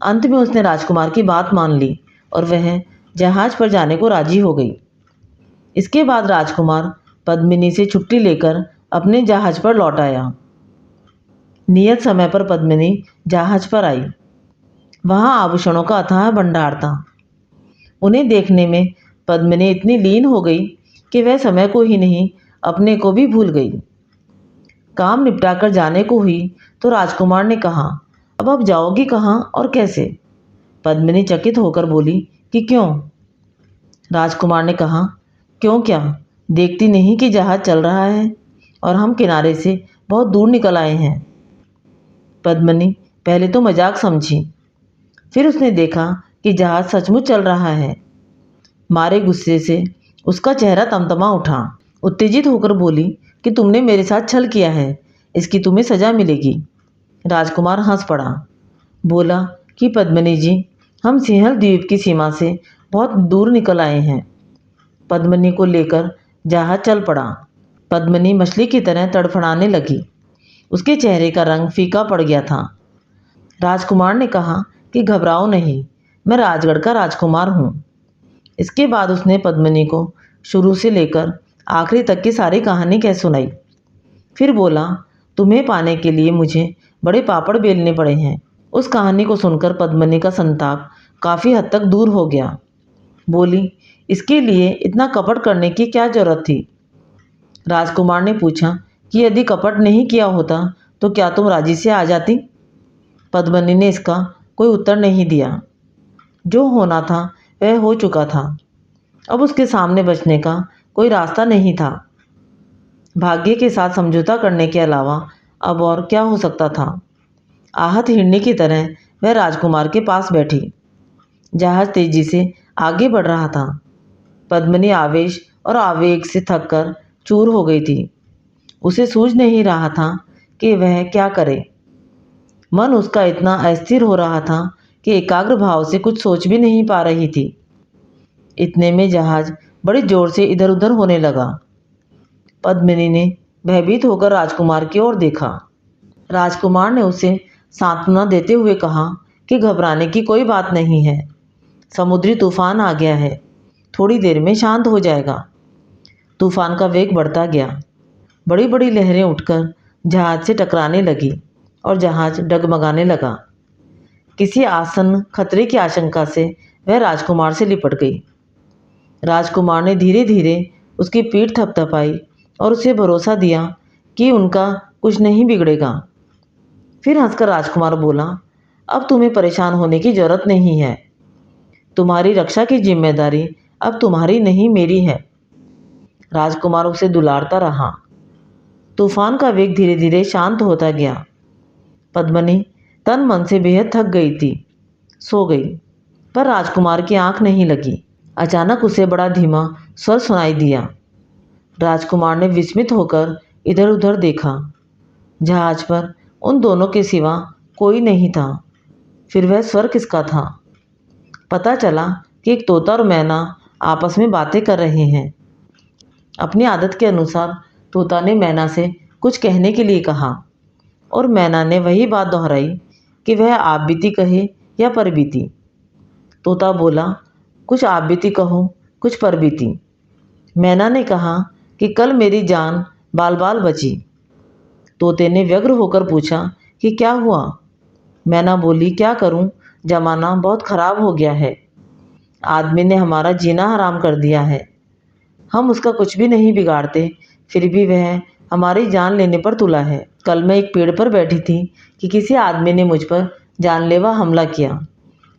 अंत में उसने राजकुमार की बात मान ली और वह जहाज पर जाने को राजी हो गई। इसके बाद राजकुमार पद्मिनी से छुट्टी लेकर अपने जहाज पर लौट आया। नियत समय पर पद्मिनी जहाज पर आई। वहाँ आभूषणों का अथाह भंडार था। उन्हें देखने में पद्मिनी इतनी लीन हो गई कि वह समय को ही नहीं अपने को भी भूल गई। काम निपटाकर जाने को हुई तो राजकुमार ने कहा, अब जाओगी कहाँ और कैसे। पद्मिनी चकित होकर बोली कि क्यों। राजकुमार ने कहा, क्यों क्या, देखती नहीं कि जहाज चल रहा है और हम किनारे से बहुत दूर निकल आए हैं। पद्मिनी पहले तो मजाक समझी, फिर उसने देखा कि जहाज सचमुच चल रहा है। मारे गुस्से से उसका चेहरा तमतमा उठा। उत्तेजित होकर बोली कि तुमने मेरे साथ छल किया है, इसकी तुम्हें सज़ा मिलेगी। राजकुमार हंस पड़ा, बोला कि पद्मिनी जी, हम सिंहल द्वीप की सीमा से बहुत दूर निकल आए हैं। पद्मिनी को लेकर जहाज चल पड़ा। पद्मिनी मछली की तरह तड़फड़ाने लगी। उसके चेहरे का रंग फीका पड़ गया था। राजकुमार ने कहा कि घबराओ नहीं, मैं राजगढ़ का राजकुमार हूँ। इसके बाद उसने पद्मिनी को शुरू से लेकर आखिरी तक की सारी कहानी कह सुनाई। फिर बोला, तुम्हें पाने के लिए मुझे बड़े पापड़ बेलने पड़े हैं। उस कहानी को सुनकर पद्मिनी का संताप काफ़ी हद तक दूर हो गया। बोली, इसके लिए इतना कपट करने की क्या जरूरत थी? राजकुमार ने पूछा कि यदि कपट नहीं किया होता तो क्या तुम राजी से आ जाती? पद्मिनी ने इसका कोई उत्तर नहीं दिया। जो होना था वह हो चुका था। अब उसके सामने बचने का कोई रास्ता नहीं था। भाग्य के साथ समझौता करने के अलावा अब और क्या हो सकता था? आहत हिरनी की तरह वह राजकुमार के पास बैठी। जहाज तेजी से आगे बढ़ रहा था। पद्मिनी आवेश और आवेग से थककर चूर हो गई थी। उसे सूझ नहीं रहा था कि वह क्या करे। मन उसका इतना अस्थिर हो रहा था कि एकाग्र भाव से कुछ सोच भी नहीं पा रही थी। इतने में जहाज बड़ी जोर से इधर उधर होने लगा। पद्मिनी ने भयभीत होकर राजकुमार की ओर देखा। राजकुमार ने उसे सांत्वना देते हुए कहा कि घबराने की कोई बात नहीं है। समुद्री तूफान आ गया है, थोड़ी देर में शांत हो जाएगा। तूफान का वेग बढ़ता गया। बड़ी बड़ी लहरें उठकर जहाज से टकराने लगी और जहाज डगमगाने लगा। किसी आसन्न खतरे की आशंका से वह राजकुमार से लिपट गई। राजकुमार ने धीरे धीरे उसकी पीठ थपथपाई और उसे भरोसा दिया कि उनका कुछ नहीं बिगड़ेगा। फिर हंसकर राजकुमार बोला, अब तुम्हें परेशान होने की जरूरत नहीं है। तुम्हारी रक्षा की जिम्मेदारी अब तुम्हारी नहीं, मेरी है। राजकुमार उसे दुलारता रहा। तूफान का वेग धीरे धीरे शांत होता गया। पद्मिनी तन मन से बेहद थक गई थी, सो गई। पर राजकुमार की आंख नहीं लगी। अचानक उसे बड़ा धीमा स्वर सुनाई दिया। राजकुमार ने विस्मित होकर इधर उधर देखा। जहाज पर उन दोनों के सिवा कोई नहीं था। फिर वह स्वर किसका था? पता चला कि एक तोता और मैना आपस में बातें कर रहे हैं। अपनी आदत के अनुसार तोता ने मैना से कुछ कहने के लिए कहा और मैना ने वही बात दोहराई कि वह आप बीती कहे या पर बीती। तोता बोला, कुछ आप बीती कहो, कुछ पर बीती। मैना ने कहा कि कल मेरी जान बाल बाल बची। तोते ने व्यग्र होकर पूछा कि क्या हुआ? मैना बोली, क्या करूं, जमाना बहुत खराब हो गया है। आदमी ने हमारा जीना हराम कर दिया है। हम उसका कुछ भी नहीं बिगाड़ते, फिर भी वह हमारी जान लेने पर तुला है। कल मैं एक पेड़ पर बैठी थी कि किसी आदमी ने मुझ पर जानलेवा हमला किया।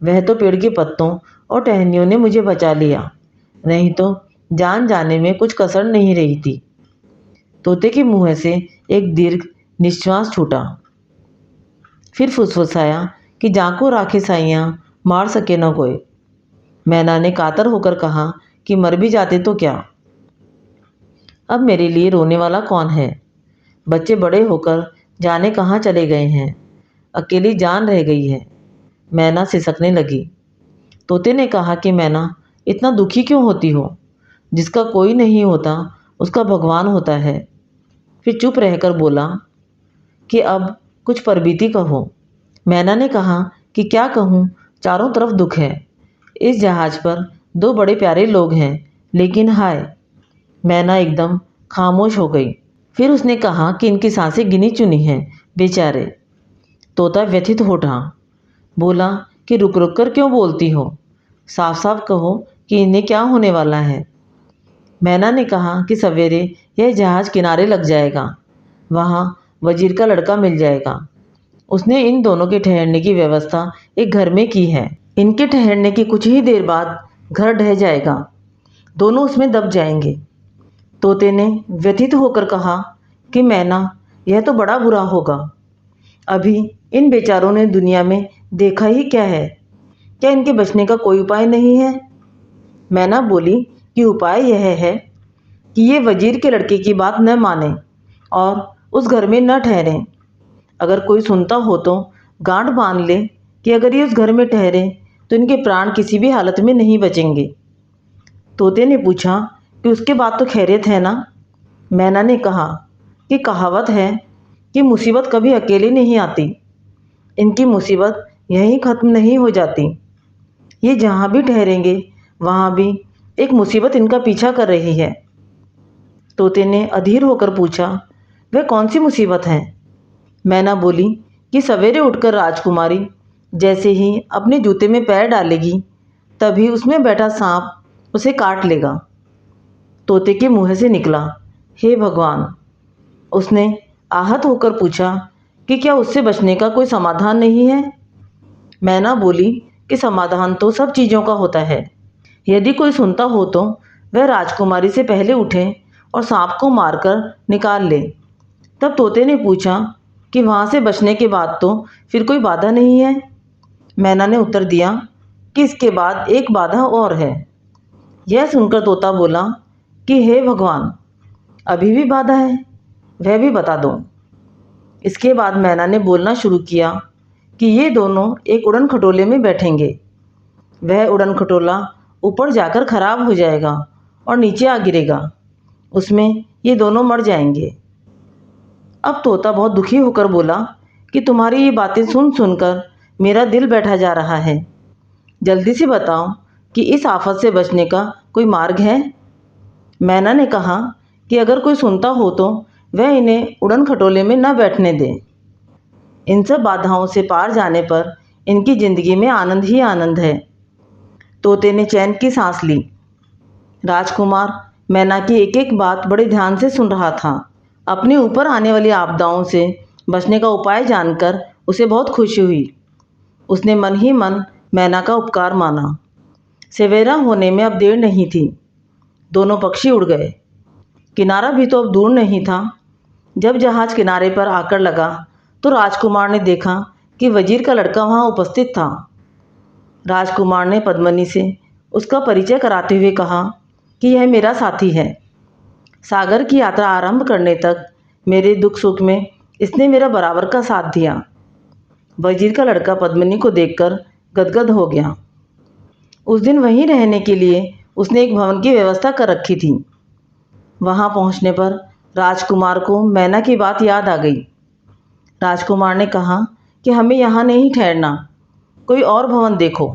वह तो पेड़ के पत्तों और टहनियों ने मुझे बचा लिया, नहीं तो जान जाने में कुछ कसर नहीं रही थी। तोते के मुंह से एक दीर्घ निश्वास छूटा। फिर फुसफुसाया कि जाको राखे साइयाँ, मार सके न कोई। मैना ने कातर होकर कहा कि मर भी जाते तो क्या? अब मेरे लिए रोने वाला कौन है? बच्चे बड़े होकर जाने कहाँ चले गए हैं। अकेली जान रह गई है। मैना सिसकने लगी। तोते ने कहा कि मैना, इतना दुखी क्यों होती हो? जिसका कोई नहीं होता उसका भगवान होता है। फिर चुप रहकर बोला कि अब कुछ परबीती कहो। मैना ने कहा कि क्या कहूँ, चारों तरफ दुख है। इस जहाज पर दो बड़े प्यारे लोग हैं, लेकिन हाय। मैना एकदम खामोश हो गई। फिर उसने कहा कि इनकी सांसें गिनी चुनी हैं, बेचारे। तोता व्यथित हो उठा। बोला कि रुक रुक कर क्यों बोलती हो? साफ साफ कहो कि इन्हें क्या होने वाला है। मैना ने कहा कि सवेरे यह जहाज किनारे लग जाएगा, वहाँ वजीर का लड़का मिल जाएगा। उसने इन दोनों के ठहरने की व्यवस्था एक घर में की है। इनके ठहरने की कुछ ही देर बाद घर ढह जाएगा, दोनों उसमें दब जाएंगे। तोते ने व्यथित होकर कहा कि मैना, यह तो बड़ा बुरा होगा। अभी इन बेचारों ने दुनिया में देखा ही क्या है? क्या इनके बचने का कोई उपाय नहीं है? मैना बोली कि उपाय यह है कि ये वजीर के लड़के की बात न माने और उस घर में न ठहरें। अगर कोई सुनता हो तो गांठ बांध ले कि अगर ये उस घर में ठहरे तो इनके प्राण किसी भी हालत में नहीं बचेंगे। तोते ने पूछा कि उसके बाद तो खैरियत है ना? मैना ने कहा कि कहावत है कि मुसीबत कभी अकेले नहीं आती। इनकी मुसीबत यहीं ख़त्म नहीं हो जाती। ये जहाँ भी ठहरेंगे वहाँ भी एक मुसीबत इनका पीछा कर रही है। तोते ने अधीर होकर पूछा, वह कौन सी मुसीबत है? मैना बोली कि सवेरे उठकर राजकुमारी जैसे ही अपने जूते में पैर डालेगी तभी उसमें बैठा सांप उसे काट लेगा। तोते के मुँह से निकला, हे भगवान! उसने आहत होकर पूछा कि क्या उससे बचने का कोई समाधान नहीं है? मैना बोली कि समाधान तो सब चीज़ों का होता है। यदि कोई सुनता हो तो वह राजकुमारी से पहले उठे और सांप को मारकर निकाल ले। तब तोते ने पूछा कि वहाँ से बचने के बाद तो फिर कोई बाधा नहीं है? मैना ने उत्तर दिया कि इसके बाद एक बाधा और है। यह सुनकर तोता बोला कि हे भगवान, अभी भी बाधा है, वह भी बता दो। इसके बाद मैना ने बोलना शुरू किया कि ये दोनों एक उड़न खटोले में बैठेंगे। वह उड़न खटोला ऊपर जाकर खराब हो जाएगा और नीचे आ गिरेगा। उसमें ये दोनों मर जाएंगे। अब तोता बहुत दुखी होकर बोला कि तुम्हारी ये बातें सुन सुनकर मेरा दिल बैठा जा रहा है। जल्दी से बताओ कि इस आफत से बचने का कोई मार्ग है? मैना ने कहा कि अगर कोई सुनता हो तो वह इन्हें उड़न खटोले में न बैठने दे। इन सब बाधाओं से पार जाने पर इनकी ज़िंदगी में आनंद ही आनंद है। तोते ने चैन की सांस ली। राजकुमार मैना की एक एक बात बड़े ध्यान से सुन रहा था। अपने ऊपर आने वाली आपदाओं से बचने का उपाय जानकर उसे बहुत खुशी हुई। उसने मन ही मन मैना का उपकार माना। सवेरा होने में अब देर नहीं थी। दोनों पक्षी उड़ गए। किनारा भी तो अब दूर नहीं था। जब जहाज किनारे पर आकर लगा तो राजकुमार ने देखा कि वजीर का लड़का वहाँ उपस्थित था। राजकुमार ने पद्मिनी से उसका परिचय कराते हुए कहा कि यह मेरा साथी है। सागर की यात्रा आरंभ करने तक मेरे दुख सुख में इसने मेरा बराबर का साथ दिया। वजीर का लड़का पद्मिनी को देखकर गदगद हो गया। उस दिन वहीं रहने के लिए उसने एक भवन की व्यवस्था कर रखी थी। वहां पहुंचने पर राजकुमार को मैना की बात याद आ गई। राजकुमार ने कहा कि हमें यहाँ नहीं ठहरना, कोई और भवन देखो।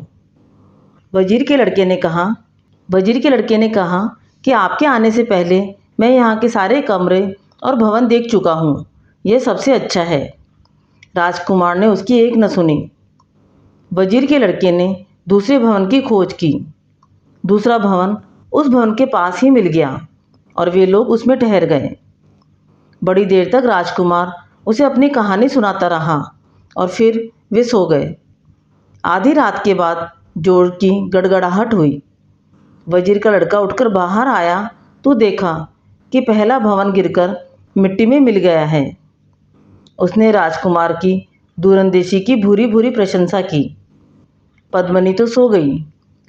वजीर के लड़के ने कहा कि आपके आने से पहले मैं यहाँ के सारे कमरे और भवन देख चुका हूँ, यह सबसे अच्छा है। राजकुमार ने उसकी एक न सुनी। वजीर के लड़के ने दूसरे भवन की खोज की। दूसरा भवन उस भवन के पास ही मिल गया और वे लोग उसमें ठहर गए। बड़ी देर तक राजकुमार उसे अपनी कहानी सुनाता रहा और फिर वे सो गए। आधी रात के बाद जोर की गड़गड़ाहट हुई। वजीर का लड़का उठकर बाहर आया तो देखा कि पहला भवन गिरकर मिट्टी में मिल गया है। उसने राजकुमार की दूरंदेशी की भूरी भूरी प्रशंसा की। पद्मिनी तो सो गई,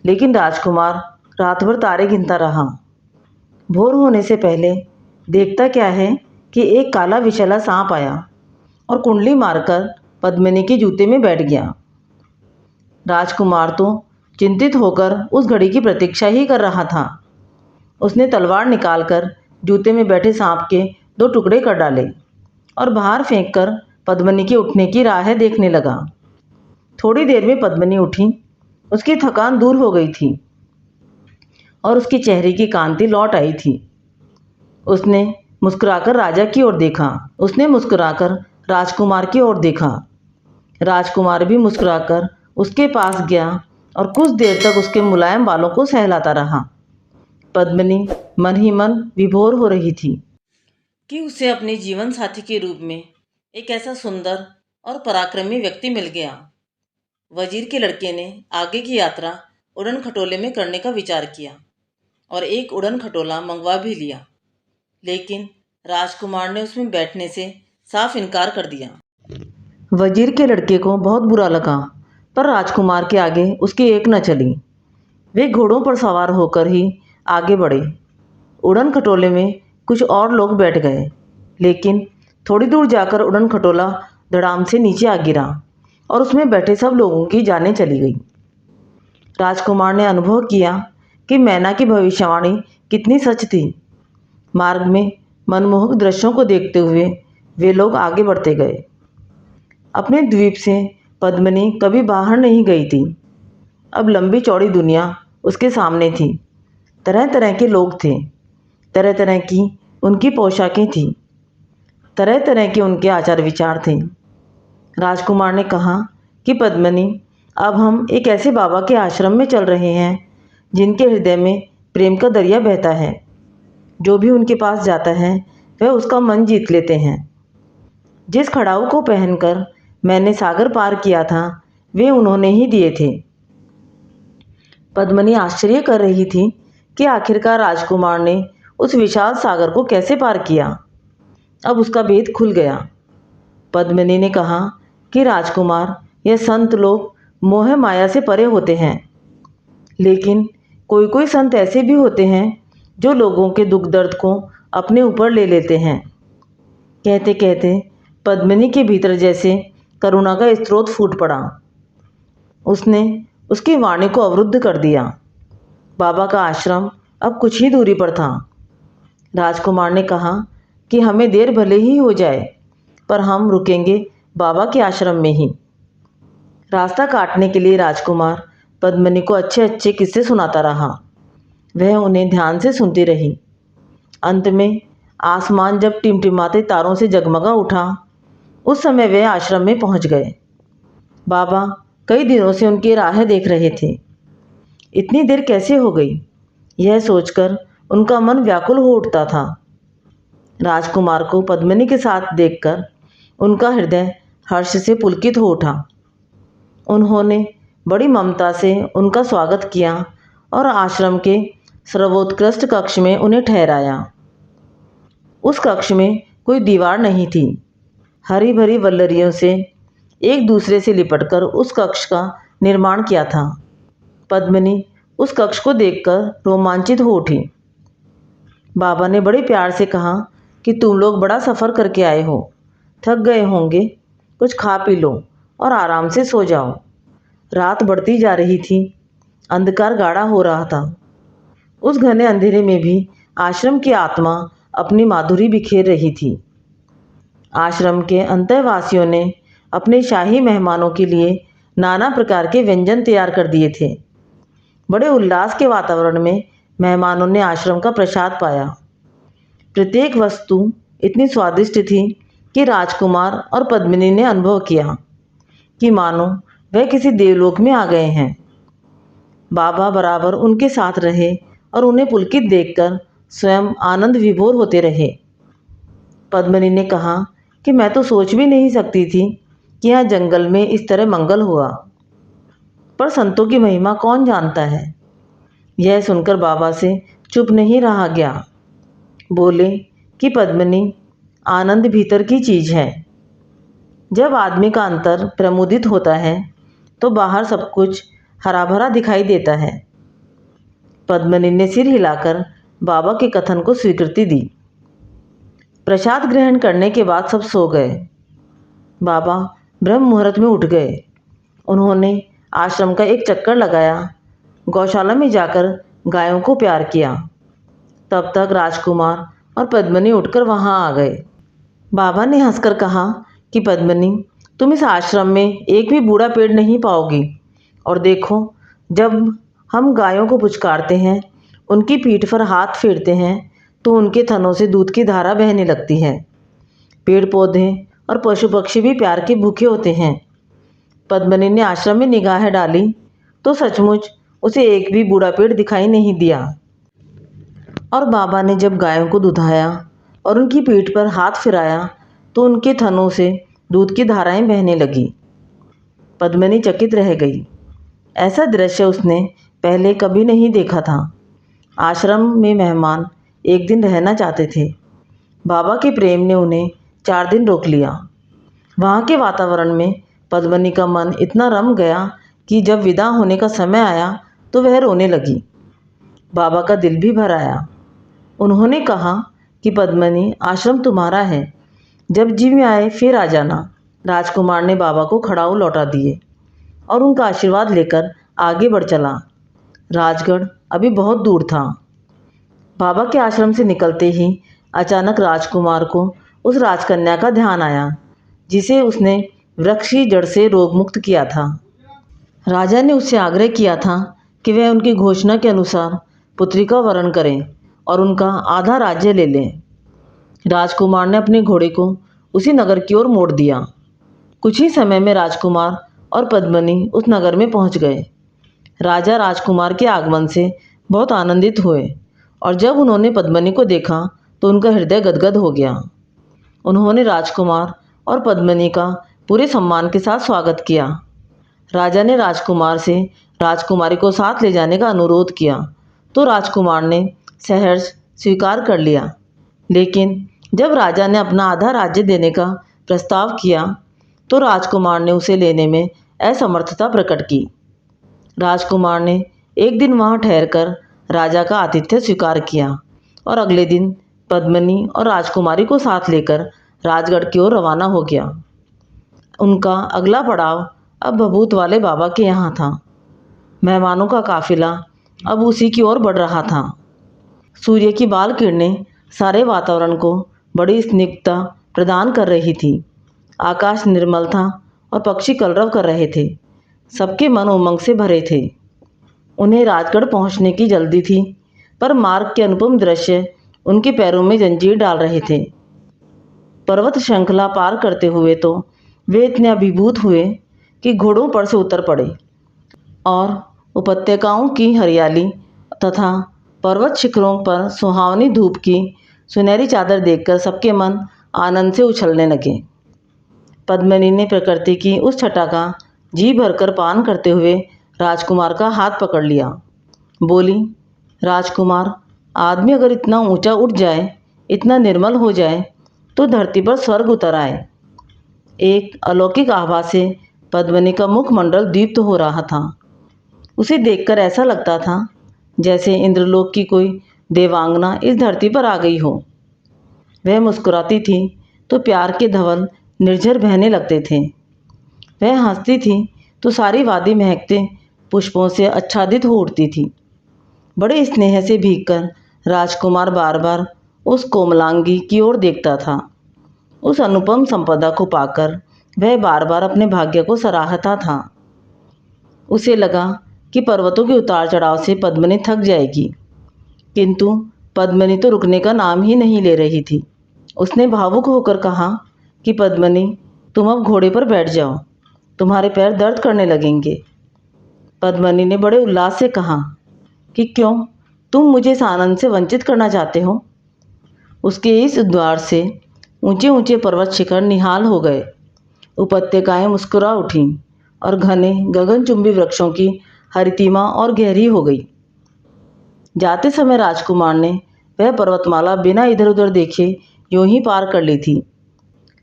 लेकिन राजकुमार रात भर तारे गिनता रहा। भोर होने से पहले देखता क्या है कि एक काला विषैला सांप आया और कुंडली मारकर पद्मिनी के जूते में बैठ गया। राजकुमार तो चिंतित होकर उस घड़ी की प्रतीक्षा ही कर रहा था। उसने तलवार निकालकर जूते में बैठे सांप के 2 टुकड़े कर डाले और बाहर फेंककर पद्मिनी के उठने की राह देखने लगा। थोड़ी देर में पद्मिनी उठी। उसकी थकान दूर हो गई थी और उसके चेहरे की कांति लौट आई थी। उसने मुस्कुराकर राजा की ओर देखा। उसने मुस्कुराकर राजकुमार की ओर देखा। राजकुमार भी मुस्कुराकर उसके पास गया और कुछ देर तक उसके मुलायम बालों को सहलाता रहा। पद्मिनी मन ही मन विभोर हो रही थी कि उसे अपने जीवन साथी के रूप में एक ऐसा सुंदर और पराक्रमी व्यक्ति मिल गया। वजीर के लड़के ने आगे की यात्रा उड़न खटोले में करने का विचार किया और एक उड़न खटोला मंगवा भी लिया, लेकिन राजकुमार ने उसमें बैठने से साफ इनकार कर दिया। वजीर के लड़के को बहुत बुरा लगा, पर राजकुमार के आगे उसकी एक न चली। वे घोड़ों पर सवार होकर ही आगे बढ़े। उड़न खटोले में कुछ और लोग बैठ गए, लेकिन थोड़ी दूर जाकर उड़न खटोला धड़ाम से नीचे आ गिरा और उसमें बैठे सब लोगों की जानें चली गई। राजकुमार ने अनुभव किया कि मैना की भविष्यवाणी कितनी सच थी। मार्ग में मनमोहक दृश्यों को देखते हुए वे लोग आगे बढ़ते गए। अपने द्वीप से पद्मिनी कभी बाहर नहीं गई थी। अब लंबी चौड़ी दुनिया उसके सामने थी। तरह तरह के लोग थे, तरह तरह की उनकी पोशाकें थीं, तरह तरह के उनके आचार विचार थे। राजकुमार ने कहा कि पद्मिनी, अब हम एक ऐसे बाबा के आश्रम में चल रहे हैं जिनके हृदय में प्रेम का दरिया बहता है। जो भी उनके पास जाता है वह उसका मन जीत लेते हैं। जिस खड़ाऊ को पहनकर मैंने सागर पार किया था वे उन्होंने ही दिए थे। पद्मिनी आश्चर्य कर रही थी कि आखिरकार राजकुमार ने उस विशाल सागर को कैसे पार किया। अब उसका भेद खुल गया। पद्मिनी ने कहा कि राजकुमार, यह संत लोग मोह माया से परे होते हैं, लेकिन कोई कोई संत ऐसे भी होते हैं जो लोगों के दुख दर्द को अपने ऊपर ले लेते हैं। कहते कहते पद्मिनी के भीतर जैसे करुणा का स्रोत फूट पड़ा। उसने उसकी वाणी को अवरुद्ध कर दिया। बाबा का आश्रम अब कुछ ही दूरी पर था। राजकुमार ने कहा कि हमें देर भले ही हो जाए, पर हम रुकेंगे बाबा के आश्रम में ही। रास्ता काटने के लिए राजकुमार पद्मिनी को अच्छे अच्छे किस्से सुनाता रहा। वह उन्हें ध्यान से सुनती रही। अंत में आसमान जब टिमटिमाते तारों से जगमगा उठा, उस समय वे आश्रम में पहुंच गए। बाबा कई दिनों से उनकी राहें देख रहे थे। इतनी देर कैसे हो गई, यह सोचकर उनका मन व्याकुल हो उठता था। राजकुमार को पद्मिनी के साथ देखकर उनका हृदय हर्ष से पुलकित हो उठा। उन्होंने बड़ी ममता से उनका स्वागत किया और आश्रम के सर्वोत्कृष्ट कक्ष में उन्हें ठहराया। उस कक्ष में कोई दीवार नहीं थी। हरी भरी वल्लरियों से एक दूसरे से लिपटकर उस कक्ष का निर्माण किया था। पद्मिनी उस कक्ष को देखकर रोमांचित हो उठी। बाबा ने बड़े प्यार से कहा कि तुम लोग बड़ा सफ़र करके आए हो, थक गए होंगे, कुछ खा पी लो और आराम से सो जाओ। रात बढ़ती जा रही थी, अंधकार गाढ़ा हो रहा था। उस घने अंधेरे में भी आश्रम की आत्मा अपनी माधुरी बिखेर रही थी। आश्रम के अंतःवासियों ने अपने शाही मेहमानों के लिए नाना प्रकार के व्यंजन तैयार कर दिए थे। बड़े उल्लास के वातावरण में मेहमानों ने आश्रम का प्रसाद पाया। प्रत्येक वस्तु इतनी स्वादिष्ट थी कि राजकुमार और पद्मिनी ने अनुभव किया कि मानो वह किसी देवलोक में आ गए हैं। बाबा बराबर उनके साथ रहे और उन्हें पुलकित देखकर स्वयं आनंद विभोर होते रहे। पद्मिनी ने कहा कि मैं तो सोच भी नहीं सकती थी कि यहाँ जंगल में इस तरह मंगल हुआ, पर संतों की महिमा कौन जानता है। यह सुनकर बाबा से चुप नहीं रहा गया। बोले कि पद्मिनी, आनंद भीतर की चीज़ है। जब आदमी का अंतर प्रमुदित होता है तो बाहर सब कुछ हरा भरा दिखाई देता है। पद्मिनी ने सिर हिलाकर बाबा के कथन को स्वीकृति दी। प्रसाद ग्रहण करने के बाद सब सो गए। बाबा ब्रह्म मुहूर्त में उठ गए। उन्होंने आश्रम का एक चक्कर लगाया, गौशाला में जाकर गायों को प्यार किया। तब तक राजकुमार और पद्मिनी उठकर वहाँ आ गए। बाबा ने हंसकर कहा कि पद्मिनी, तुम इस आश्रम में एक भी बूढ़ा पेड़ नहीं पाओगी। और देखो, जब हम गायों को पुचकारते हैं, उनकी पीठ पर हाथ फेरते हैं, तो उनके थनों से दूध की धारा बहने लगती है। पेड़ पौधे और पशु पक्षी भी प्यार के भूखे होते हैं। पद्मिनी ने आश्रम में निगाह डाली तो सचमुच उसे एक भी बूढ़ा पेड़ दिखाई नहीं दिया। और बाबा ने जब गायों को दुधाया और उनकी पीठ पर हाथ फिराया तो उनके थनों से दूध की धाराएं बहने लगी। पद्मिनी चकित रह गई। ऐसा दृश्य उसने पहले कभी नहीं देखा था। आश्रम में मेहमान एक दिन रहना चाहते थे। बाबा के प्रेम ने उन्हें 4 दिन रोक लिया। वहाँ के वातावरण में पद्मिनी का मन इतना रम गया कि जब विदा होने का समय आया तो वह रोने लगी। बाबा का दिल भी भर आया। उन्होंने कहा कि पद्मिनी, आश्रम तुम्हारा है जब जी में आए फिर आ जाना। राजकुमार ने बाबा को खड़ाऊ लौटा दिए और उनका आशीर्वाद लेकर आगे बढ़ चला। राजगढ़ अभी बहुत दूर था। बाबा के आश्रम से निकलते ही अचानक राजकुमार को उस राजकन्या का ध्यान आया जिसे उसने वृक्ष की जड़ से रोग मुक्त किया था। राजा ने उससे आग्रह किया था कि वह उनकी घोषणा के अनुसार पुत्री का वरण करें और उनका आधा राज्य ले लें। राजकुमार ने अपने घोड़े को उसी नगर की ओर मोड़ दिया। कुछ ही समय में राजकुमार और पद्मिनी उस नगर में पहुंच गए। राजा राजकुमार के आगमन से बहुत आनंदित हुए और जब उन्होंने पद्मिनी को देखा तो उनका हृदय गदगद हो गया। उन्होंने राजकुमार और पद्मिनी का पूरे सम्मान के साथ स्वागत किया। राजा ने राजकुमार से राजकुमारी को साथ ले जाने का अनुरोध किया तो राजकुमार ने सहर्ष स्वीकार कर लिया। लेकिन जब राजा ने अपना आधा राज्य देने का प्रस्ताव किया तो राजकुमार ने उसे लेने में असमर्थता प्रकट की। राजकुमार ने एक दिन वहां ठहरकर राजा का आतिथ्य स्वीकार किया और अगले दिन पद्मिनी और राजकुमारी को साथ लेकर राजगढ़ की ओर रवाना हो गया। उनका अगला पड़ाव अब भभूत वाले बाबा के यहाँ था। मेहमानों का काफिला अब उसी की ओर बढ़ रहा था। सूर्य की बाल किरणें सारे वातावरण को बड़ी स्निग्धता प्रदान कर रही थी। आकाश निर्मल था और पक्षी कलरव कर रहे थे। सबके मन उमंग से भरे थे। उन्हें राजगढ़ पहुंचने की जल्दी थी, पर मार्ग के अनुपम दृश्य उनके पैरों में जंजीर डाल रहे थे। पर्वत श्रृंखला पार करते हुए तो वे इतने अभिभूत हुए कि घोड़ों पर से उतर पड़े और उपत्यकाओं की हरियाली तथा पर्वत शिखरों पर सुहावनी धूप की सुनहरी चादर देखकर सबके मन आनंद से उछलने लगे। पद्मिनी ने प्रकृति की उस छटा का जी भरकर पान करते हुए राजकुमार का हाथ पकड़ लिया। बोली, राजकुमार, आदमी अगर इतना ऊंचा उठ जाए, इतना निर्मल हो जाए तो धरती पर स्वर्ग उतर आए। एक अलौकिक आभा से पद्मिनी का मुखमंडल दीप्त हो रहा था। उसे देखकर ऐसा लगता था जैसे इंद्रलोक की कोई देवांगना इस धरती पर आ गई हो। वह मुस्कुराती थी तो प्यार के धवल निर्झर बहने लगते थे। वह हंसती थी तो सारी वादी महकते पुष्पों से आच्छादित हो उठती थी। बड़े स्नेह से भीगकर राजकुमार बार बार उस कोमलांगी की ओर देखता था। उस अनुपम संपदा को पाकर वह बार बार अपने भाग्य को सराहता था। उसे लगा कि पर्वतों के उतार चढ़ाव से पद्मिनी थक जाएगी, किंतु पद्मिनी तो रुकने का नाम ही नहीं ले रही थी। उसने भावुक होकर कहा कि पद्मिनी, तुम अब घोड़े पर बैठ जाओ, तुम्हारे पैर दर्द करने लगेंगे। पद्मिनी ने बड़े उल्लास से कहा कि क्यों, तुम मुझे इस आनंद से वंचित करना चाहते हो? उसके इस द्वार से ऊंचे ऊंचे पर्वत शिखर निहाल हो गए। उपत्यकाएं मुस्कुरा उठीं और घने गगनचुंबी वृक्षों की हरितिमा और गहरी हो गई। जाते समय राजकुमार ने वह पर्वतमाला बिना इधर उधर देखे यूं ही पार कर ली थी।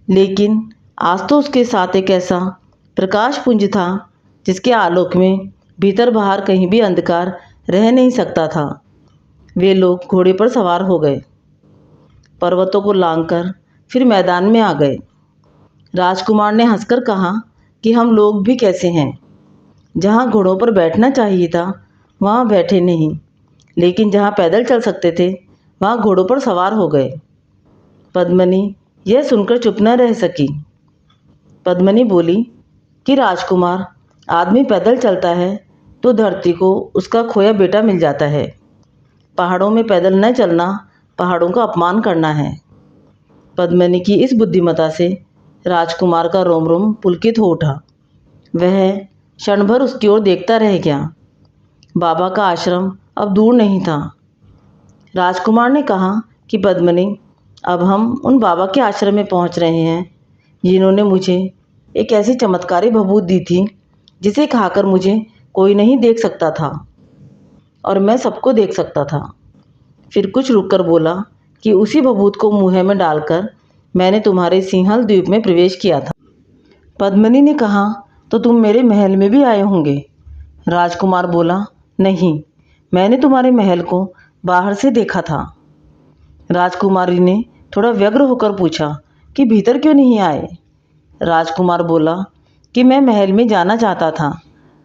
लेकिन आज तो उसके साथ एक ऐसा प्रकाश पुंज था जिसके आलोक में भीतर बाहर कहीं भी अंधकार रह नहीं सकता था। वे लोग घोड़े पर सवार हो गए, पर्वतों को लांघकर फिर मैदान में आ गए। राजकुमार ने हंसकर कहा कि हम लोग भी कैसे हैं, जहाँ घोड़ों पर बैठना चाहिए था वहाँ बैठे नहीं, लेकिन जहाँ पैदल चल सकते थे वहाँ घोड़ों पर सवार हो गए। पद्मिनी यह सुनकर चुप न रह सकी। पद्मिनी बोली कि राजकुमार, आदमी पैदल चलता है तो धरती को उसका खोया बेटा मिल जाता है। पहाड़ों में पैदल न चलना पहाड़ों का अपमान करना है। पद्मिनी की इस बुद्धिमता से राजकुमार का रोम रोम पुलकित हो उठा। वह क्षण भर उसकी ओर देखता रह गया। बाबा का आश्रम अब दूर नहीं था। राजकुमार ने कहा कि पद्मिनी, अब हम उन बाबा के आश्रम में पहुंच रहे हैं जिन्होंने मुझे एक ऐसी चमत्कारी भभूत दी थी जिसे खाकर मुझे कोई नहीं देख सकता था और मैं सबको देख सकता था। फिर कुछ रुककर बोला कि उसी भभूत को मुँह में डालकर मैंने तुम्हारे सिंहल द्वीप में प्रवेश किया था। पद्मिनी ने कहा, तो तुम मेरे महल में भी आए होंगे? राजकुमार बोला, नहीं, मैंने तुम्हारे महल को बाहर से देखा था। राजकुमारी ने थोड़ा व्यग्र होकर पूछा, कि भीतर क्यों नहीं आए। राजकुमार बोला कि मैं महल में जाना चाहता था,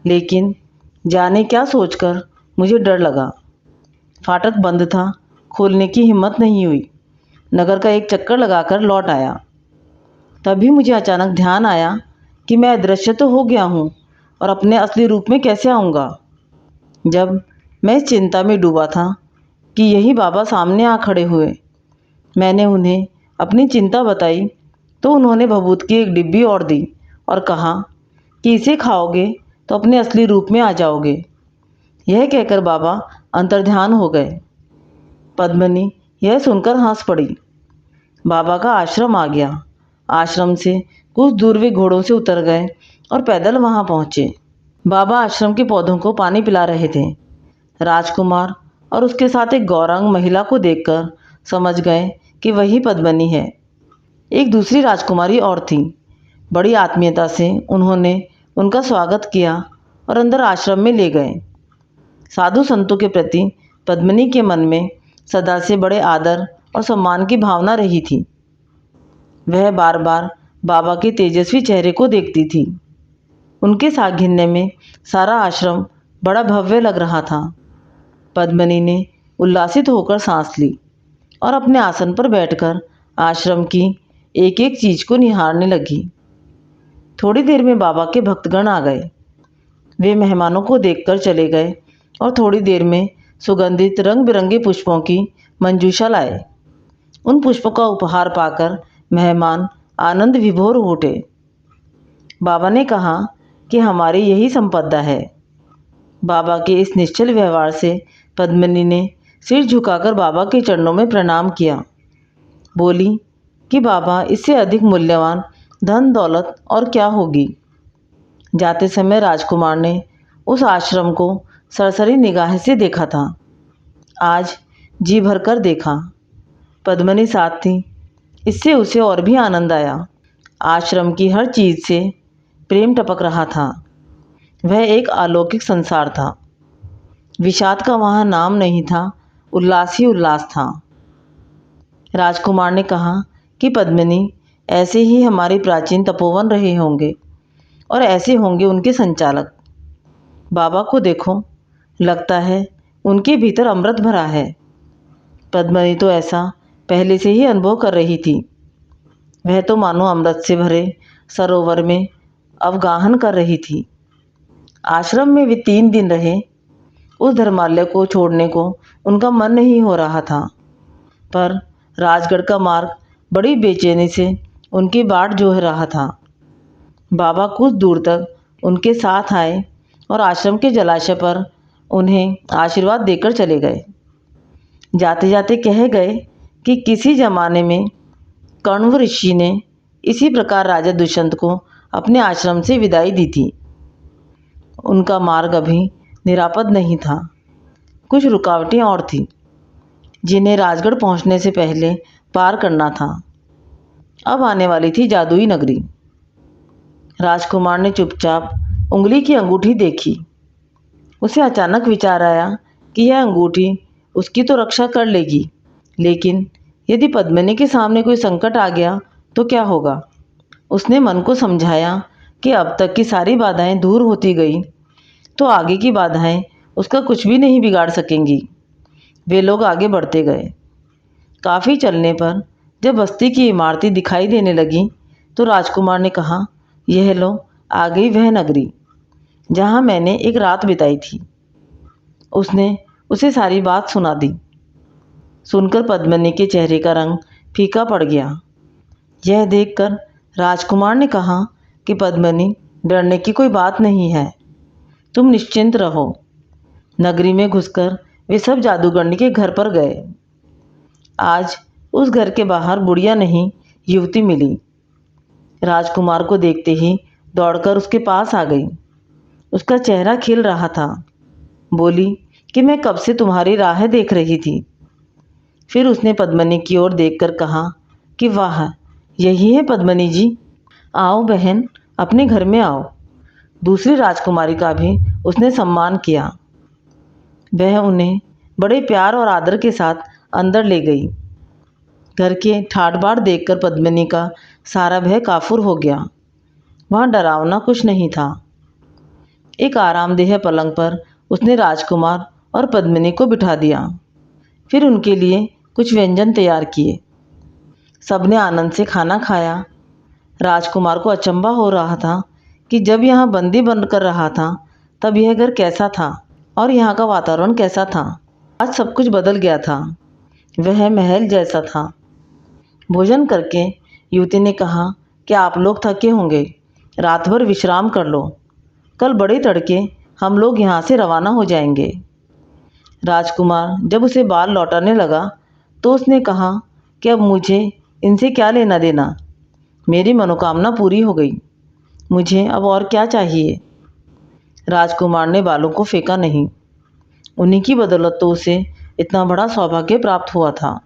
लेकिन जाने क्या सोचकर मुझे डर लगा। फाटक बंद था, खोलने की हिम्मत नहीं हुई। नगर का एक चक्कर लगाकर लौट आया। तभी मुझे अचानक ध्यान आया कि मैं अदृश्य तो हो गया हूँ और अपने असली रूप में कैसे आऊँगा। जब मैं इस चिंता में डूबा था कि यही बाबा सामने आ खड़े हुए, मैंने उन्हें अपनी चिंता बताई तो उन्होंने भभूत की एक डिब्बी और दी और कहा कि इसे खाओगे तो अपने असली रूप में आ जाओगे। यह कहकर बाबा अंतर्ध्यान हो गए। पद्मिनी यह सुनकर हंस पड़ी। बाबा का आश्रम आ गया। आश्रम से कुछ दूर वे घोड़ों से उतर गए और पैदल वहां पहुंचे। बाबा आश्रम के पौधों को पानी पिला रहे थे। राजकुमार और उसके साथ एक गौरांग महिला को देखकर समझ गए कि वही पद्मिनी है। एक दूसरी राजकुमारी और थी। बड़ी आत्मीयता से उन्होंने उनका स्वागत किया और अंदर आश्रम में ले गए। साधु संतों के प्रति पद्मिनी के मन में सदा से बड़े आदर और सम्मान की भावना रही थी। वह बार बार बाबा के तेजस्वी चेहरे को देखती थी। उनके साथ घिरने में सारा आश्रम बड़ा भव्य लग रहा था। पद्मिनी ने उल्लासित होकर सांस ली और अपने आसन पर बैठकर आश्रम की एक एक चीज को निहारने लगी। थोड़ी देर में बाबा के भक्तगण आ गए। वे मेहमानों को देखकर चले गए और थोड़ी देर में सुगंधित रंग बिरंगे पुष्पों की मंजूषा लाए। उन पुष्पों का उपहार पाकर मेहमान आनंद विभोर हो उठे। बाबा ने कहा कि हमारी यही संपदा है। बाबा के इस निश्चल व्यवहार से पद्मिनी ने सिर झुकाकर बाबा के चरणों में प्रणाम किया। बोली कि बाबा, इससे अधिक मूल्यवान धन दौलत और क्या होगी। जाते समय राजकुमार ने उस आश्रम को सरसरी निगाह से देखा था। आज जी भरकर देखा। पद्मिनी साथ थी। इससे उसे और भी आनंद आया। आश्रम की हर चीज से प्रेम टपक रहा था। वह एक अलौकिक संसार था। विषाद का वहाँ नाम नहीं था, उल्लास ही उल्लास था। राजकुमार ने कहा कि पद्मिनी, ऐसे ही हमारे प्राचीन तपोवन रहे होंगे और ऐसे होंगे उनके संचालक। बाबा को देखो, लगता है उनके भीतर अमृत भरा है। पद्मिनी तो ऐसा पहले से ही अनुभव कर रही थी। वह तो मानो अमृत से भरे सरोवर में अवगाहन कर रही थी। आश्रम में वे 3 दिन रहे। उस धर्मालय को छोड़ने को उनका मन नहीं हो रहा था, पर राजगढ़ का मार्ग बड़ी बेचैनी से उनकी बाट जोह रहा था। बाबा कुछ दूर तक उनके साथ आए और आश्रम के जलाशय पर उन्हें आशीर्वाद देकर चले गए। जाते जाते कह गए कि किसी जमाने में कण्व ऋषि ने इसी प्रकार राजा दुष्यंत को अपने आश्रम से विदाई दी थी। उनका मार्ग अभी निरापद नहीं था। कुछ रुकावटें और थीं जिन्हें राजगढ़ पहुंचने से पहले पार करना था। अब आने वाली थी जादुई नगरी। राजकुमार ने चुपचाप उंगली की अंगूठी देखी। उसे अचानक विचार आया कि यह अंगूठी उसकी तो रक्षा कर लेगी, लेकिन यदि पद्मिनी के सामने कोई संकट आ गया तो क्या होगा। उसने मन को समझाया कि अब तक की सारी बाधाएं दूर होती गई तो आगे की बाधाएं उसका कुछ भी नहीं बिगाड़ सकेंगी। वे लोग आगे बढ़ते गए। काफ़ी चलने पर जब बस्ती की इमारतें दिखाई देने लगीं तो राजकुमार ने कहा, यह लो आ गई वह नगरी जहाँ मैंने एक रात बिताई थी। उसने उसे सारी बात सुना दी। सुनकर पद्मिनी के चेहरे का रंग फीका पड़ गया। यह देखकर राजकुमार ने कहा कि पद्मिनी, डरने की कोई बात नहीं है, तुम निश्चिंत रहो। नगरी में घुसकर वे सब जादूगरनी के घर पर गए। आज उस घर के बाहर बुढ़िया नहीं, युवती मिली। राजकुमार को देखते ही दौड़कर उसके पास आ गई। उसका चेहरा खिल रहा था। बोली कि मैं कब से तुम्हारी राह देख रही थी। फिर उसने पद्मिनी की ओर देखकर कहा कि वाह, यही है पद्मिनी जी। आओ बहन, अपने घर में आओ। दूसरी राजकुमारी का भी उसने सम्मान किया। वह उन्हें बड़े प्यार और आदर के साथ अंदर ले गई। घर के ठाट बाट देखकर पद्मिनी का सारा भय काफूर हो गया। वहाँ डरावना कुछ नहीं था। एक आरामदेह पलंग पर उसने राजकुमार और पद्मिनी को बिठा दिया। फिर उनके लिए कुछ व्यंजन तैयार किए। सबने आनंद से खाना खाया। राजकुमार को अचंभा हो रहा था कि जब यहाँ बंदी बनकर रहा था तब यह घर कैसा था और यहाँ का वातावरण कैसा था। आज सब कुछ बदल गया था। वह महल जैसा था। भोजन करके युवती ने कहा कि आप लोग थके होंगे, रात भर विश्राम कर लो। कल बड़े तड़के हम लोग यहाँ से रवाना हो जाएंगे। राजकुमार जब उसे बाल लौटाने लगा तो उसने कहा कि अब मुझे इनसे क्या लेना देना। मेरी मनोकामना पूरी हो गई। मुझे अब और क्या चाहिए। राजकुमार ने बालों को फेंका नहीं। उन्हीं की बदौलत तो उसे इतना बड़ा सौभाग्य प्राप्त हुआ था।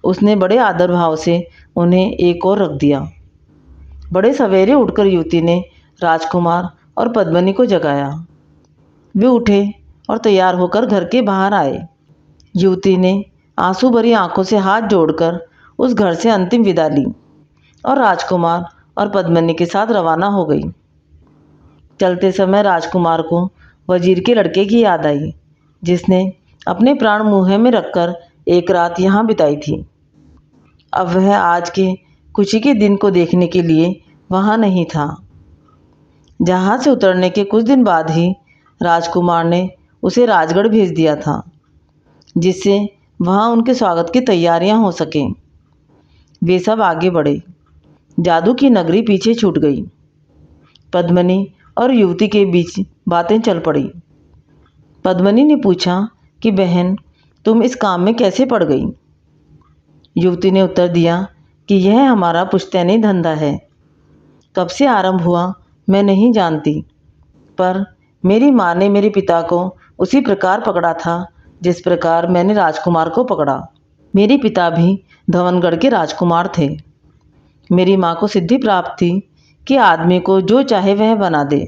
उसने बड़े आदर भाव से उन्हें एक और रख दिया। बड़े सवेरे उठकर युवती ने राजकुमार और पद्मिनी को जगाया। वे उठे और तैयार होकर घर के बाहर आए। युवती ने आंसू भरी आंखों से हाथ जोड़कर उस घर से अंतिम विदा ली और राजकुमार और पद्मिनी के साथ रवाना हो गई। चलते समय राजकुमार को वजीर के लड़के की याद आई, जिसने अपने प्राण मुँह में रखकर एक रात यहाँ बिताई थी। अब वह आज के खुशी के दिन को देखने के लिए वहाँ नहीं था। जहाज से उतरने के कुछ दिन बाद ही राजकुमार ने उसे राजगढ़ भेज दिया था, जिससे वहाँ उनके स्वागत की तैयारियां हो सकें। वे सब आगे बढ़े। जादू की नगरी पीछे छूट गई। पद्मिनी और युवती के बीच बातें चल पड़ी। पद्मिनी ने पूछा कि बहन, तुम इस काम में कैसे पड़ गई। युवती ने उत्तर दिया कि यह हमारा पुश्तैनी धंधा है। कब से आरंभ हुआ मैं नहीं जानती, पर मेरी माँ ने मेरे पिता को उसी प्रकार पकड़ा था जिस प्रकार मैंने राजकुमार को पकड़ा। मेरे पिता भी धवनगढ़ के राजकुमार थे। मेरी माँ को सिद्धि प्राप्त थी कि आदमी को जो चाहे वह बना दे।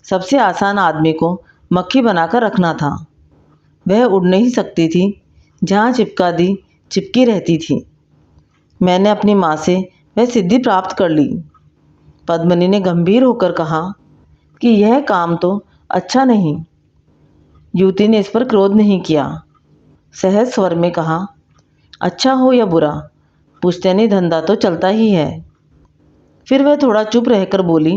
सबसे आसान आदमी को मक्खी बनाकर रखना था। वह उड़ नहीं सकती थी, जहाँ चिपका दी चिपकी रहती थी। मैंने अपनी माँ से वह सिद्धि प्राप्त कर ली। पद्मिनी ने गंभीर होकर कहा कि यह काम तो अच्छा नहीं। युवती ने इस पर क्रोध नहीं किया। सहज स्वर में कहा, अच्छा हो या बुरा, पुश्तैनी धंधा तो चलता ही है। फिर वह थोड़ा चुप रहकर बोली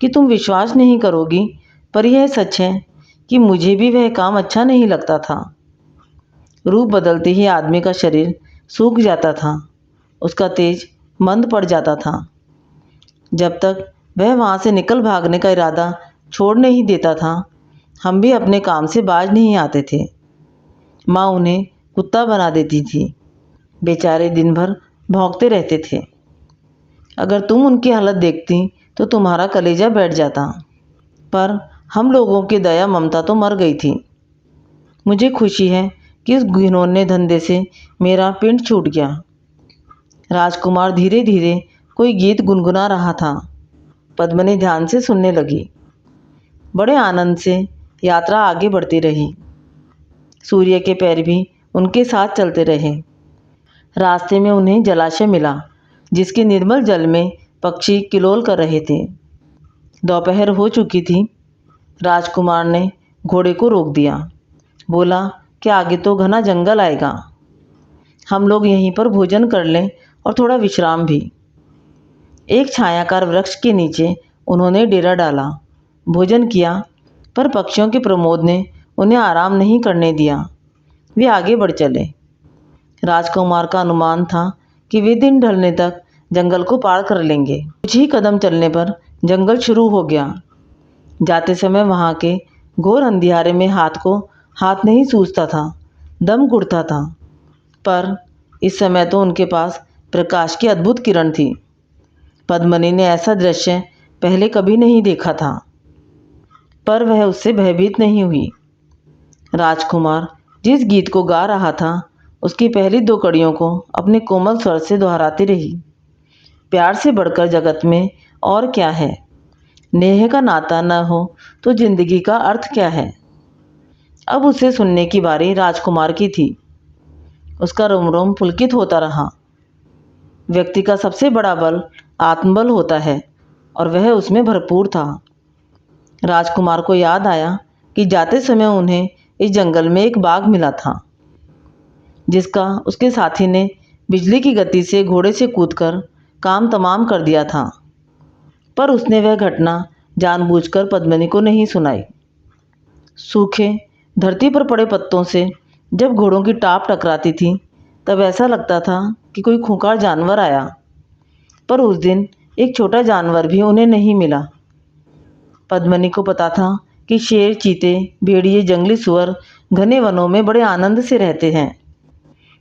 कि तुम विश्वास नहीं करोगी, पर यह सच है कि मुझे भी वह काम अच्छा नहीं लगता था। रूप बदलते ही आदमी का शरीर सूख जाता था, उसका तेज मंद पड़ जाता था। जब तक वह वहाँ से निकल भागने का इरादा छोड़ नहीं देता था, हम भी अपने काम से बाज नहीं आते थे। माँ उन्हें कुत्ता बना देती थी। बेचारे दिन भर भौंकते रहते थे। अगर तुम उनकी हालत देखती तो तुम्हारा कलेजा बैठ जाता। पर हम लोगों की दया ममता तो मर गई थी। मुझे खुशी है कि इस घिनौने धंधे से मेरा पिंड छूट गया। राजकुमार धीरे धीरे कोई गीत गुनगुना रहा था। पद्मिनी ध्यान से सुनने लगी। बड़े आनंद से यात्रा आगे बढ़ती रही। सूर्य के पैर भी उनके साथ चलते रहे। रास्ते में उन्हें जलाशय मिला, जिसके निर्मल जल में पक्षी किलोल कर रहे थे। दोपहर हो चुकी थी। राजकुमार ने घोड़े को रोक दिया। बोला कि आगे तो घना जंगल आएगा, हम लोग यहीं पर भोजन कर लें और थोड़ा विश्राम भी। एक छायाकार वृक्ष के नीचे उन्होंने डेरा डाला। भोजन किया, पर पक्षियों के प्रमोद ने उन्हें आराम नहीं करने दिया। वे आगे बढ़ चले। राजकुमार का अनुमान था कि वे दिन ढलने तक जंगल को पार कर लेंगे। कुछ ही कदम चलने पर जंगल शुरू हो गया। जाते समय वहाँ के घोर अंधियारे में हाथ नहीं सूझता था, दम घुटता था। पर इस समय तो उनके पास प्रकाश की अद्भुत किरण थी। पद्मिनी ने ऐसा दृश्य पहले कभी नहीं देखा था, पर वह उससे भयभीत नहीं हुई। राजकुमार जिस गीत को गा रहा था, उसकी पहली दो कड़ियों को अपने कोमल स्वर से दोहराती रही। प्यार से बढ़कर जगत में और क्या है, नेह का नाता न हो तो जिंदगी का अर्थ क्या है। अब उसे सुनने की बारी राजकुमार की थी। उसका रोम रोम पुलकित होता रहा। व्यक्ति का सबसे बड़ा बल आत्मबल होता है और वह उसमें भरपूर था। राजकुमार को याद आया कि जाते समय उन्हें इस जंगल में एक बाघ मिला था, जिसका उसके साथी ने बिजली की गति से घोड़े से कूदकर काम तमाम कर दिया था। पर उसने वह घटना जानबूझकर पद्मिनी को नहीं सुनाई। सूखे धरती पर पड़े पत्तों से जब घोड़ों की टाप टकराती थी, तब ऐसा लगता था कि कोई खूंखार जानवर आया। पर उस दिन एक छोटा जानवर भी उन्हें नहीं मिला। पद्मिनी को पता था कि शेर, चीते, भेड़िए, जंगली सुअर घने वनों में बड़े आनंद से रहते हैं।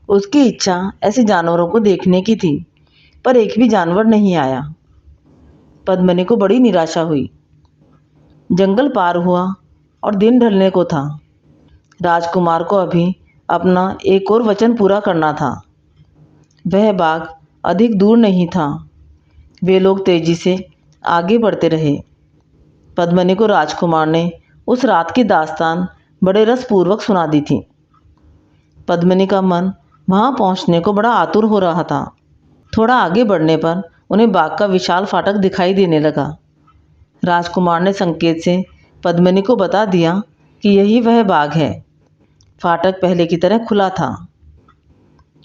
उसकी इच्छा ऐसे जानवरों को देखने की थी, पर एक भी जानवर नहीं आया। पद्मिनी को बड़ी निराशा हुई। जंगल पार हुआ और दिन ढलने को था। राजकुमार को अभी अपना एक और वचन पूरा करना था। वह बाघ अधिक दूर नहीं था। वे लोग तेजी से आगे बढ़ते रहे। पद्मिनी को राजकुमार ने उस रात की दास्तान बड़े रसपूर्वक सुना दी थी। पद्मिनी का मन वहां पहुंचने को बड़ा आतुर हो रहा था। थोड़ा आगे बढ़ने पर उन्हें बाग का विशाल फाटक दिखाई देने लगा। राजकुमार ने संकेत से पद्मिनी को बता दिया कि यही वह बाग है। फाटक पहले की तरह खुला था।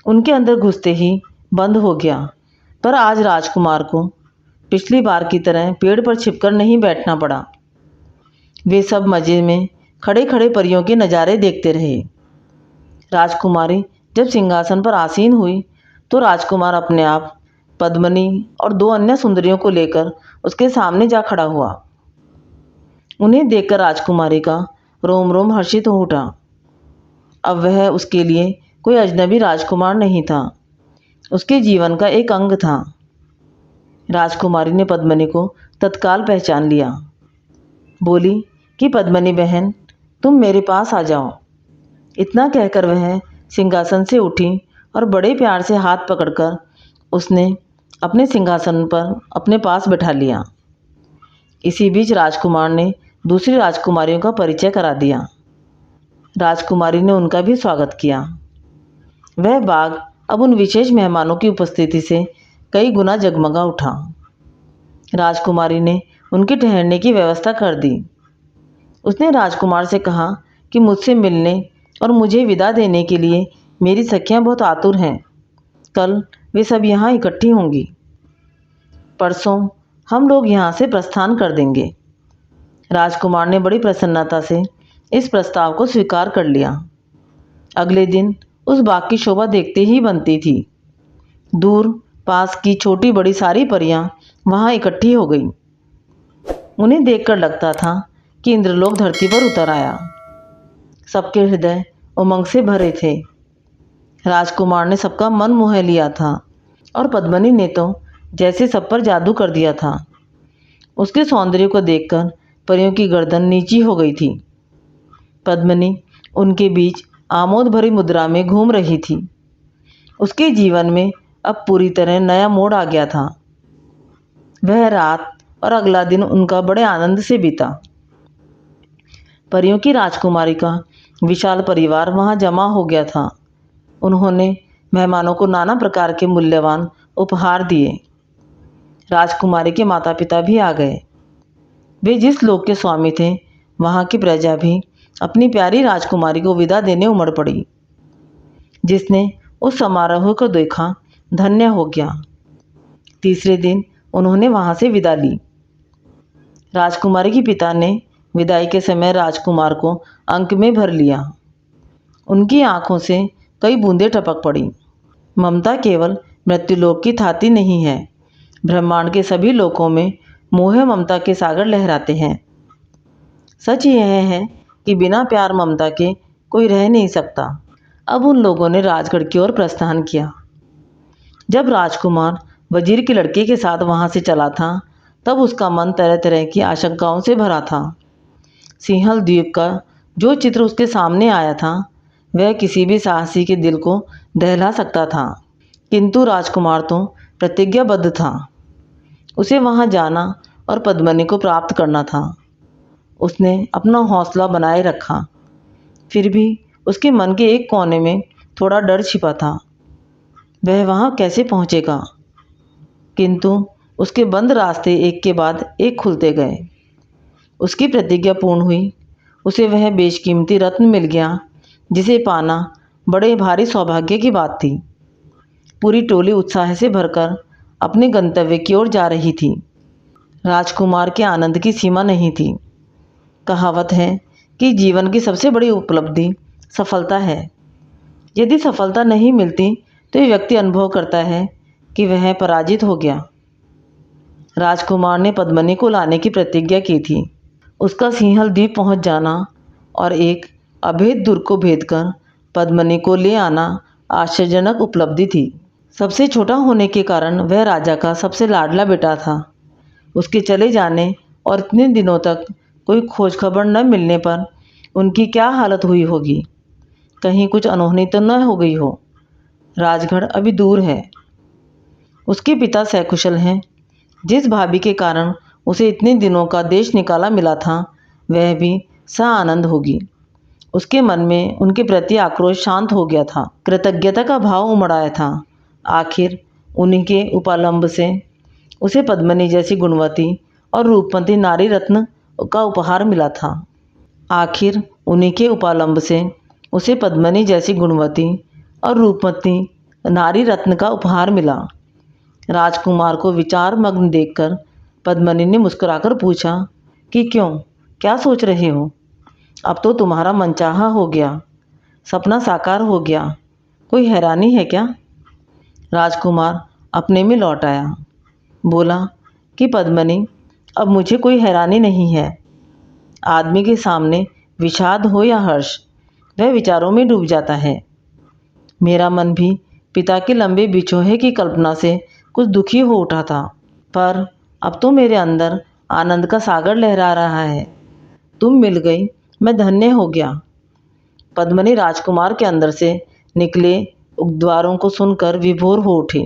उनके अंदर घुसते ही बंद हो गया। पर आज राजकुमार को पिछली बार की तरह पेड़ पर छिपकर नहीं बैठना पड़ा। वे सब मज़े में खड़े खड़े परियों के नज़ारे देखते रहे। राजकुमारी जब सिंहासन पर आसीन हुई तो राजकुमार अपने आप पद्मिनी और दो अन्य सुंदरियों को लेकर उसके सामने जा खड़ा हुआ। उन्हें देखकर राजकुमारी का रोम रोम हर्षित हो उठा। अब वह उसके लिए कोई अजनबी राजकुमार नहीं था, उसके जीवन का एक अंग था। राजकुमारी ने पद्मिनी को तत्काल पहचान लिया। बोली कि पद्मिनी बहन, तुम मेरे पास आ जाओ। इतना कहकर वह सिंहासन से उठी और बड़े प्यार से हाथ पकड़कर उसने अपने सिंहासन पर अपने पास बैठा लिया। इसी बीच राजकुमार ने दूसरी राजकुमारियों का परिचय करा दिया। राजकुमारी ने उनका भी स्वागत किया। वह बाग अब उन विशेष मेहमानों की उपस्थिति से कई गुना जगमगा उठा। राजकुमारी ने उनके ठहरने की व्यवस्था कर दी। उसने राजकुमार से कहा कि मुझसे मिलने और मुझे विदा देने के लिए मेरी सखियां बहुत आतुर हैं। कल वे सब यहाँ इकट्ठी होंगी। परसों हम लोग यहाँ से प्रस्थान कर देंगे। राजकुमार ने बड़ी प्रसन्नता से इस प्रस्ताव को स्वीकार कर लिया। अगले दिन उस बाग की शोभा देखते ही बनती थी। दूर पास की छोटी बड़ी सारी परियां वहाँ इकट्ठी हो गईं। उन्हें देखकर लगता था कि इंद्रलोक धरती पर उतर आया। सबके हृदय उमंग से भरे थे। राजकुमार ने सबका मन मोह लिया था और पद्मिनी ने तो जैसे सब पर जादू कर दिया था। उसके सौंदर्य को देखकर परियों की गर्दन नीची हो गई थी। पद्मिनी उनके बीच आमोद भरी मुद्रा में घूम रही थी। उसके जीवन में अब पूरी तरह नया मोड़ आ गया था। वह रात और अगला दिन उनका बड़े आनंद से बीता। परियों की राजकुमारी का विशाल परिवार वहां जमा हो गया था। उन्होंने मेहमानों को नाना प्रकार के मूल्यवान उपहार दिए। राजकुमारी के माता पिता भी आ गए। वे जिस लोक के स्वामी थे, वहाँ की प्रजा भी अपनी प्यारी राजकुमारी को विदा देने उमड़ पड़ी। जिसने उस समारोह को देखा धन्य हो गया। तीसरे दिन उन्होंने वहाँ से विदा ली। राजकुमारी के पिता ने विदाई के समय राजकुमार को अंक में भर लिया। उनकी आंखों से कई बूंदें टपक पड़ी। ममता केवल मृत्युलोक की थाती नहीं है, ब्रह्मांड के सभी लोकों में मोह ममता के सागर लहराते हैं। सच यह है कि बिना प्यार ममता के कोई रह नहीं सकता। अब उन लोगों ने राजगढ़ की ओर प्रस्थान किया। जब राजकुमार वजीर के लड़के के साथ वहाँ से चला था, तब उसका मन तरह तरह की आशंकाओं से भरा था। सिंहल द्वीप का जो चित्र उसके सामने आया था, वह किसी भी साहसी के दिल को दहला सकता था। किंतु राजकुमार तो प्रतिज्ञाबद्ध था। उसे वहाँ जाना और पद्मिनी को प्राप्त करना था। उसने अपना हौसला बनाए रखा। फिर भी उसके मन के एक कोने में थोड़ा डर छिपा था। वह वहाँ कैसे पहुँचेगा? किंतु उसके बंद रास्ते एक के बाद एक खुलते गए। उसकी प्रतिज्ञा पूर्ण हुई। उसे वह बेशकीमती रत्न मिल गया जिसे पाना बड़े भारी सौभाग्य की बात थी। पूरी टोली उत्साह से भरकर अपने गंतव्य की ओर जा रही थी। राजकुमार के आनंद की सीमा नहीं थी। कहावत है कि जीवन की सबसे बड़ी उपलब्धि सफलता है। यदि सफलता नहीं मिलती तो ये व्यक्ति अनुभव करता है कि वह पराजित हो गया। राजकुमार ने पद्मिनी को लाने की प्रतिज्ञा की थी। उसका सिंहल द्वीप पहुंच जाना और एक अभेद दुर्ग को भेदकर पद्मिनी को ले आना आश्चर्यजनक उपलब्धि थी। सबसे छोटा होने के कारण वह राजा का सबसे लाडला बेटा था। उसके चले जाने और इतने दिनों तक कोई खोज खबर न मिलने पर उनकी क्या हालत हुई होगी। कहीं कुछ अनहोनी तो न हो गई हो। राजगढ़ अभी दूर है। उसके पिता सकुशल हैं। जिस भाभी के कारण उसे इतने दिनों का देश निकाला मिला था वह भी आनंद होगी। उसके मन में उनके प्रति आक्रोश शांत हो गया था। कृतज्ञता का भाव उमड़ आया था। आखिर उन्हीं के उपालंब से उसे पद्मिनी जैसी गुणवती और रूपवती नारी रत्न का उपहार मिला था। आखिर उन्हीं के उपालंब से उसे पद्मिनी जैसी गुणवती और रूपवती नारी रत्न का उपहार मिला। राजकुमार को विचार मग्न देखकर पद्मिनी ने मुस्कुराकर पूछा कि क्यों, क्या सोच रहे हो? अब तो तुम्हारा मनचाहा हो गया, सपना साकार हो गया, कोई हैरानी है क्या? राजकुमार अपने में लौट आया। बोला कि पद्मिनी, अब मुझे कोई हैरानी नहीं है। आदमी के सामने विषाद हो या हर्ष, वह विचारों में डूब जाता है। मेरा मन भी पिता के लंबे बिछोहे की कल्पना से कुछ दुखी हो उठा था, पर अब तो मेरे अंदर आनंद का सागर लहरा रहा है। तुम मिल गई, मैं धन्य हो गया। पद्मिनी राजकुमार के अंदर से निकले उद्गारों को सुनकर विभोर हो उठी।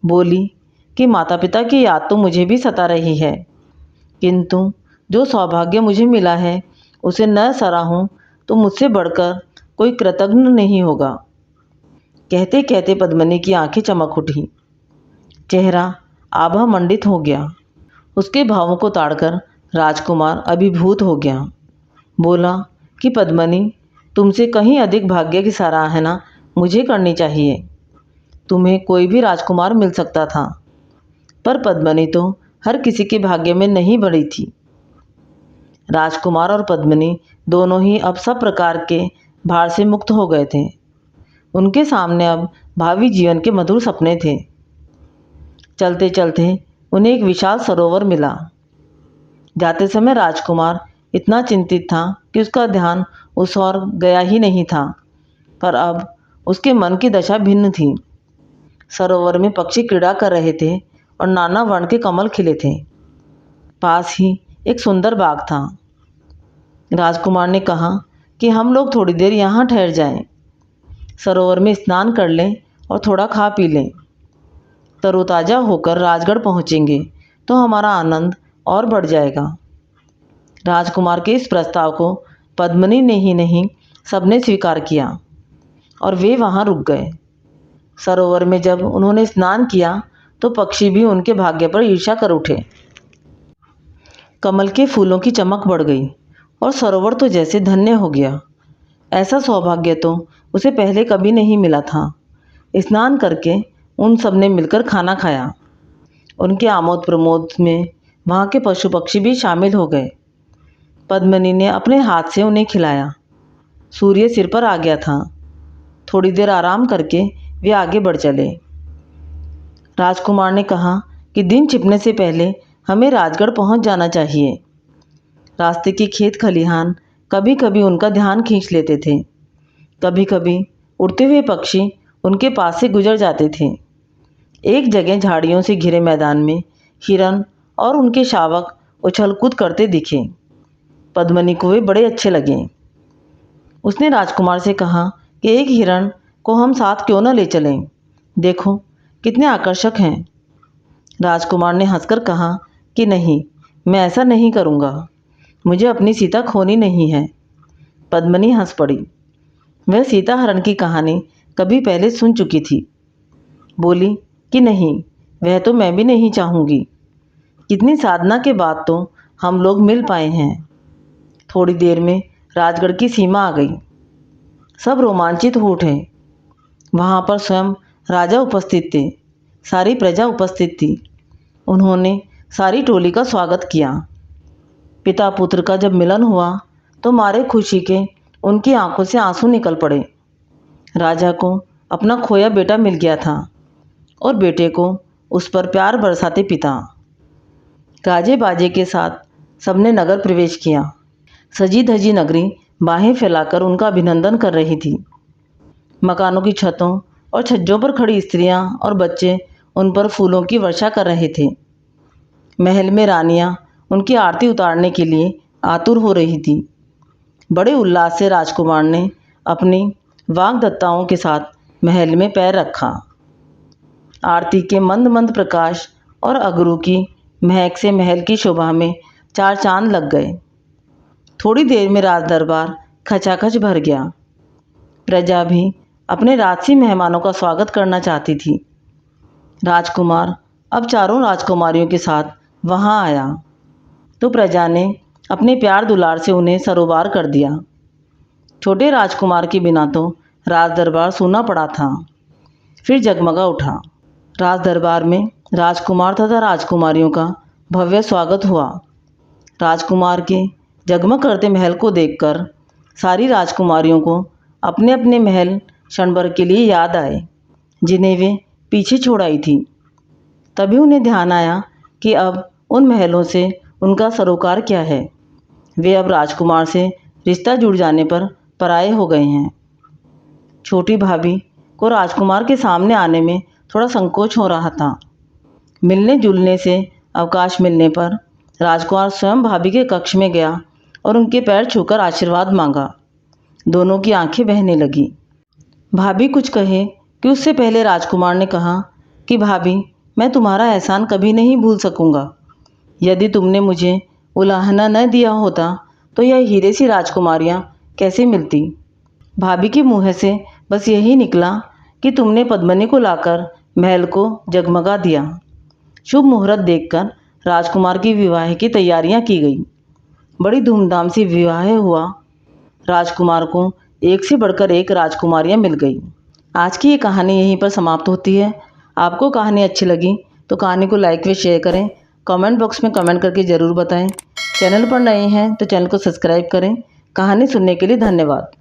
बोली कि माता पिता की याद तो मुझे भी सता रही है, किंतु जो सौभाग्य मुझे मिला है उसे न सराहूं तो मुझसे बढ़कर कोई कृतज्ञ नहीं होगा। कहते कहते पद्मिनी की आंखें चमक उठी। चेहरा आभा मंडित हो गया। उसके भावों को ताड़कर राजकुमार अभिभूत हो गया। बोला कि पद्मिनी, तुमसे कहीं अधिक भाग्य की सराहना मुझे करनी चाहिए। तुम्हें कोई भी राजकुमार मिल सकता था, पर पद्मिनी तो हर किसी के भाग्य में नहीं बढ़ी थी। राजकुमार और पद्मिनी दोनों ही अब सब प्रकार के भार से मुक्त हो गए थे। उनके सामने अब भावी जीवन के मधुर सपने थे। चलते चलते उन्हें एक विशाल सरोवर मिला। जाते समय राजकुमार इतना चिंतित था कि उसका ध्यान उस ओर गया ही नहीं था, पर अब उसके मन की दशा भिन्न थी। सरोवर में पक्षी क्रीड़ा कर रहे थे और नाना वर्ण के कमल खिले थे। पास ही एक सुंदर बाग था। राजकुमार ने कहा कि हम लोग थोड़ी देर यहाँ ठहर जाएं, सरोवर में स्नान कर लें और थोड़ा खा पी लें। तरोताज़ा होकर राजगढ़ पहुँचेंगे तो हमारा आनंद और बढ़ जाएगा। राजकुमार के इस प्रस्ताव को पद्मिनी ने ही नहीं, सबने स्वीकार किया और वे वहाँ रुक गए। सरोवर में जब उन्होंने स्नान किया तो पक्षी भी उनके भाग्य पर ईर्ष्या कर उठे। कमल के फूलों की चमक बढ़ गई और सरोवर तो जैसे धन्य हो गया। ऐसा सौभाग्य तो उसे पहले कभी नहीं मिला था। स्नान करके उन सब ने मिलकर खाना खाया। उनके आमोद प्रमोद में वहाँ के पशु पक्षी भी शामिल हो गए। पद्मिनी ने अपने हाथ से उन्हें खिलाया। सूर्य सिर पर आ गया था। थोड़ी देर आराम करके वे आगे बढ़ चले। राजकुमार ने कहा कि दिन छिपने से पहले हमें राजगढ़ पहुंच जाना चाहिए। रास्ते के खेत खलिहान कभी कभी उनका ध्यान खींच लेते थे। कभी कभी उड़ते हुए पक्षी उनके पास से गुजर जाते थे। एक जगह झाड़ियों से घिरे मैदान में हिरन और उनके शावक उछल कूद करते दिखे। पद्मिनी को वे बड़े अच्छे लगे। उसने राजकुमार से कहा कि एक हिरण को हम साथ क्यों न ले चलें, देखो कितने आकर्षक हैं। राजकुमार ने हंसकर कहा कि नहीं, मैं ऐसा नहीं करूँगा, मुझे अपनी सीता खोनी नहीं है। पद्मिनी हंस पड़ी। वह सीता हरण की कहानी कभी पहले सुन चुकी थी। बोली कि नहीं, वह तो मैं भी नहीं चाहूँगी। कितनी साधना के बाद तो हम लोग मिल पाए हैं। थोड़ी देर में राजगढ़ की सीमा आ गई। सब रोमांचित हो उठे। वहाँ पर स्वयं राजा उपस्थित थे, सारी प्रजा उपस्थित थी। उन्होंने सारी टोली का स्वागत किया। पिता पुत्र का जब मिलन हुआ तो मारे खुशी के उनकी आंखों से आंसू निकल पड़े। राजा को अपना खोया बेटा मिल गया था और बेटे को उस पर प्यार बरसाते पिता। गाजे बाजे के साथ सबने नगर प्रवेश किया। सजी धजी नगरी बाहें फैलाकर उनका अभिनंदन कर रही थी। मकानों की छतों और छज्जों पर खड़ी स्त्रियां और बच्चे उन पर फूलों की वर्षा कर रहे थे। महल में रानियां उनकी आरती उतारने के लिए आतुर हो रही थी। बड़े उल्लास से राजकुमार ने अपनी वाग्दत्ताओं के साथ महल में पैर रखा। आरती के मंद मंद प्रकाश और अगरू की महक से महल की शोभा में चार चांद लग गए। थोड़ी देर में राज दरबार खचाखच भर गया। प्रजा भी अपने राजसी मेहमानों का स्वागत करना चाहती थी। राजकुमार अब चारों राजकुमारियों के साथ वहाँ आया तो प्रजा ने अपने प्यार दुलार से उन्हें सरोबार कर दिया। छोटे राजकुमार के बिना तो राज दरबार सूना पड़ा था। फिर जगमगा उठा। राज दरबार में राजकुमार तथा राजकुमारियों का भव्य स्वागत हुआ। राजकुमार के जगमग करते महल को देखकर सारी राजकुमारियों को अपने अपने महल क्षण भर के लिए याद आए, जिन्हें वे पीछे छोड़ आई थी। तभी उन्हें ध्यान आया कि अब उन महलों से उनका सरोकार क्या है। वे अब राजकुमार से रिश्ता जुड़ जाने पर पराये हो गए हैं। छोटी भाभी को राजकुमार के सामने आने में थोड़ा संकोच हो रहा था। मिलने जुलने से अवकाश मिलने पर राजकुमार स्वयं भाभी के कक्ष में गया और उनके पैर छूकर आशीर्वाद मांगा। दोनों की आंखें बहने लगी। भाभी कुछ कहे कि उससे पहले राजकुमार ने कहा कि भाभी, मैं तुम्हारा एहसान कभी नहीं भूल सकूंगा। यदि तुमने मुझे उलाहना न दिया होता तो यह हीरे सी राजकुमारियाँ कैसे मिलती। भाभी के मुँह से बस यही निकला कि तुमने पद्मिनी को लाकर महल को जगमगा दिया। शुभ मुहूर्त देखकर राजकुमार की विवाह की तैयारियां की गई। बड़ी धूमधाम से विवाह हुआ। राजकुमार को एक से बढ़कर एक राजकुमारियां मिल गई। आज की ये कहानी यहीं पर समाप्त होती है। आपको कहानी अच्छी लगी तो कहानी को लाइक व शेयर करें। कमेंट बॉक्स में कमेंट करके ज़रूर बताएं। चैनल पर नए हैं तो चैनल को सब्सक्राइब करें। कहानी सुनने के लिए धन्यवाद।